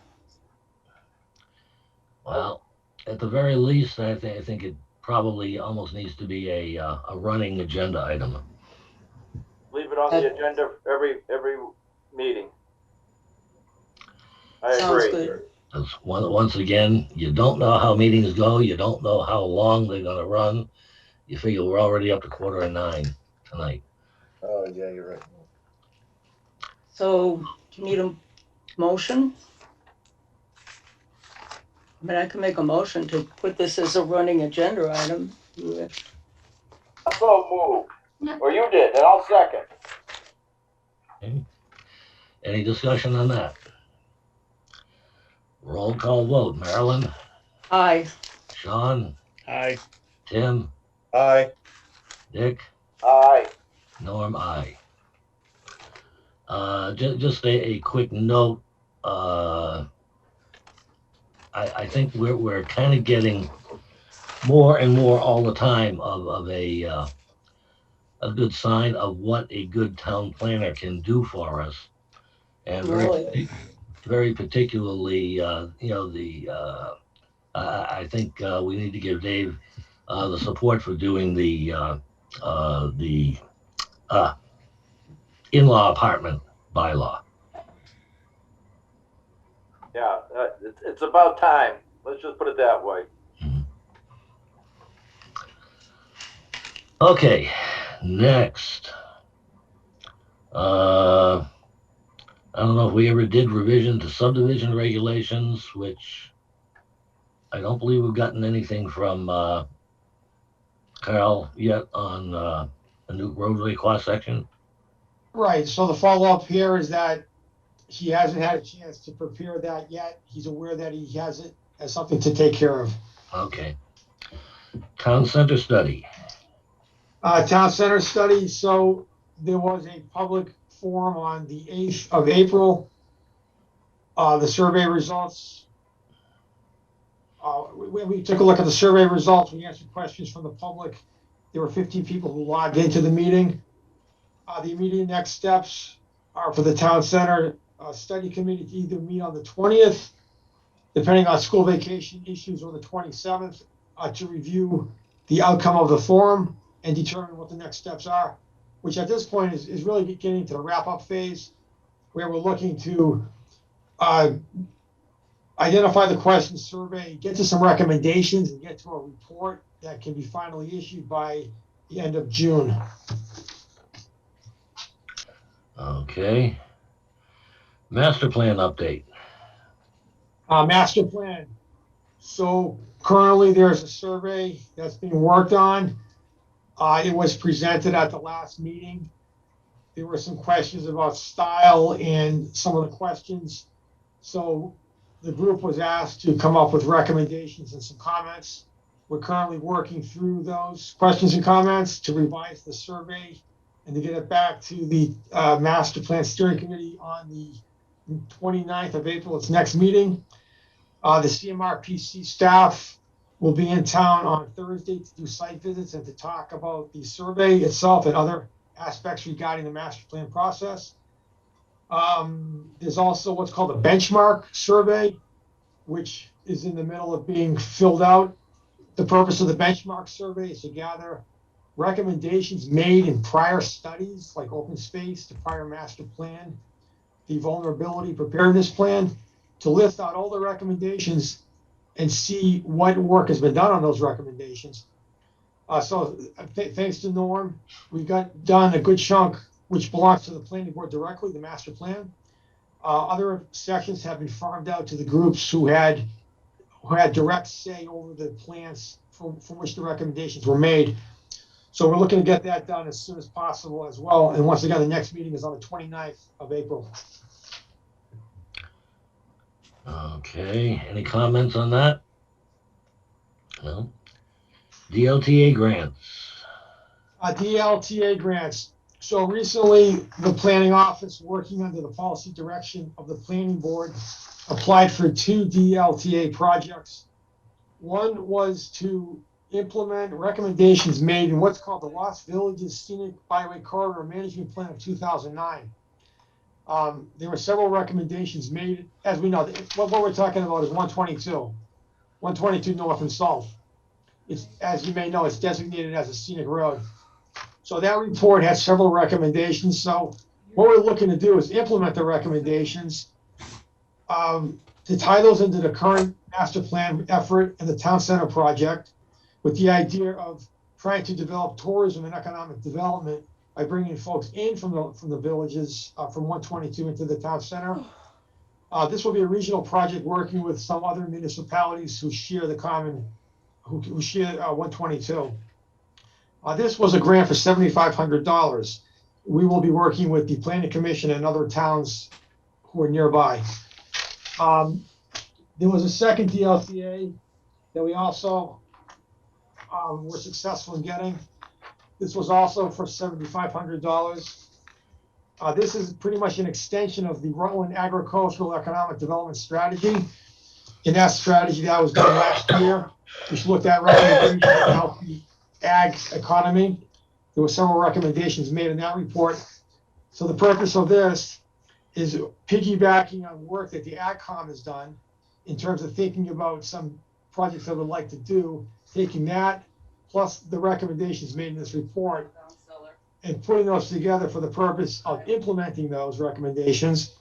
Well, at the very least, I think it probably almost needs to be a running agenda item. Leave it on the agenda every meeting. I Sounds agree. good. Because once again, you don't know how meetings go. You don't know how long they're going to run. You figure we're already up to 8:45 tonight. Oh yeah, you're right. So do you need a motion? I mean, I can make a motion to put this as a running agenda item. So moved. Or you did, and I'll second. Okay. Any discussion on that? Roll call vote. Marilyn, Aye. Sean, I Tim, Aye. Dick, Aye. Norm, aye. Just a quick note. I think we're kind of getting more and more all the time of a good sign of what a good town planner can do for us, and Really? very particularly, I think we need to give Dave the support for doing the in-law apartment bylaw. Yeah, it's about time. Let's just put it that way. Okay, next. I don't know if we ever did revision to subdivision regulations, which I don't believe we've gotten anything from Carl yet on a new roadway cross section. Right, so the follow-up here is that he hasn't had a chance to prepare that yet. He's aware that he has it as something to take care of. Okay. Town center study. Town center study, so there was a public forum on the 8th of April. The survey results, we took a look at the survey results. We answered questions from the public. There were 15 people who logged into the meeting. The immediate next steps are for the town center study committee to either meet on the 20th, depending on school vacation issues, or the 27th, to review the outcome of the forum and determine what the next steps are, which at this point is really getting to the wrap-up phase, where we're looking to identify the question survey, get to some recommendations, and get to a report that can be finally issued by the end of June. Okay. Master plan update. Master plan. So currently there's a survey that's being worked on. It was presented at the last meeting. There were some questions about style and some of the questions. So the group was asked to come up with recommendations and some comments. We're currently working through those questions and comments to revise the survey and to get it back to the Master Plan Steering Committee on the 29th of April, its next meeting. The CMRPC staff will be in town on Thursday to do site visits and to talk about the survey itself and other aspects regarding the master plan process. There's also what's called a benchmark survey, which is in the middle of being filled out. The purpose of the benchmark survey is to gather recommendations made in prior studies, like open space, the prior master plan, the vulnerability preparedness plan, to list out all the recommendations and see what work has been done on those recommendations. Thanks to Norm, we got done a good chunk, which belongs to the planning board directly, the master plan. Other sections have been farmed out to the groups who had direct say over the plans from which the recommendations were made. So we're looking to get that done as soon as possible as well. And once again, the next meeting is on the 29th of April. Okay, any comments on that? No. DLTA grants. DLTA grants. So recently, the planning office, working under the policy direction of the planning board, applied for 2 DLTA projects. One was to implement recommendations made in what's called the Lost Villages Scenic Byway Corridor Management Plan of 2009. There were several recommendations made. As we know, what we're talking about is 122 north and south. It's, as you may know, it's designated as a scenic road. So that report has several recommendations. So what we're looking to do is implement the recommendations, to tie those into the current master plan effort and the town center project, with the idea of trying to develop tourism and economic development by bringing folks in from the villages, from 122 into the town center. This will be a regional project working with some other municipalities who share the common, who share 122. This was a grant for $7,500. We will be working with the Planning Commission and other towns who are nearby. There was a second DLTA that we also were successful in getting. This was also for $7,500. This is pretty much an extension of the Rutland Agricultural Economic Development Strategy. in that strategy that was done last year, which looked at recommendations to help the ag economy. There were several recommendations made in that report. So the purpose of this is piggybacking on work that the AgCom has done in terms of thinking about some projects I would like to do, taking that plus the recommendations made in this report and putting those together for the purpose of implementing those recommendations.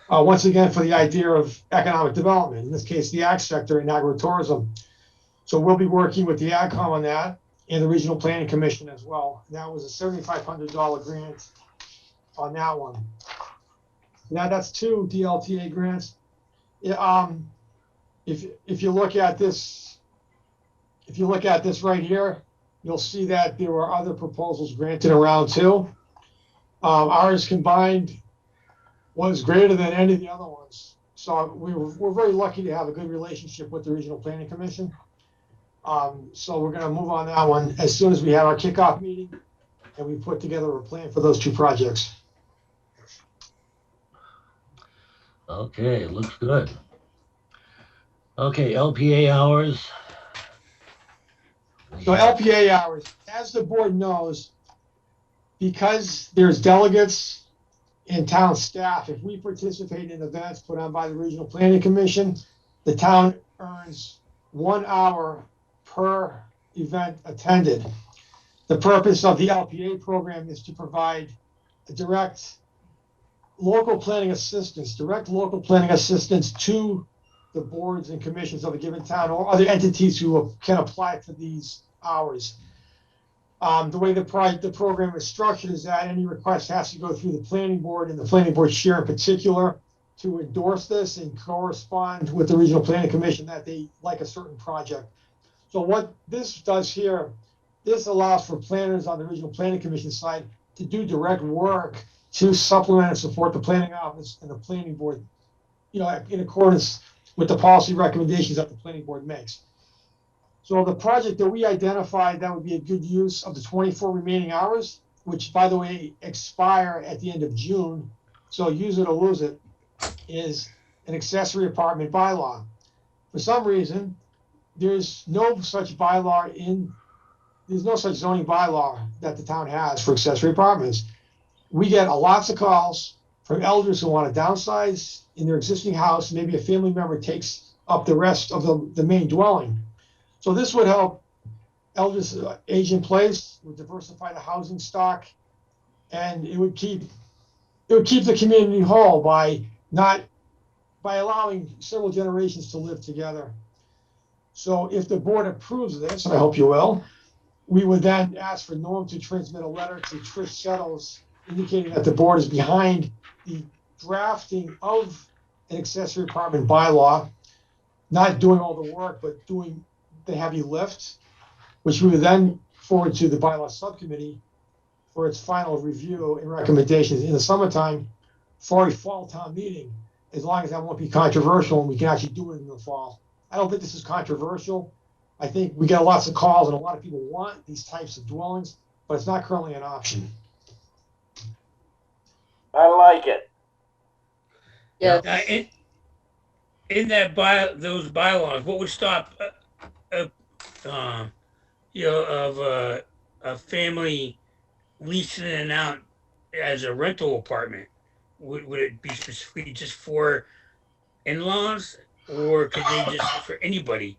Once again, for the idea of economic development, in this case, the ag sector and agritourism. So we'll be working with the AgCom on that and the Regional Planning Commission as well. That was a $7,500 grant on that one. Now that's 2 DLTA grants. If you look at this, right here, you'll see that there were other proposals granted in round 2. Ours combined was greater than any of the other ones. So we're very lucky to have a good relationship with the Regional Planning Commission. So we're going to move on that one as soon as we have our kickoff meeting and we put together a plan for those 2 projects. Okay, looks good. Okay, LPA hours. So LPA hours, as the board knows, because there's delegates and town staff, if we participate in events put on by the Regional Planning Commission, the town earns 1 hour per event attended. The purpose of the LPA program is to provide direct local planning assistance to the boards and commissions of a given town or other entities who can apply for these hours. The way the program is structured is that any request has to go through the planning board and the planning board chair in particular to endorse this and correspond with the Regional Planning Commission that they like a certain project. So what this does here, this allows for planners on the Regional Planning Commission side to do direct work to supplement and support the planning office and the planning board, in accordance with the policy recommendations that the planning board makes. So the project that we identified that would be a good use of the 24 remaining hours, which by the way expire at the end of June, so use it or lose it, is an accessory apartment bylaw. For some reason, there's no such zoning bylaw that the town has for accessory apartments. We get lots of calls from elders who want to downsize in their existing house. Maybe a family member takes up the rest of the main dwelling. So this would help elders age in place, would diversify the housing stock, and it would keep the community whole by allowing several generations to live together. So if the board approves this, and I hope you will, we would then ask for Norm to transmit a letter to Trish Settles indicating that the board is behind the drafting of an accessory apartment bylaw, not doing all the work, but doing the heavy lift, which we would then forward to the bylaw subcommittee for its final review and recommendations in the summertime for a fall town meeting, as long as that won't be controversial and we can actually do it in the fall. I don't think this is controversial. I think we get lots of calls and a lot of people want these types of dwellings, but it's not currently an option. I like it. Yes. In those bylaws, what would stop a family leasing it out as a rental apartment? Would it be specifically just for in-laws, or could they just for anybody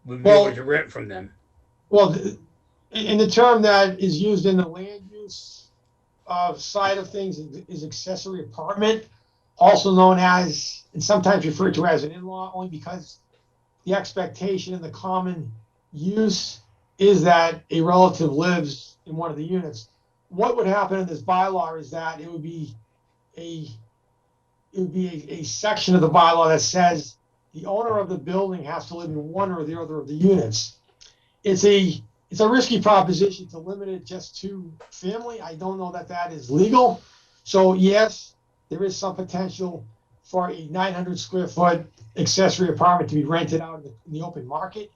would be able to rent from them? Well, in the term that is used in the land use side of things is accessory apartment, also known as, and sometimes referred to as an in-law, only because the expectation in the common use is that a relative lives in one of the units. What would happen in this bylaw is that it would be a section of the bylaw that says the owner of the building has to live in one or the other of the units. It's a risky proposition to limit it just to family. I don't know that is legal. So yes, there is some potential for a 900 square foot accessory apartment to be rented out in the open market,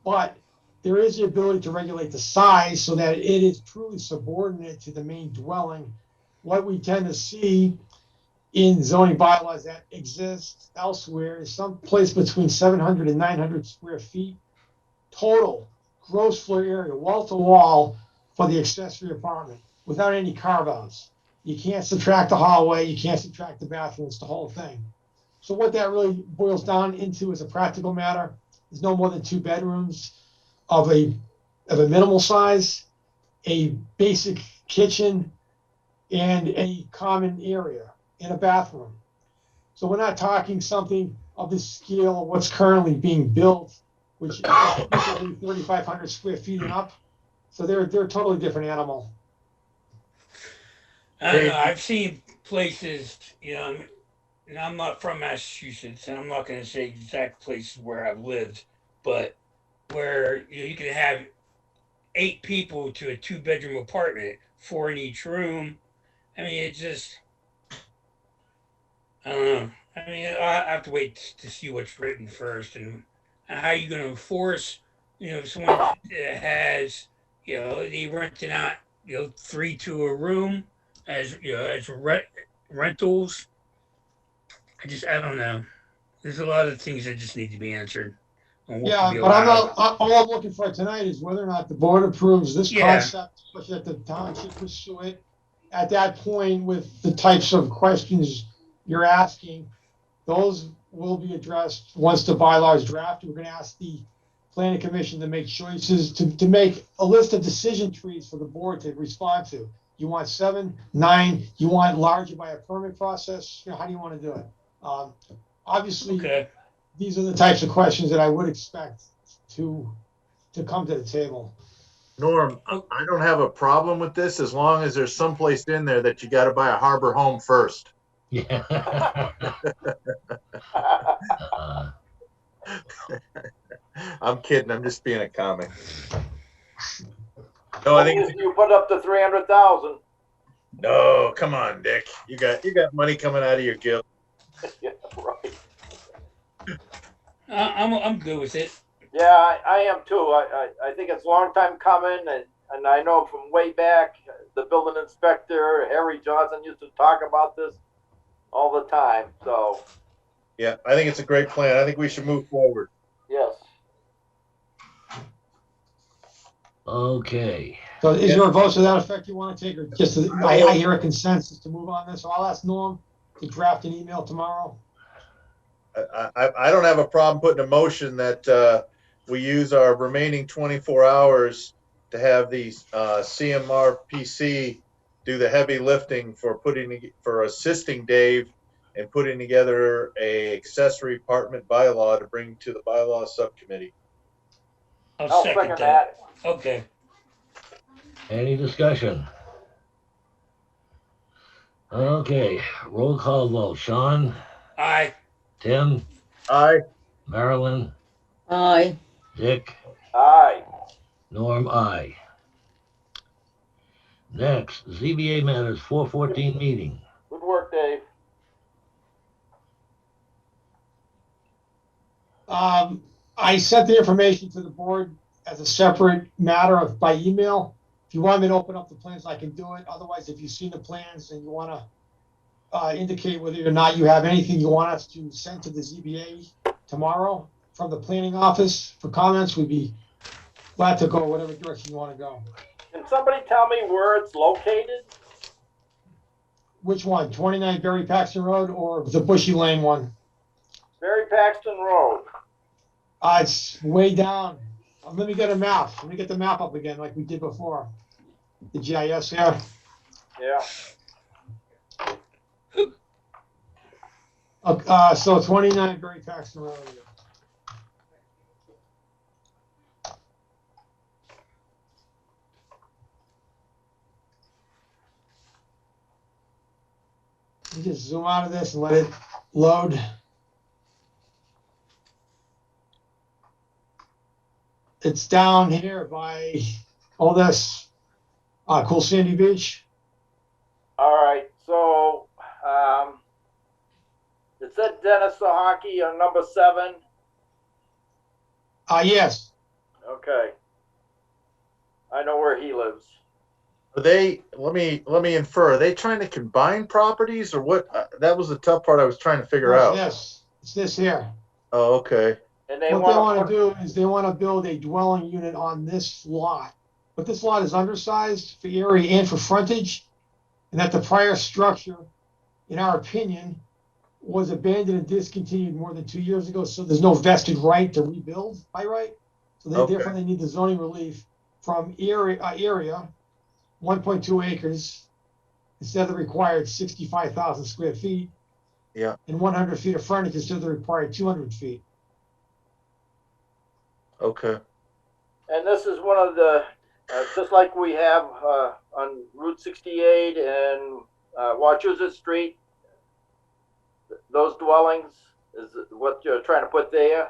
but there is the ability to regulate the size so that it is truly subordinate to the main dwelling. What we tend to see in zoning bylaws that exists elsewhere is someplace between 700 and 900 square feet total gross floor area, wall to wall, for the accessory apartment without any carve outs. You can't subtract the hallway, you can't subtract the bathroom, it's the whole thing. So what that really boils down into as a practical matter is no more than 2 bedrooms of a minimal size, a basic kitchen, and a common area and a bathroom. So we're not talking something of the scale of what's currently being built, which is typically 3,500 square feet and up. So they're a totally different animal. I don't know. I've seen places, you know, and I'm not from Massachusetts, and I'm not going to say exact places where I've lived, but where you can have 8 people to a 2-bedroom apartment, 4 in each room. I mean, it just, I don't know. I mean, I have to wait to see what's written first, and how you going to enforce, you know, if someone has, you know, they renting out, you know, 3 to a room as, you know, as rentals. I don't know. There's a lot of things that just need to be answered on what can Yeah, be but I'm allowed. not, all I'm looking for tonight is whether or not the board approves this Yeah. concept, such that the town should pursue it. At that point, with the types of questions you're asking, those will be addressed once the bylaw is drafted. We're gonna ask the planning commission to make choices, to make a list of decision trees for the board to respond to. You want 7, 9, you want larger by a permit process, you know, how do you wanna do it? Obviously, Okay. these are the types of questions that I would expect to come to the table. Norm, I don't have a problem with this as long as there's someplace in there that you got to buy a harbor home first. Yeah. I'm kidding. I'm just being a comic. No, I think you put up to 300,000. no. Come on, Dick. You got money coming out of your gift. Yeah, right. I'm good with it. Yeah, I am too. I think it's a long time coming, and I know from way back, the building inspector, Harry Johnson, used to talk about this all the time. So, Yeah, I think it's a great plan. I think we should move forward. yes. Okay. So is there a vote to that effect you want to take, or just, I hear a consensus to move on this, so I'll ask Norm to draft an email tomorrow. I don't have a problem putting a motion that we use our remaining 24 hours to have the CMRPC do the heavy lifting for assisting Dave and putting together a accessory apartment bylaw to bring to the bylaw subcommittee. I'll second that. Okay. Any discussion? Okay. Roll call vote. Sean? Aye. Tim? Aye. Marilyn? Aye. Dick? Aye. Norm? Aye. Next, ZBA matters 414 meeting. Good work, Dave. I sent the information to the board as a separate matter by email. If you want me to open up the plans, I can do it. Otherwise, if you've seen the plans and you want to indicate whether or not you have anything you want us to send to the ZBA tomorrow from the planning office for comments, we'd be glad to go whatever direction you want to go. Can somebody tell me where it's located? Which one, 29 Berry Paxton Road or the Bushy Lane one? Barry Paxton Road. It's way down. Let me get a map. Let me get the map up again like we did before. The GIS here. Yeah. So 29 Berry Paxton Road. Let me just zoom out of this and let it load. It's down here by all this cool sandy beach. All right. So, it said Dennis the hockey on number 7. Yes. Okay. I know where he lives. Are they, let me infer, are they trying to combine properties or what? That was the tough part I was trying to figure out. It's this here. Oh, okay. And they What they want want to do is they want to build a dwelling unit on this lot. But this lot is undersized for area and for frontage, and that the prior structure, in our opinion, was abandoned and discontinued more than 2 years ago, so there's no vested right to rebuild by right. So they Okay. therefore they need the zoning relief from area 1.2 acres instead of the required 65,000 square feet. Yeah. And 100 feet of frontage instead of the required 200 feet. Okay. And this is one of the, just like we have on Route 68 and Wachusett Street, those dwellings is what you're trying to put there.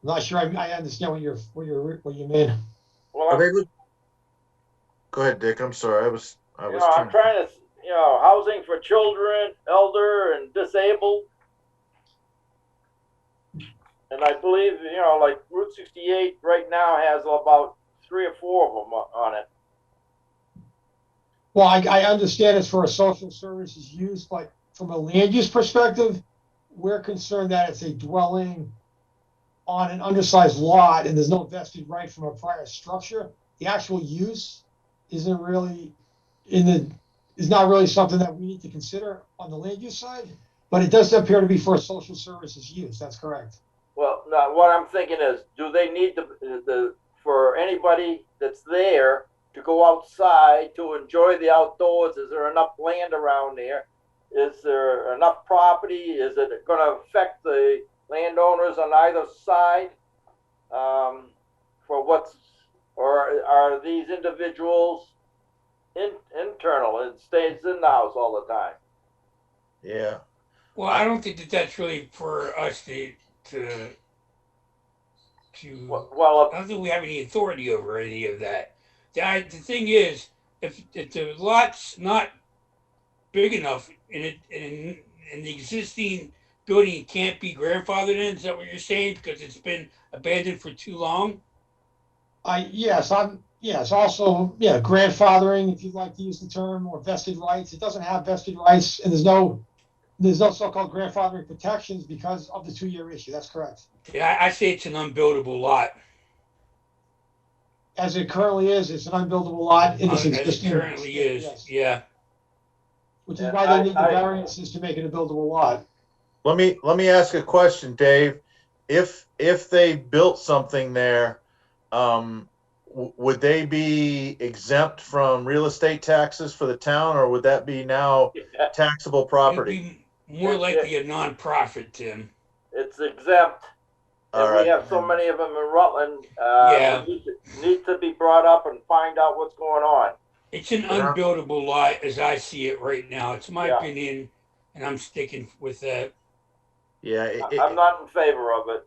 I'm not sure I understand what you mean. Well, Are they go ahead, Dick. I'm sorry. I'm trying to, housing for children, elder, and disabled. And I believe, like Route 68 right now has about 3 or 4 of them on it. Well, I understand it's for a social services use, but from a land use perspective, we're concerned that it's a dwelling on an undersized lot and there's no vested right from a prior structure. The actual use isn't really is not really something that we need to consider on the land use side, but it does appear to be for a social services use. That's correct. Well, now what I'm thinking is, do they need for anybody that's there to go outside to enjoy the outdoors? Is there enough land around there? Is there enough property? Is it going to affect the landowners on either side or are these individuals internal and stays in the house all the time? Yeah. Well, I don't think that's really for us to. Well, I don't think we have any authority over any of that. The thing is, if the lot's not big enough and the existing building can't be grandfathered in, is that what you're saying? Because it's been abandoned for too long? Yes, also, grandfathering, if you'd like to use the term, or vested rights. It doesn't have vested rights, and there's no so-called grandfathering protections because of the 2-year issue. That's correct. Yeah, I say it's an unbuildable lot. As it currently is, it's an unbuildable lot in its existing. As it currently is, yes. yeah. Which is why they need the variances to make it a buildable lot. Let me ask a question, Dave. If they built something there, would they be exempt from real estate taxes for the town, or would that be now taxable property? It'd be more likely a non-profit, Tim. It's exempt. All and right. we have so many of them in Rutland. Yeah. Need to be brought up and find out what's going on. It's an unbuildable lot as I see it right now. It's my opinion, and I'm sticking with that. Yeah. I'm not in favor of it.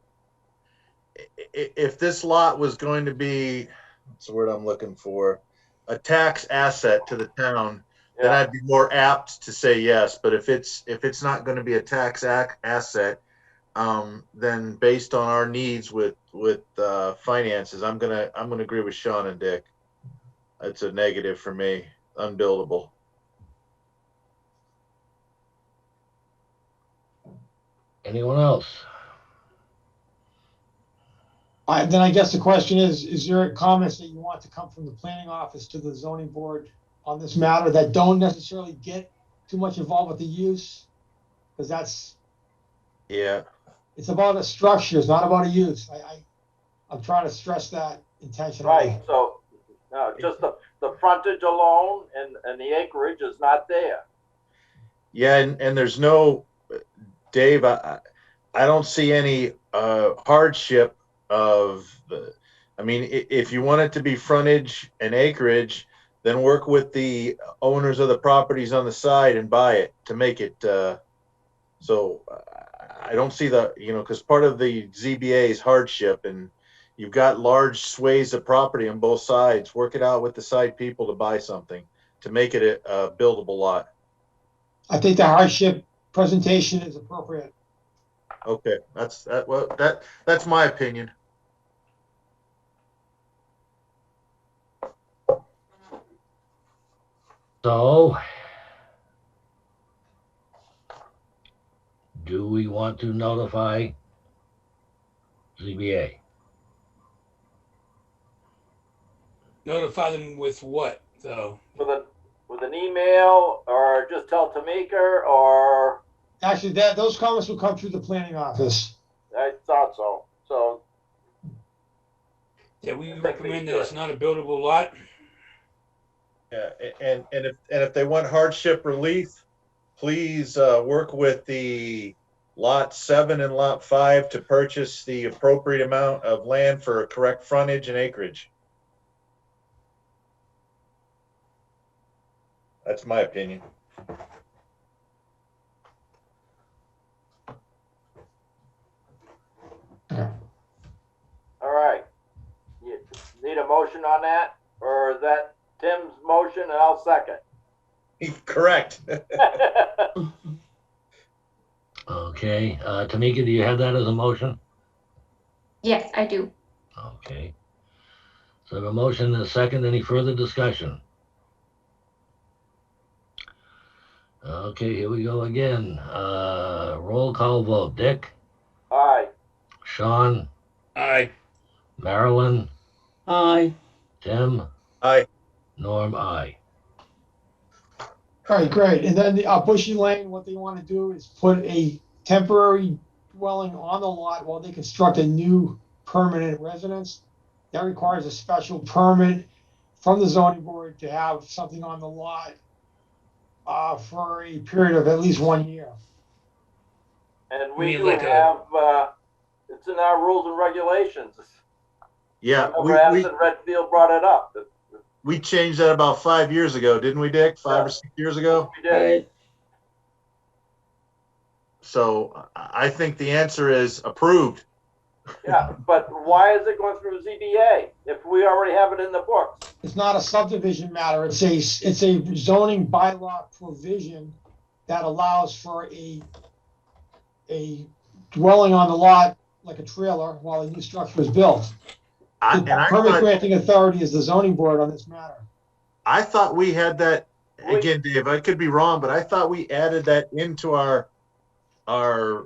If this lot was going to be, what's the word I'm looking for, a tax asset to the town, then I'd be more apt to say yes. But if it's not going to be a tax asset, then based on our needs with finances, I'm gonna agree with Sean and Dick. It's a negative for me, unbuildable. Anyone else? Then I guess the question is there comments that you want to come from the planning office to the zoning board on this matter that don't necessarily get too much involved with the use? Because that's it's about a structure, it's not about a use. I'm trying to stress that intentionally. Right. So just the frontage alone and the acreage is not there. Yeah, and there's no, Dave, I don't see any hardship of I mean, if you want it to be frontage and acreage, then work with the owners of the properties on the side and buy it to make it so I don't see the, because part of the ZBA is hardship, and you've got large sways of property on both sides. Work it out with the side people to buy something to make it a buildable lot. I think the hardship presentation is appropriate. Okay, that's my opinion. So, do we want to notify ZBA? Notify them with what, though? With an email, or just tell Tamika, or Actually, those comments will come through the planning office. I thought so. So Yeah, we recommend that it's not a buildable lot. Yeah, and if they want hardship relief, please work with the lot 7 and lot 5 to purchase the appropriate amount of land for correct frontage and acreage. That's my opinion. all right. You need a motion on that, or is that Tim's motion and I'll second? Correct. Okay, Tamika, do you have that as a motion? Yes, I do. Okay. So a motion and a second. Any further discussion? Okay, here we go again. Roll call vote. Dick, Aye. Sean, Aye. Marilyn, Aye. Tim, Aye. Norm, aye. All right, great. And then Bushy Lane, what they want to do is put a temporary dwelling on the lot while they construct a new permanent residence. That requires a special permit from the zoning board to have something on the lot for a period of at least 1 year. And You we mean do like have, it's in our rules and regulations. Yeah, Remember Addison Redfield brought it up. we changed that about 5 years ago, didn't we, Dick? 5 or 6 years ago. We did. Right. So I think the answer is approved. Yeah, but why is it going through ZBA if we already have it in the books? It's not a subdivision matter. It's a zoning bylaw provision that allows for a dwelling on the lot like a trailer while a new structure is built. The permit granting authority is the zoning board on this matter. I thought we had that, again, Dave, I could be wrong, but I thought we added that into our I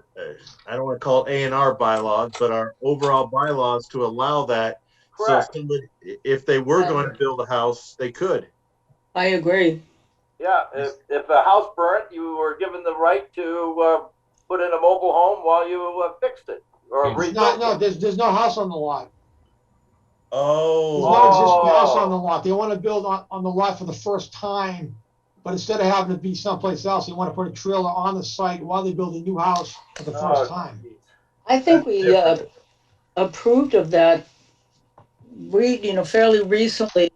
don't want to call it ANR bylaws, but our overall bylaws to allow that. Correct. So somebody, if they were going to build a house, they could. I agree. Yeah, if a house burnt, you were given the right to put in a mobile home while you fixed it or rebuilt it. There's no house on the lot. There's Oh, no existing house on the lot. They want to build on the lot for the first time, but instead of having to be someplace else, they want to put a trailer on the site while they build a new house for the first time. Geez. I think we approved of that fairly recently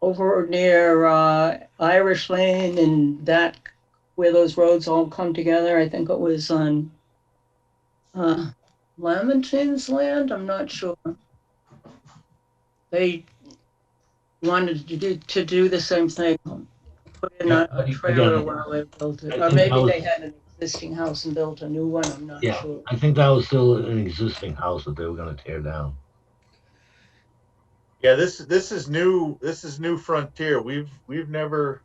over near Irish Lane and that where those roads all come together. I think it was on Lamington's land. I'm not sure. They wanted to do the same thing. Put in a trailer while they built it. Or maybe they had an existing house and built a new one. I'm not sure. I think that was still an existing house that they were going to tear down. yeah. This is new. This is new frontier. We've never,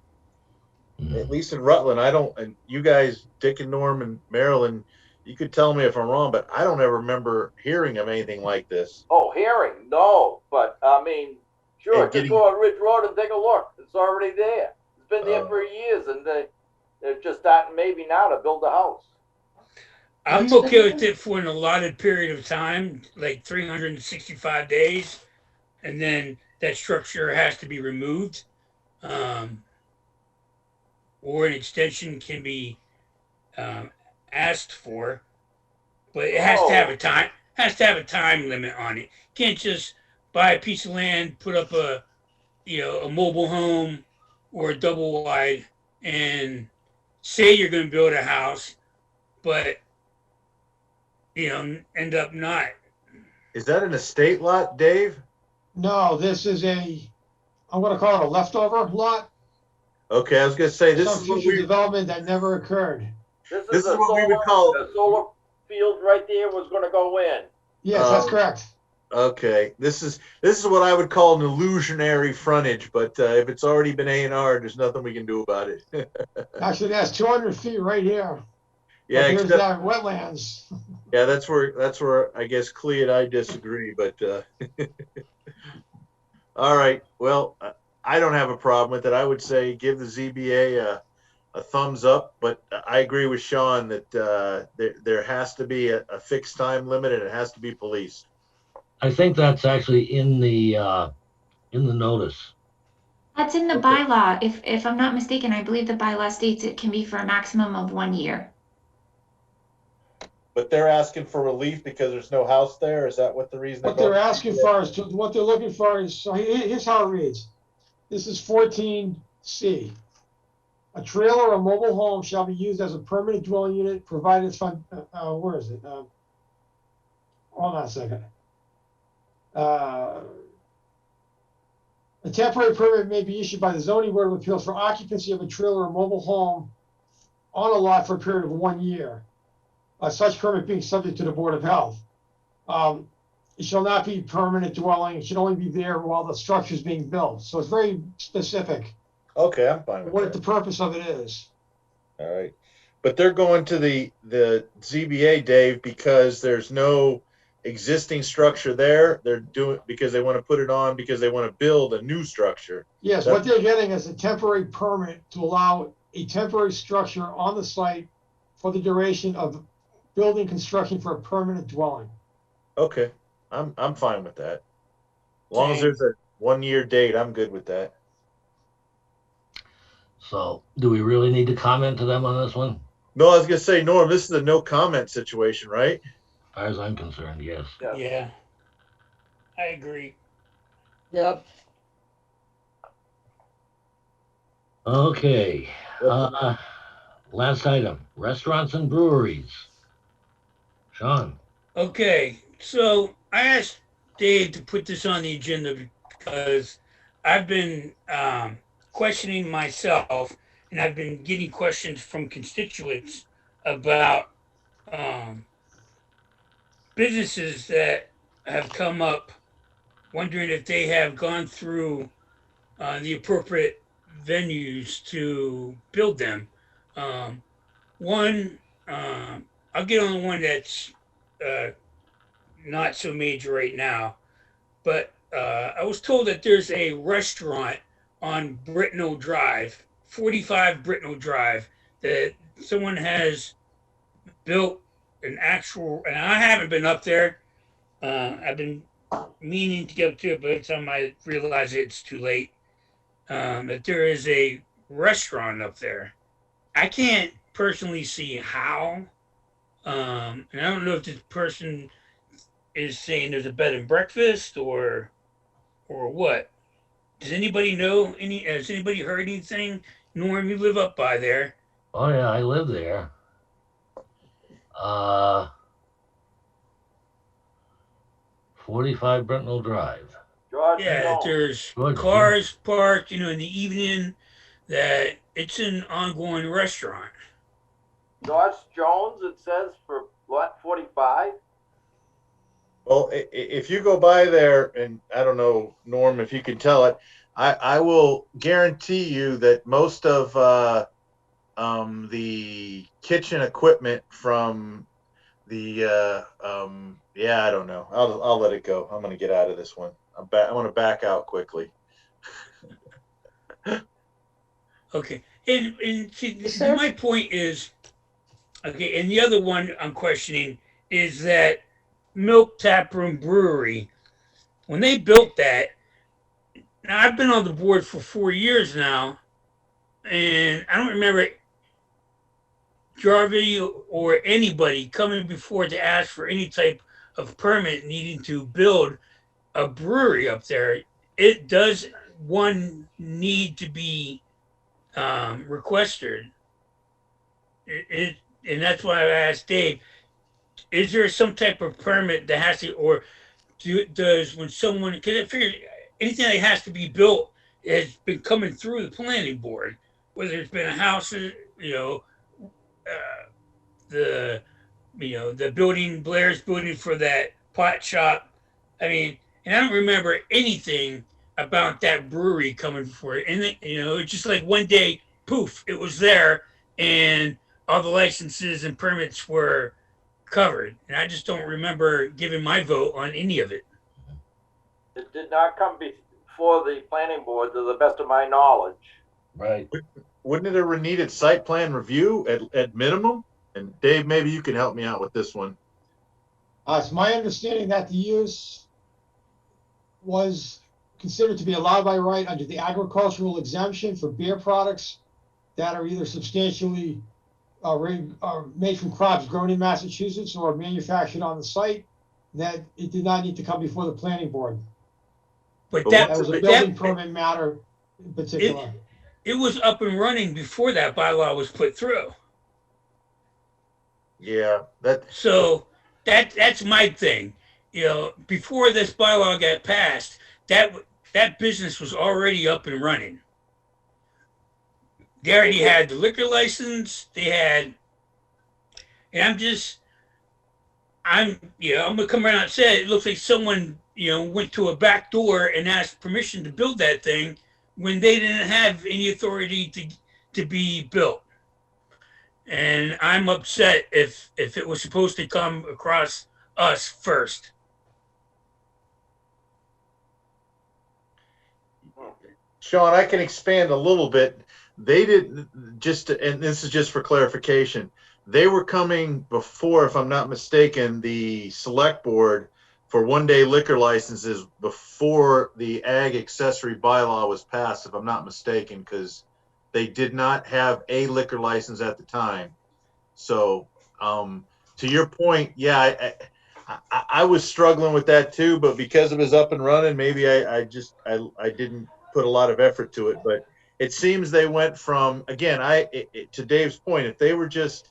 at least in Rutland, I don't. And you guys, Dick and Norm and Marilyn, you could tell me if I'm wrong, but I don't ever remember hearing of anything like this. Oh, hearing? No, but I mean, sure, just go on Ridge Road and take a look. It's already there. It's been there for years, and they're just starting maybe now to build a house. I'm okay with it for an allotted period of time, like 365 days, and then that structure has to be removed, or an extension can be asked for, but it has to have a time. Has to have a time limit on it. Can't just buy a piece of land, put up a mobile home or a double wide, and say you're going to build a house, but end up not. Is that an estate lot, Dave? No, this is I'm going to call it a leftover lot. Okay, I was going to say this Some is what future we development that never occurred. This is what we would call. the solar field right there was going to go in. Yes, that's correct. Okay, this is what I would call an illusionary frontage, but if it's already been A&R, there's nothing we can do about it. Actually, that's 200 feet right here. Yeah, But there's except, that wetlands. yeah, that's where I guess Clea and I disagree, but all right. Well, I don't have a problem with it. I would say give the ZBA a thumbs up, but I agree with Sean that there has to be a fixed time limit and it has to be policed. I think that's actually in the notice. That's in the Okay. bylaw. If I'm not mistaken, I believe the bylaw states it can be for a maximum of 1 year. But they're asking for relief because there's no house there. Is that what the reason? What they're asking for is, what they're looking for is, so here's how it reads. This is 14C. A trailer or mobile home shall be used as a permanent dwelling unit provided it's from, where is it? Hold on a second. A temporary permit may be issued by the zoning board of appeals for occupancy of a trailer or mobile home on a lot for a period of 1 year. Such permit being subject to the Board of Health. It shall not be permanent dwelling. It should only be there while the structure is being built. So it's very specific Okay, I'm fine with what that. the purpose of it is. All right. But they're going to the ZBA, Dave, because there's no existing structure there. They're doing because they want to put it on because they want to build a new structure. Yes, what they're getting is a temporary permit to allow a temporary structure on the site for the duration of building construction for a permanent dwelling. Okay. I'm fine with that. As long as there's a 1 year date, I'm good with that. So do we really need to comment to them on this one? No, I was gonna say, Norm, this is a no comment situation, right? As far as I'm concerned, yes. Yeah, I agree. Yep. Okay. Last item, restaurants and breweries. Sean. Okay, so I asked Dave to put this on the agenda because I've been questioning myself, and I've been getting questions from constituents about businesses that have come up wondering if they have gone through the appropriate venues to build them. One, I'll get on the one that's not so major right now, but I was told that there's a restaurant on Brintnal Drive, 45 Brintnal Drive, that someone has built an actual, and I haven't been up there. I've been meaning to get up to it, but by the time I realize it's too late. That there is a restaurant up there. I can't personally see how. And I don't know if this person is saying there's a bed and breakfast or what. Does anybody know has anybody heard anything? Norm, you live up by there. Oh yeah, I live there. 45 Brentnell Drive. George, Yeah, no. there's Good, cars parked, in the evening, that it's an ongoing restaurant. George Jones, it says, for what, 45? Well, if you go by there, and I don't know, Norm, if you can tell it, I will guarantee you that most of the kitchen equipment from the I don't know. I'll let it go. I'm going to get out of this one. I'm going to back out quickly. Okay, and see, Yes, sir. my point is, okay, and the other one I'm questioning is that Milk Taproom Brewery, when they built that. Now I've been on the board for 4 years now, and I don't remember Jarvie or anybody coming before to ask for any type of permit needing to build a brewery up there. It does one need to be requested. And that's why I asked Dave, is there some type of permit that has to, or does when someone, because I figure anything that has to be built has been coming through the planning board, whether it's been a house, the building, Blair's building for that pot shop. I mean, and I don't remember anything about that brewery coming before it. And, it's just like one day, poof, it was there, and all the licenses and permits were covered. And I just don't remember giving my vote on any of it. It did not come before the planning board, to the best of my knowledge. Right. Wouldn't it have needed site plan review at minimum? And Dave, maybe you can help me out with this one. It's my understanding that the use was considered to be allowed by right under the agricultural exemption for beer products that are either substantially made from crops grown in Massachusetts or manufactured on the site, that it did not need to come before the planning board. But That was a building permit matter in particular. It was up and running before that bylaw was put through. Yeah, So that's my thing. Before this bylaw got passed, that business was already up and running. They already had the liquor license. They had, and I'm gonna come around and say it looks like someone went to a back door and asked permission to build that thing when they didn't have any authority to be built. And I'm upset if it was supposed to come across us first. Sean, I can expand a little bit. They didn't and this is just for clarification. They were coming before, if I'm not mistaken, the select board for one-day liquor licenses before the ag accessory bylaw was passed, if I'm not mistaken, because they did not have a liquor license at the time. So to your point, yeah, I was struggling with that too, but because it was up and running, maybe I didn't put a lot of effort to it. But it seems they went from, again, to Dave's point, if they were just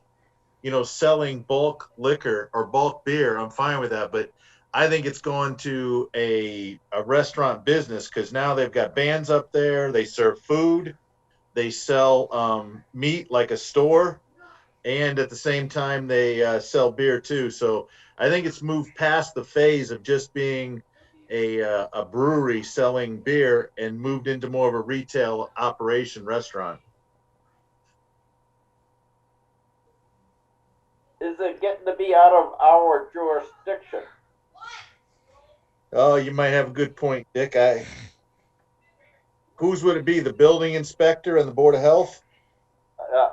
selling bulk liquor or bulk beer, I'm fine with that. But I think it's gone to a restaurant business, because now they've got bands up there. They serve food. They sell meat like a store. And at the same time, they sell beer too. So I think it's moved past the phase of just being a brewery selling beer and moved into more of a retail operation restaurant. Is it getting to be out of our jurisdiction? Oh, you might have a good point, Dick. Whose would it be? The building inspector and the Board of Health?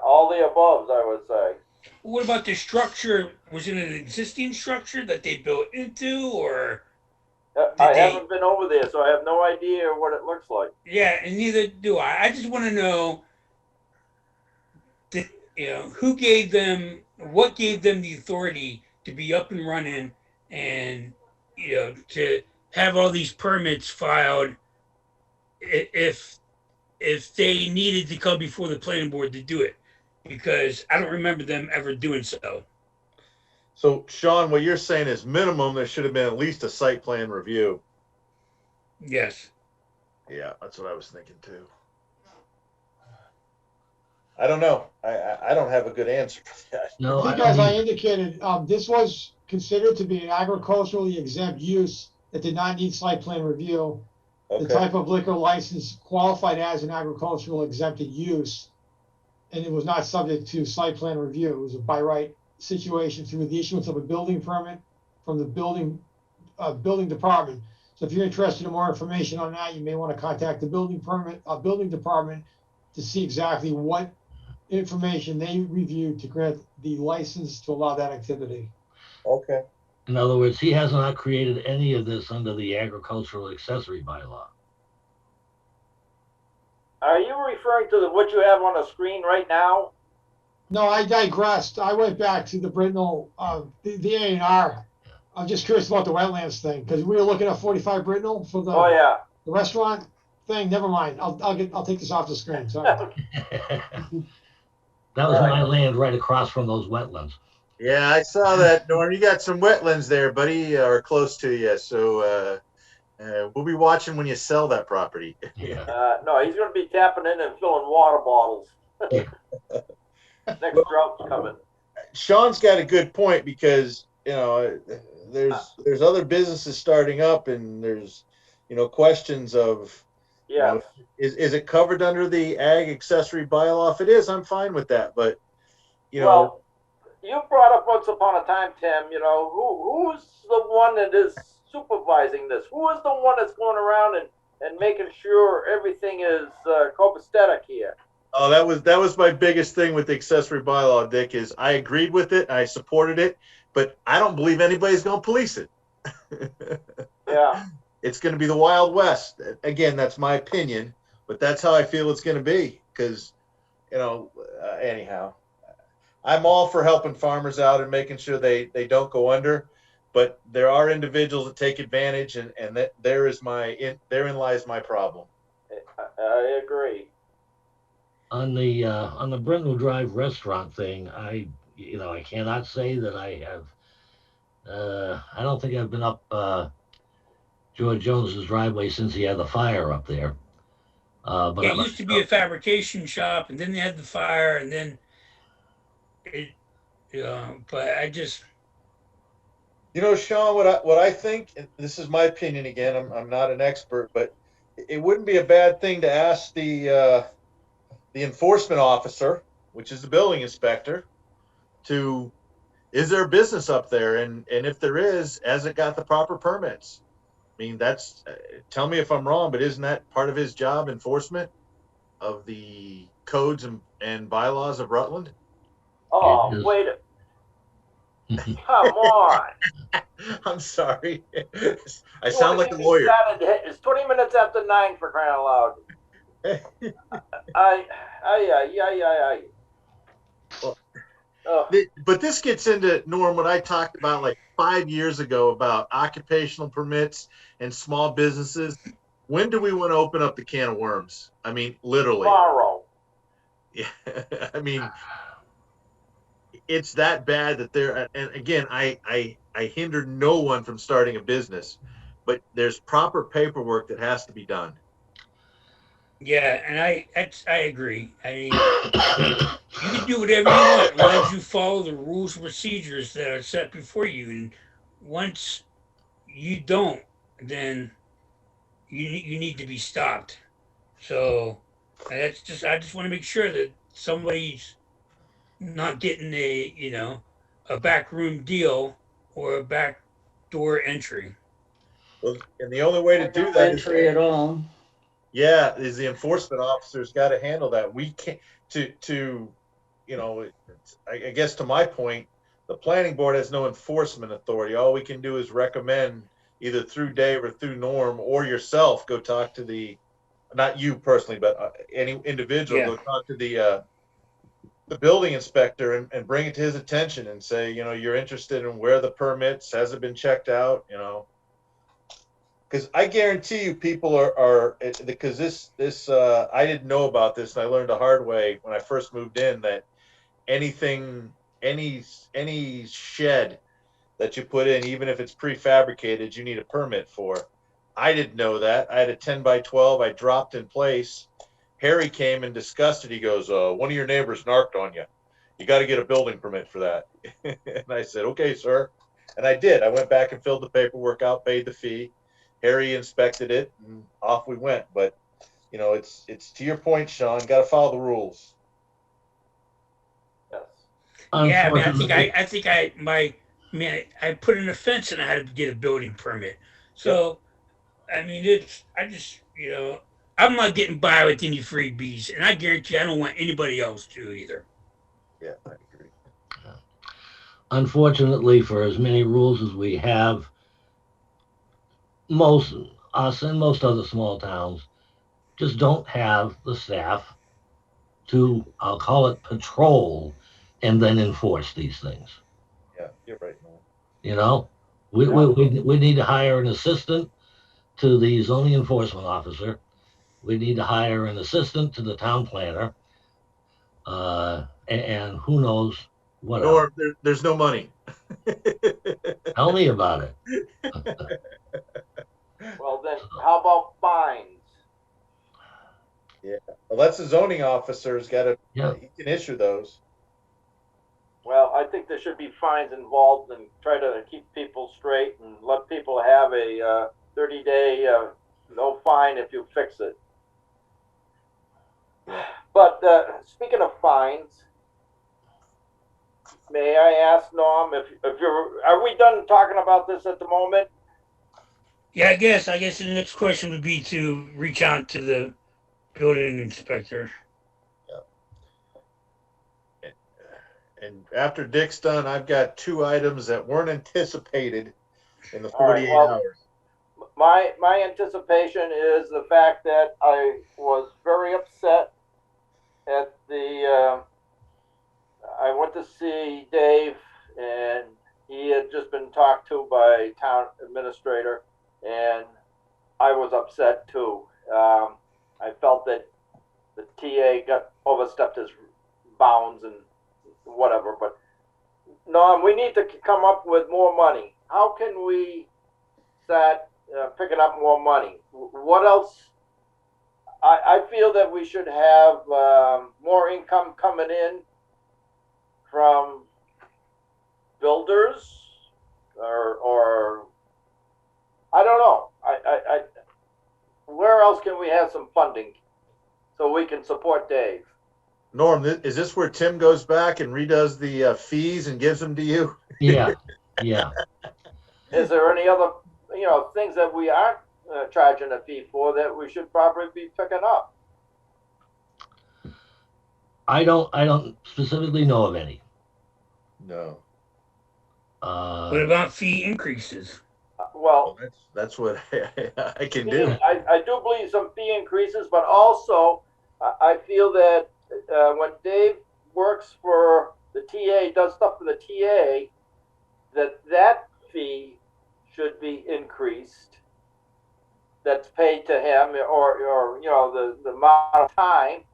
All the above, I would say. What about the structure? Was it an existing structure that they built into, or? I haven't been over there, so I have no idea what it looks like. Yeah, and neither do I. I just want to know, who gave them, what gave them the authority to be up and running, and to have all these permits filed, if they needed to come before the planning board to do it, because I don't remember them ever doing so. So, Sean, what you're saying is minimum, there should have been at least a site plan review. Yes. Yeah, that's what I was thinking too. I don't know. I don't have a good answer for that. No, I think, as I indicated, this was considered to be an agriculturally exempt use that did not need site plan review. Okay. The type of liquor license qualified as an agricultural exempted use, and it was not subject to site plan review. It was a by right situation through the issuance of a building permit from the building department. So if you're interested in more information on that, you may want to contact the building department to see exactly what information they reviewed to grant the license to allow that activity. Okay. in other words, he has not created any of this under the agricultural accessory bylaw. Are you referring to what you have on the screen right now? No, I digressed. I went back to the Brintnal, the A&R. I'm just curious about the wetlands thing, because we were looking at 45 Brintnal for the, Oh, yeah. the restaurant thing. Never mind. I'll take this off the screen. Sorry. That was my land right across from those wetlands. Yeah, I saw that, Norm. You got some wetlands there, buddy, or close to you. So we'll be watching when you sell that property. Yeah. No, he's going to be tapping in and filling water bottles. Next drought's coming. Sean's got a good point, because, you know, there's other businesses starting up, and there's, questions of, Yes. is it covered under the ag accessory bylaw? If it is, I'm fine with that. But, Well, you brought up once upon a time, Tim, who's the one that is supervising this? Who is the one that's going around and making sure everything is copacetic here? oh, that was my biggest thing with the accessory bylaw, Dick, is I agreed with it, I supported it, but I don't believe anybody's going to police it. Yeah. It's going to be the Wild West. Again, that's my opinion, but that's how I feel it's going to be. Because, anyhow, I'm all for helping farmers out and making sure they don't go under. But there are individuals that take advantage, and that therein lies my problem. I agree. On the Brintnal Drive restaurant thing, I cannot say that I have. I don't think I've been up George Jones's driveway since he had the fire up there. But Yeah, it used to be a fabrication shop, and then they had the fire, and then it. But I just. Sean, what I think, and this is my opinion again. I'm not an expert, but it wouldn't be a bad thing to ask the enforcement officer, which is the building inspector, is there a business up there, and if there is, has it got the proper permits? I mean, that's, tell me if I'm wrong, but isn't that part of his job, enforcement of the codes and bylaws of Rutland? Oh, wait come on. I'm sorry. I sound like a lawyer. It's 20 minutes after 9, for crying out loud. But this gets into, Norm, what I talked about like 5 years ago about occupational permits and small businesses. When do we want to open up the can of worms? I mean, literally. Tomorrow. Yeah. I mean, it's that bad that and again, I hinder no one from starting a business, but there's proper paperwork that has to be done. Yeah, and I agree. I mean, you can do whatever you want as long as you follow the rules and procedures that are set before you. And once you don't, then you need to be stopped. So I just want to make sure that somebody's not getting a backroom deal or a backdoor entry. Well, and the only way to do that entry at all. Yeah, is the enforcement officer's got to handle that. We can't I guess to my point, the planning board has no enforcement authority. All we can do is recommend, either through Dave or through Norm or yourself, go talk to not you personally, but any individual, go talk to the building inspector and bring it to his attention and say, you're interested in where the permits, has it been checked out, Because I guarantee you people are because this I didn't know about this, and I learned the hard way when I first moved in that any shed that you put in, even if it's prefabricated, you need a permit for. I didn't know that. I had a 10 by 12. I dropped in place. Harry came and discussed it. He goes, one of your neighbors narked on you. You got to get a building permit for that. And I said, okay, sir. And I did. I went back and filled the paperwork out, paid the fee. Harry inspected it, and off we went. But it's to your point, Sean. Got to follow the rules. Yes. Yeah, I mean, I put in a fence and I had to get a building permit. So, I mean, I'm not getting by with any freebies, and I guarantee I don't want anybody else to either. Yeah, I agree. Unfortunately, for as many rules as we have, most us and most other small towns just don't have the staff to, I'll call it, patrol and then enforce these things. Yeah, you're right, man. We need to hire an assistant to the zoning enforcement officer. We need to hire an assistant to the town planner. And who knows what else. There's no money. Tell me about it. Well, then, how about fines? Yeah, well, that's the zoning officer's got to. He can issue those. Well, I think there should be fines involved and try to keep people straight and let people have a 30-day no fine if you fix it. But speaking of fines, may I ask Norm if you're? Are we done talking about this at the moment? Yeah, I guess the next question would be to reach out to the building inspector. And after Dick's done, I've got 2 items that weren't anticipated in the All right, 48 well, hours. My anticipation is the fact that I was very upset at the. I went to see Dave, and he had just been talked to by town administrator, and I was upset too. I felt that the TA got overstepped his bounds and whatever. But Norm, we need to come up with more money. How can we start picking up more money? What else? I feel that we should have more income coming in from builders, or I don't know. I where else can we have some funding so we can support Dave? Norm, is this where Tim goes back and redoes the fees and gives them to you? Yeah, yeah. Is there any other things that we aren't charging a fee for that we should probably be picking up? I don't specifically know of any. No. What about fee increases? Well, that's what I can do. I do believe some fee increases, but also I feel that when Dave works for the TA, does stuff for the TA, that fee should be increased. That's paid to him, or the amount of time.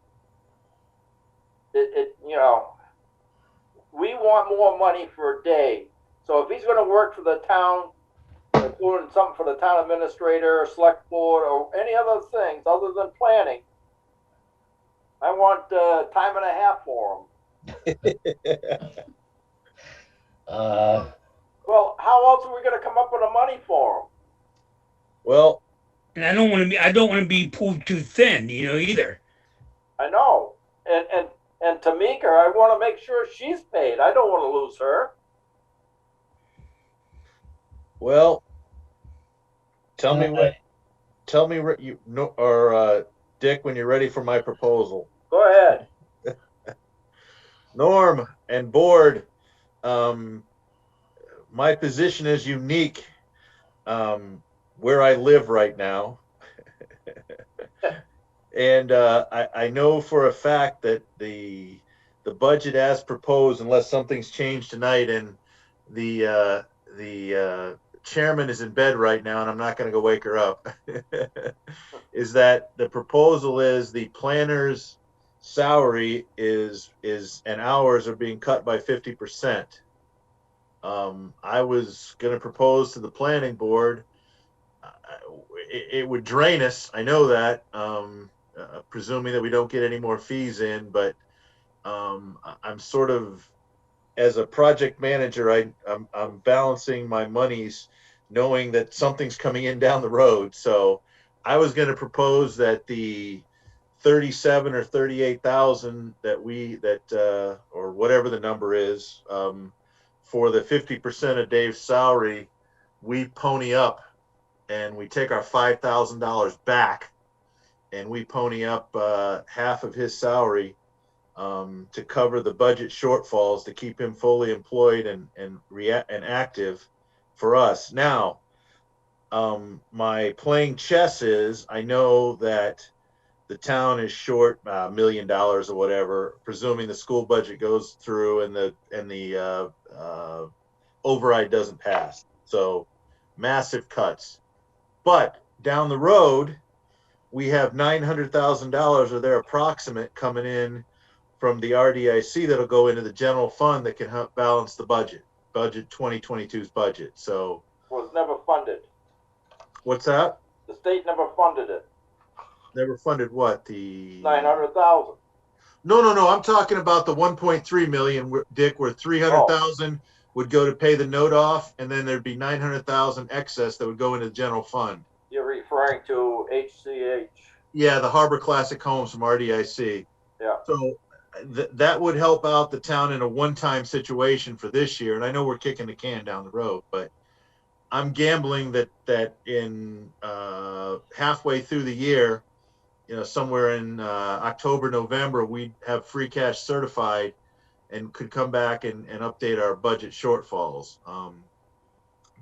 We want more money for Dave. So if he's going to work for the town, doing something for the town administrator, select board, or any other things other than planning, I want time and a half for him. Well, how else are we going to come up with the money for him? Well, and I don't want to be pulled too thin, either. I know, and Tamika, I want to make sure she's paid. I don't want to lose her. Well, tell me what you know, or Dick, when you're ready for my proposal. Go ahead. Norm and board, my position is unique where I live right now. And I know for a fact that the budget as proposed, unless something's changed tonight, and the chairman is in bed right now, and I'm not going to go wake her up, is that the proposal is the planner's salary is and hours are being cut by 50%. I was going to propose to the planning board. It would drain us. I know that, presuming that we don't get any more fees in, but I'm sort of, as a project manager, I'm balancing my monies, knowing that something's coming in down the road. So I was going to propose that the 37 or 38,000 or whatever the number is, for the 50% of Dave's salary, we pony up and we take our $5,000 back and we pony up half of his salary to cover the budget shortfalls, to keep him fully employed and active for us. Now, my playing chess is, I know that the town is short $1 million or whatever, presuming the school budget goes through and the override doesn't pass. So massive cuts. But down the road, we have $900,000 or their approximate coming in from the RDIC that'll go into the general fund that can help balance the budget 2022's budget. So was never funded. What's that? The state never funded it. Never funded what? The 900,000. No. I'm talking about the 1.3 million, Dick, where 300,000 would go to pay the note off, and then there'd be 900,000 excess that would go into the general fund. You're referring to HCH. Yeah, the Harbor Classic Homes from RDIC. Yeah. So that would help out the town in a one-time situation for this year. And I know we're kicking the can down the road, but I'm gambling that in halfway through the year, somewhere in October, November, we'd have free cash certified and could come back and update our budget shortfalls.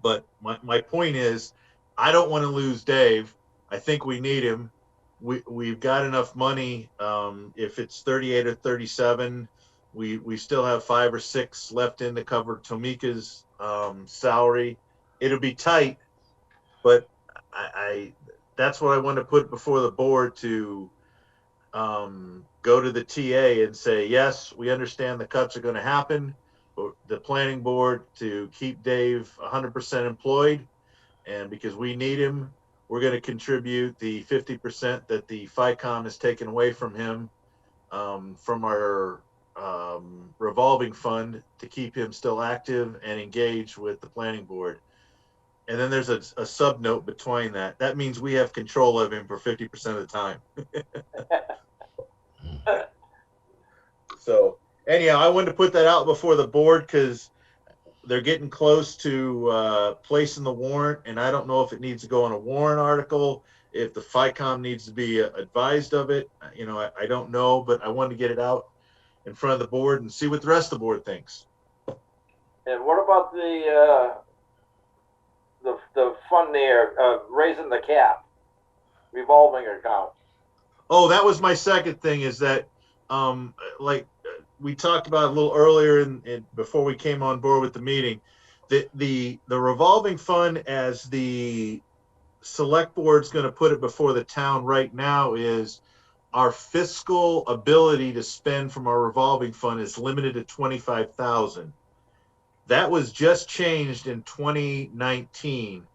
But my point is, I don't want to lose Dave. I think we need him. We've got enough money. If it's 38 or 37, we still have 5 or 6 left in to cover Tomika's salary. It'll be tight, but I that's what I want to put before the board to go to the TA and say, yes, we understand the cuts are going to happen. But the planning board to keep Dave 100% employed, and because we need him, we're going to contribute the 50% that the FICOM has taken away from him from our revolving fund to keep him still active and engaged with the planning board. And then there's a sub note between that. That means we have control of him for 50% of the time. So anyhow, I wanted to put that out before the board because they're getting close to placing the warrant, and I don't know if it needs to go on a warrant article, if the FICOM needs to be advised of it. I don't know, but I wanted to get it out in front of the board and see what the rest of the board thinks. And what about the fund there, raising the cap, revolving account? Oh, that was my second thing, is that like we talked about a little earlier in before we came on board with the meeting, the revolving fund, as the select board's going to put it before the town right now, is our fiscal ability to spend from our revolving fund is limited to 25,000. That was just changed in 2019.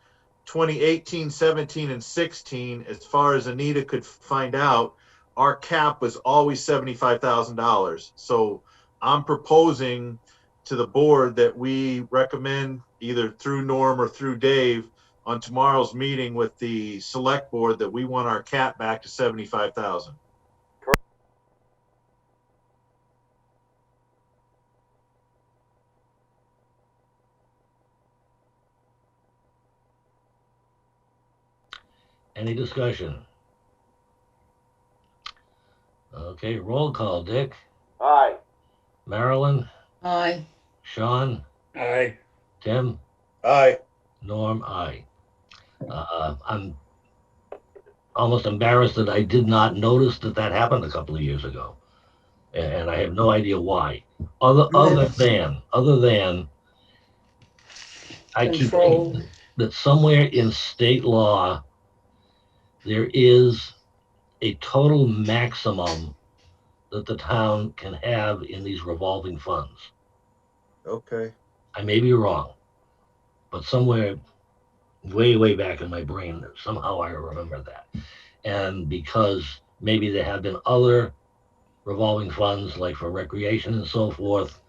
2018, 17, and 16, as far as Anita could find out, our cap was always $75,000. So I'm proposing to the board that we recommend, either through Norm or through Dave, on tomorrow's meeting with the select board, that we want our cap back to 75,000. Any discussion? Okay, roll call. Dick, Aye. Marilyn, Aye. Sean, Aye. Tim, Aye. Norm, aye. I'm almost embarrassed that I did not notice that happened a couple of years ago, and I have no idea why. Other than I keep Control. thinking that somewhere in state law there is a total maximum that the town can have in these revolving funds. Okay. I may be wrong, but somewhere way back in my brain, somehow I remember that. And because maybe there have been other revolving funds, like for recreation and so forth,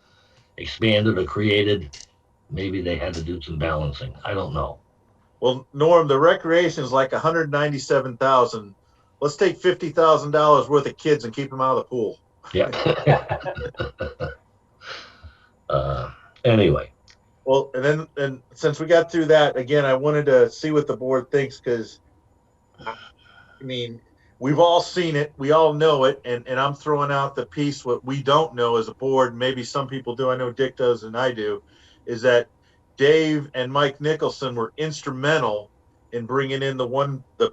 expanded or created, maybe they had to do some balancing. I don't know. Well, Norm, the recreation is like 197,000. Let's take $50,000 worth of kids and keep them out of the pool. Yeah. Anyway. Well, and since we got through that, again, I wanted to see what the board thinks, because I mean, we've all seen it, we all know it, and I'm throwing out the piece what we don't know as a board. Maybe some people do. I know Dick does and I do. Is that Dave and Mike Nicholson were instrumental in bringing in the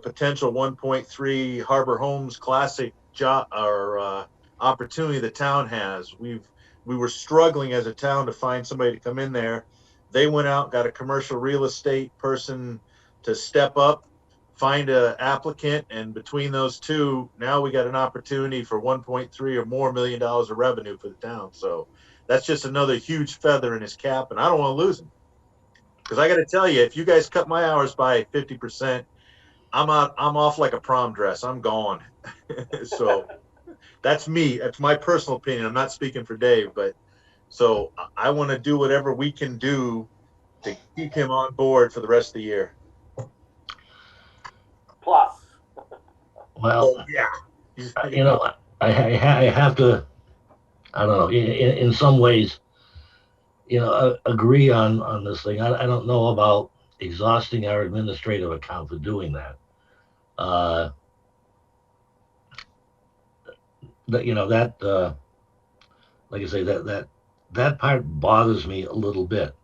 potential 1.3 Harbor Homes Classic job or opportunity the town has. We were struggling as a town to find somebody to come in there. They went out, got a commercial real estate person to step up, find an applicant, and between those two, now we got an opportunity for 1.3 or more $1 million of revenue for the town. So that's just another huge feather in his cap, and I don't want to lose him. Because I got to tell you, if you guys cut my hours by 50%, I'm off like a prom dress. I'm gone. So That's me. That's my personal opinion. I'm not speaking for Dave, but so I want to do whatever we can do to keep him on board for the rest of the year. Plus. Well, Yeah. you know, I have to, I don't know, in some ways, agree on this thing. I don't know about exhausting our administrative account for doing that. That like I say, that part bothers me a little bit.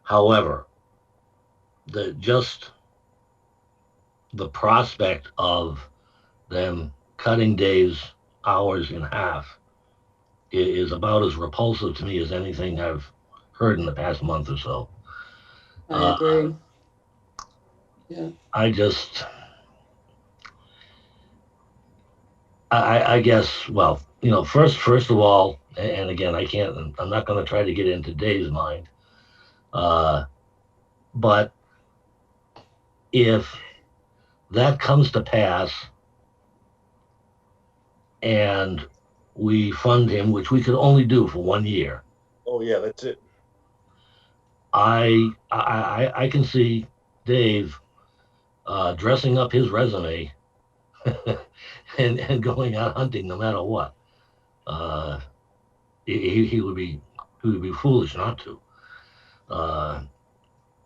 However, just the prospect of them cutting Dave's hours in half is about as repulsive to me as anything I've heard in the past month or so. I agree. Yeah. I just, I guess, well, first of all, and again, I'm not going to try to get into Dave's mind, but if that comes to pass and we fund him, which we could only do for 1 year, Oh yeah, that's it. I can see Dave dressing up his resume and going out hunting no matter what. He would be foolish not to,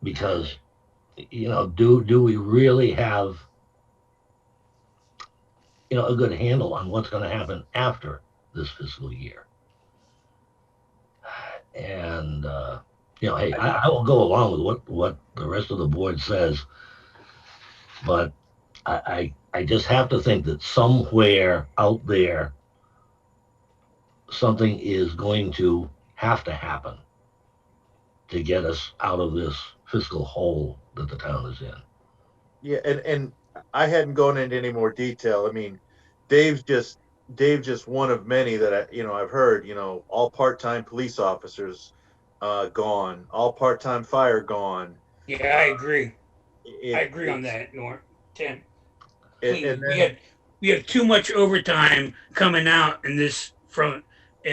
because do we really have a good handle on what's going to happen after this fiscal year? And hey, I will go along with what the rest of the board says, but I just have to think that somewhere out there something is going to have to happen to get us out of this fiscal hole that the town is in. Yeah, and I hadn't gone into any more detail. I mean, Dave's just one of many that I've heard. All part-time police officers gone, all part-time fire gone. Yeah, I agree. I agree on It's that, Tim. and Please, then we have too much overtime coming out in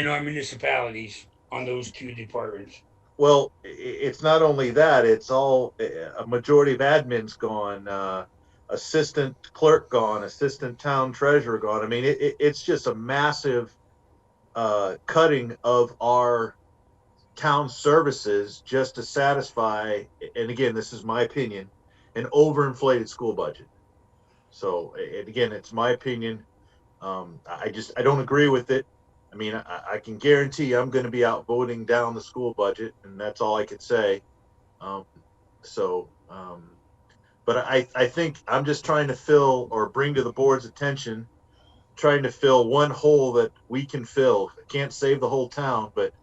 our municipalities on those two departments. well, it's not only that; it's all a majority of admins gone, assistant clerk gone, assistant town treasurer gone. I mean, it's just a massive cutting of our town services just to satisfy, and again, this is my opinion, an overinflated school budget. So, and again, it's my opinion. I don't agree with it. I mean, I can guarantee I'm going to be out voting down the school budget, and that's all I could say. Um, so, but I think I'm just trying to fill or bring to the board's attention, trying to fill one hole that we can fill. I can't save the whole town, but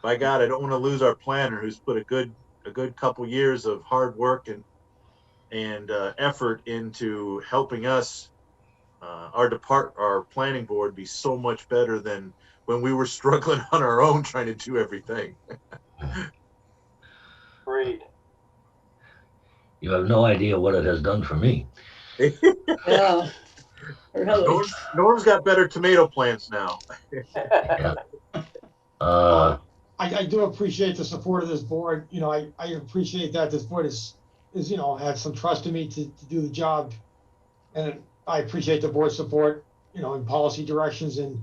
by God, I don't want to lose our planner who's put a good couple years of hard work and effort into helping us, our planning board be so much better than when we were struggling on our own trying to do everything. Agreed. You have no idea what it has done for me. Yeah. Really. Norm's got better tomato plants now. Yeah. I do appreciate the support of this board. I appreciate that this board is had some trust in me to do the job. And I appreciate the board's support, in policy directions and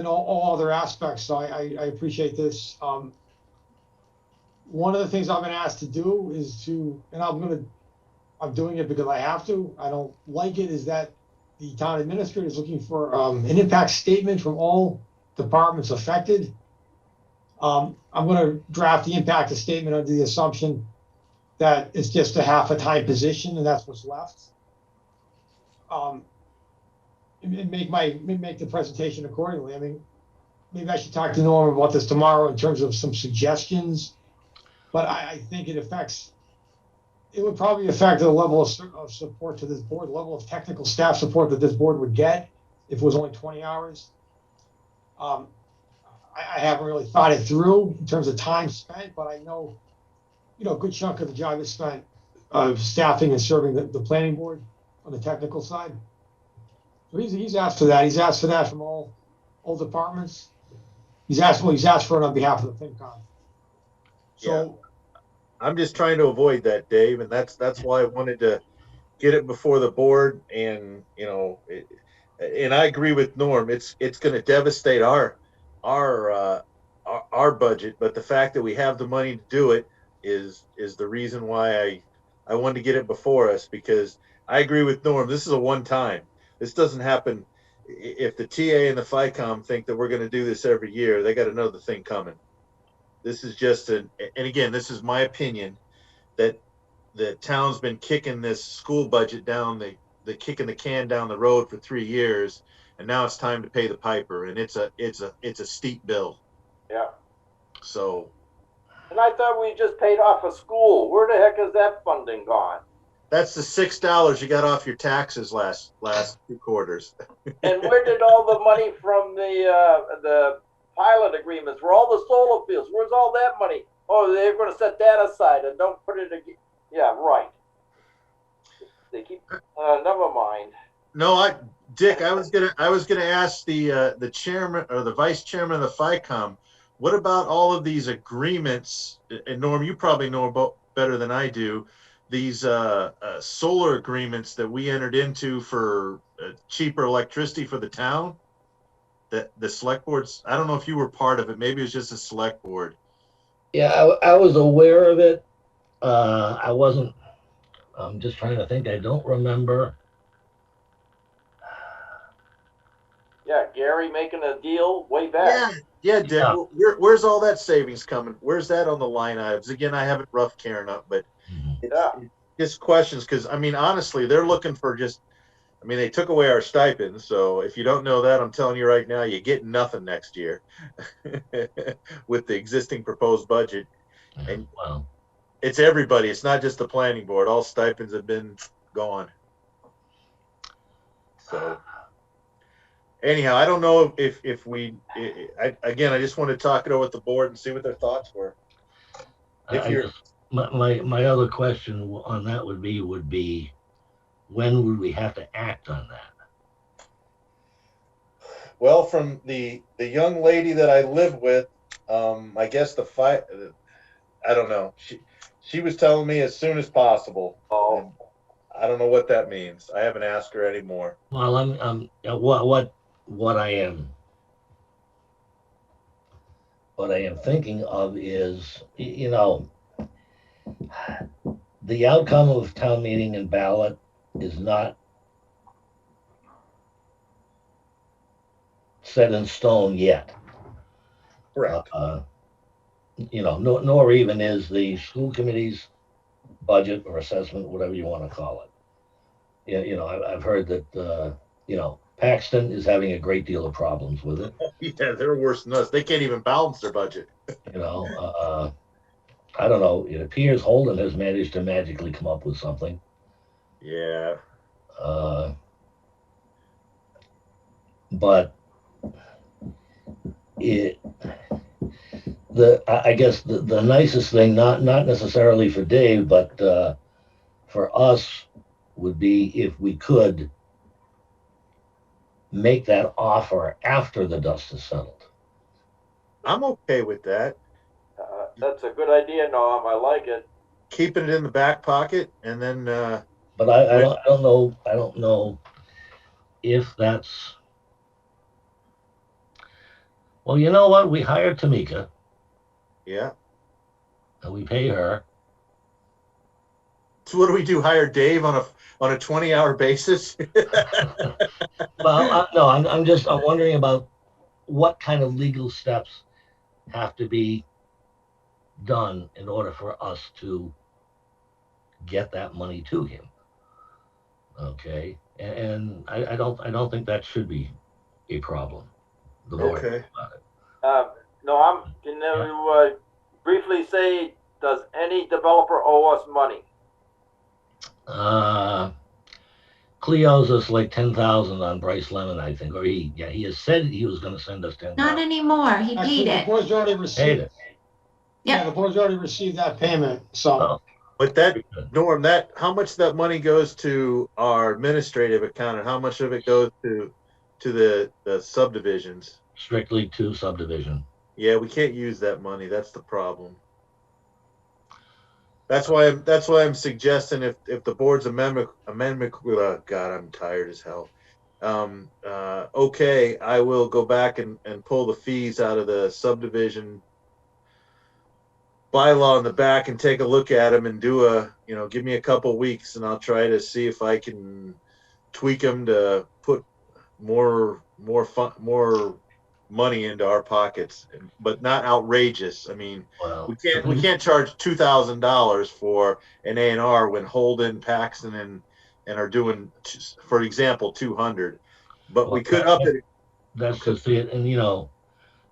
all other aspects. So I appreciate this. One of the things I've been asked to do is and I'm doing it because I have to. I don't like it, is that the town administrator is looking for an impact statement from all departments affected. I'm going to draft the impact statement under the assumption that it's just a half a time position and that's what's left. And make the presentation accordingly. I mean, maybe I should talk to Norm about this tomorrow in terms of some suggestions, but I think it would probably affect the level of support to this board, the level of technical staff support that this board would get if it was only 20 hours. I haven't really thought it through in terms of time spent, but I know, a good chunk of the job is spent staffing and serving the planning board on the technical side. So he's asked for that. He's asked for that from all departments. He's asked for it on behalf of the FinCom. So I'm just trying to avoid that, Dave, and that's why I wanted to get it before the board. And and I agree with Norm. It's going to devastate our our budget, but the fact that we have the money to do it is the reason why I wanted to get it before us, because I agree with Norm. This is a one time. This doesn't happen. If the TA and the FICOM think that we're going to do this every year, they got another thing coming. This is just and again, this is my opinion, that the town's been kicking this school budget down the kicking the can down the road for 3 years, and now it's time to pay the piper, and it's a steep bill. Yeah. So. And I thought we just paid off a school. Where the heck is that funding gone? That's the $6 you got off your taxes last 2 quarters. And where did all the money from the pilot agreements, where all the solar fields, where's all that money? Oh, they're going to set that aside and don't put it again. Yeah, right. They keep. Never mind. No, Dick, I was gonna ask the chairman or the vice chairman of the FICOM, what about all of these agreements? And Norm, you probably know about better than I do. These solar agreements that we entered into for cheaper electricity for the town. That the select boards. I don't know if you were part of it. Maybe it was just a select board. Yeah, I was aware of it. I wasn't. I'm just trying to think. I don't remember. Yeah, Gary making a deal way back. Yeah, Dick. Yeah. Where's all that savings coming? Where's that on the line items? Again, I haven't rough Karen up, but it's just questions, because I mean, honestly, they're looking for just. I mean, they took away our stipends, so if you don't know that, I'm telling you right now, you get nothing next year with the existing proposed budget. And Wow. It's everybody. It's not just the planning board. All stipends have been gone. So anyhow, I don't know if we. I just want to talk it over with the board and see what their thoughts were. My other question on that would be when would we have to act on that? Well, from the young lady that I live with, I guess I don't know. She was telling me as soon as possible. Oh. I don't know what that means. I haven't asked her anymore. Well, what I am thinking of is, the outcome of town meeting and ballot is not set in stone yet. Correct. Nor even is the school committee's budget or assessment, whatever you want to call it. I've heard that Paxton is having a great deal of problems with it. Yeah, they're worse than us. They can't even balance their budget. I don't know. It appears Holden has managed to magically come up with something. Yeah. But I guess the nicest thing, not necessarily for Dave, but for us, would be if we could make that offer after the dust is settled. I'm okay with that. That's a good idea, Norm. I like it. Keeping it in the back pocket, and then. But I don't know. I don't know if that's. Well, you know what? We hired Tamika. Yeah. And we pay her. So what do we do? Hire Dave on a 20-hour basis? Well, no. I'm wondering about what kind of legal steps have to be done in order for us to get that money to him. Okay, and I don't think that should be a problem. The more Okay. about it. Norm, can you briefly say, does any developer owe us money? Cleo owes us like 10,000 on Brice Lemon, I think, or he has said he was going to send us 10,000. Not anymore. He Actually, paid the it. board's already received Paid it. Yeah, the board's already received that payment. So But that, Norm, that how much that money goes to our administrative account and how much of it goes to the subdivisions? Strictly to subdivision. Yeah, we can't use that money. That's the problem. That's why I'm suggesting if the board's amendment God, I'm tired as hell. Okay, I will go back and pull the fees out of the subdivision bylaw in the back and take a look at them and do give me a couple weeks and I'll try to see if I can tweak them to put more money into our pockets, but not outrageous. I mean, Well, we can't charge $2,000 for an ANR when Holden, Paxton, and are doing, for example, 200. But we could up it. That's just it. And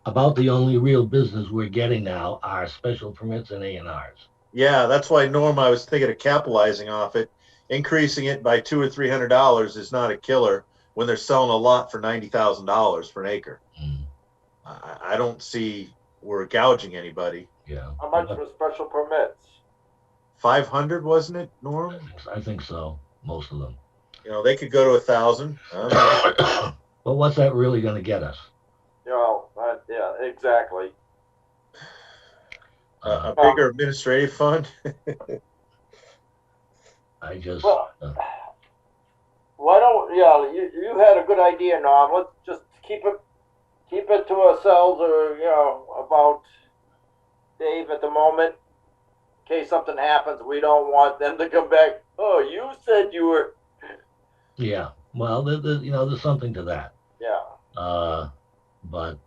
about the only real business we're getting now are special permits and ANRs. Yeah, that's why, Norm, I was thinking of capitalizing off it. Increasing it by $200 or $300 is not a killer when they're selling a lot for $90,000 for an acre. Mm. I don't see we're gouging anybody. Yeah. How much for special permits? 500, wasn't it, Norm? I think so. Most of them. They could go to 1,000. But what's that really going to get us? Yeah, exactly. A bigger administrative fund. I just. Why don't you had a good idea, Norm. Let's just keep it to ourselves, or about Dave at the moment, in case something happens. We don't want them to come back. Oh, you said you were. Yeah. Well, there's something to that. Yeah. But.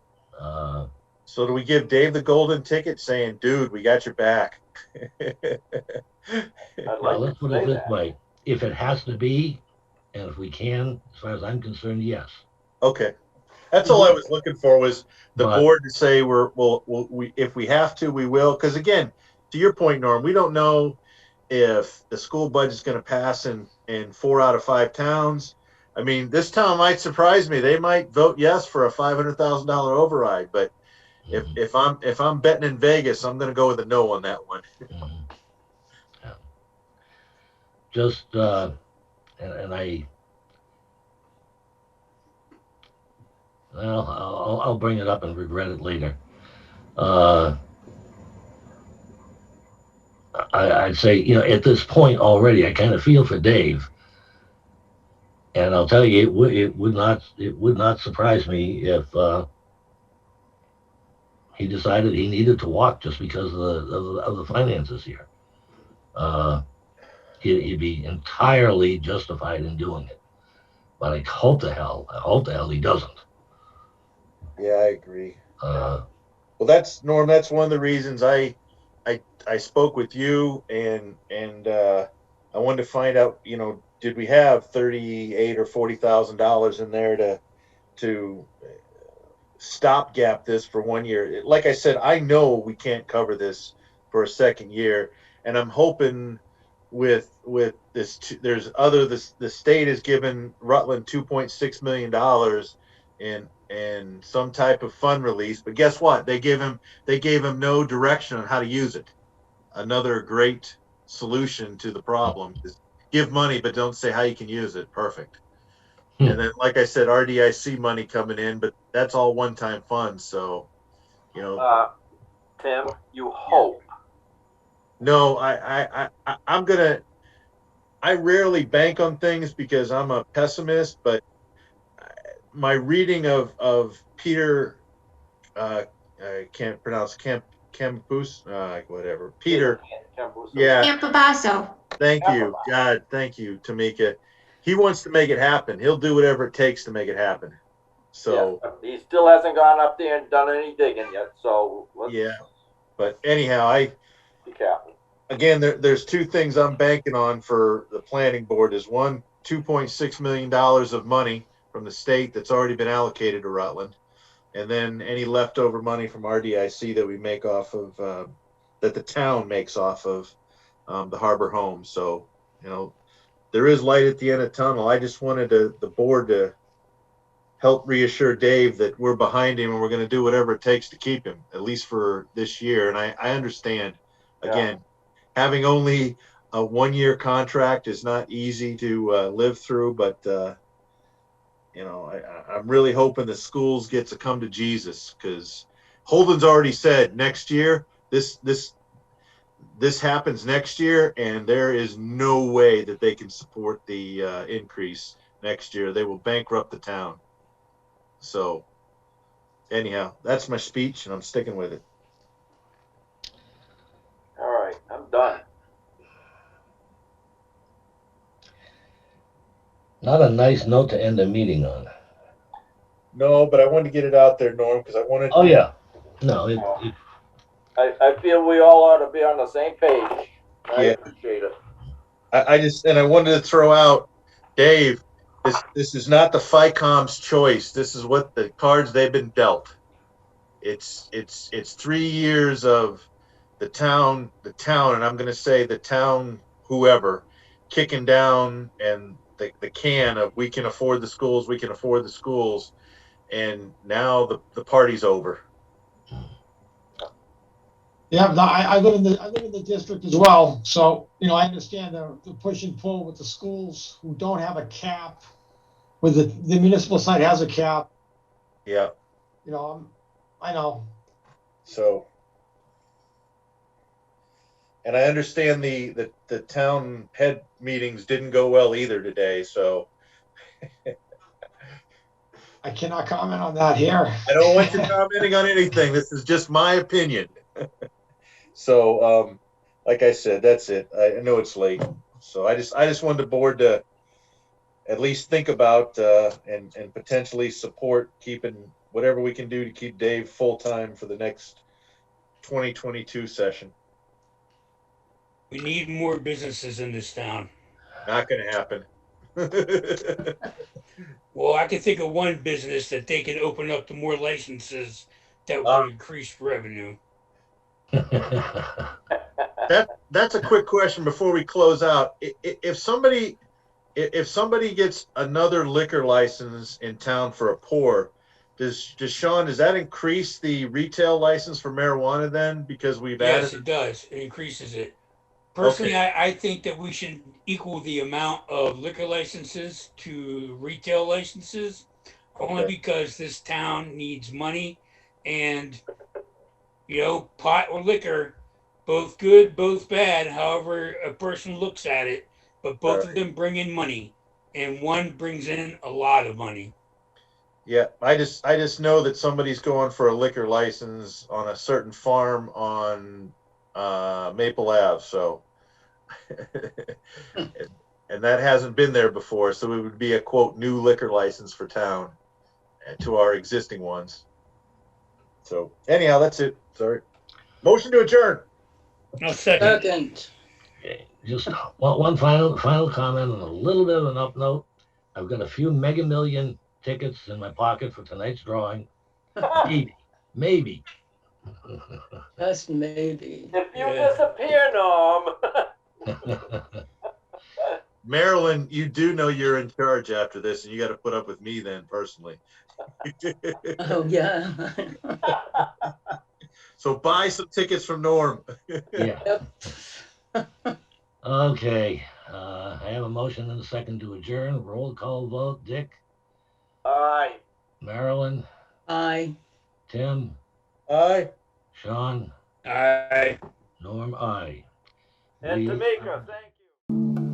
So do we give Dave the golden ticket, saying, "Dude, we got your back"? Let's put it this way: if it has to be, and if we can, as far as I'm concerned, yes. Okay, that's all I was looking for, was the board to say we if we have to, we will. Because again, to your point, Norm, we don't know if the school budget's going to pass in 4 out of 5 towns. I mean, this town might surprise me. They might vote yes for a $500,000 override, but if I'm betting in Vegas, I'm going to go with a no on that one. Mm-hmm. Yeah. Just and I'll bring it up and regret it later. I'd say at this point already, I kind of feel for Dave. And I'll tell you, it would not surprise me if he decided he needed to walk just because of the finances here. He'd be entirely justified in doing it, but I hope the hell he doesn't. Yeah, I agree. Well, that's Norm. That's one of the reasons I spoke with you, and I wanted to find out, did we have $38,000 or $40,000 in there to stopgap this for 1 year? Like I said, I know we can't cover this for a second year, and I'm hoping with this, the state has given Rutland $2.6 million in some type of fund release, but guess what? They gave him no direction on how to use it. Another great solution to the problem is give money, but don't say how you can use it. Perfect. And then, like I said, RDIC money coming in, but that's all one-time funds. So, Tim, you hope. No, I rarely bank on things because I'm a pessimist, but my reading of Peter, I can't pronounce Campus, whatever. Peter. Yeah. Campobasso. Thank you. God, thank you, Tamika. He wants to make it happen. He'll do whatever it takes to make it happen. So he still hasn't gone up there and done any digging yet. So yeah. But anyhow, be careful. Again, there's 2 things I'm banking on for the planning board. Is one, $2.6 million of money from the state that's already been allocated to Rutland, and then any leftover money from RDIC that we make off of that the town makes off of the Harbor Home. So there is light at the end of the tunnel. I just wanted the board to help reassure Dave that we're behind him and we're going to do whatever it takes to keep him, at least for this year. And I understand, again, having only a 1-year contract is not easy to live through, but you know, I'm really hoping the schools get to come to Jesus, because Holden's already said next year this happens next year, and there is no way that they can support the increase next year. They will bankrupt the town. So anyhow, that's my speech, and I'm sticking with it. All right, I'm done. Not a nice note to end a meeting on. No, but I wanted to get it out there, Norm, because I wanted. Oh yeah, no, I feel we all ought to be on the same page. I Yeah. appreciate it. I wanted to throw out, Dave, this is not the FICOM's choice. This is what the cards they've been dealt. It's 3 years of the town, and I'm going to say the town, whoever, kicking down and the can of we can afford the schools, and now the party's over. Yeah, no, I live in the district as well, so, you know, I understand the push and pull with the schools who don't have a cap, with the municipal side has a cap, Yeah. you know, I know. So, and I understand the town head meetings didn't go well either today, so I cannot comment on that here. I don't want you commenting on anything. This is just my opinion. So, like I said, that's it. I know it's late, so I just wanted the board to at least think about and potentially support keeping whatever we can do to keep Dave full time for the next 2022 session. We need more businesses in this town. Not going to happen. Well, I can think of one business that they can open up to more licenses that will increase revenue. That's a quick question before we close out. If somebody gets another liquor license in town for a pour, does that increase the retail license for marijuana then? Because we've Yes, added. it does. It increases it. Personally, Okay. I think that we should equal the amount of liquor licenses to retail licenses, only Okay. because this town needs money, and you know, pot or liquor, both good, both bad, however a person looks at it, but both of them bring in money, and one brings in a lot of money. Yeah, I just know that somebody's going for a liquor license on a certain farm on Maple Ave, so and that hasn't been there before, so it would be a quote new liquor license for town to our existing ones. So anyhow, that's it. Sorry. Motion to adjourn. No, second. Second. Okay, just one final comment and a little bit of an up note. I've got a few Mega Million tickets in my pocket for tonight's drawing. Maybe. Just maybe. If you disappear, Norm. Marilyn, you do know you're in charge after this, and you got to put up with me then personally. Oh, yeah. So buy some tickets from Norm. Yeah. Yep. Okay. I have a motion and a second to adjourn. Roll call vote. Dick, Aye. Marilyn, Aye. Tim, Aye. Sean, Aye. Norm, aye. And Tamika, thank you.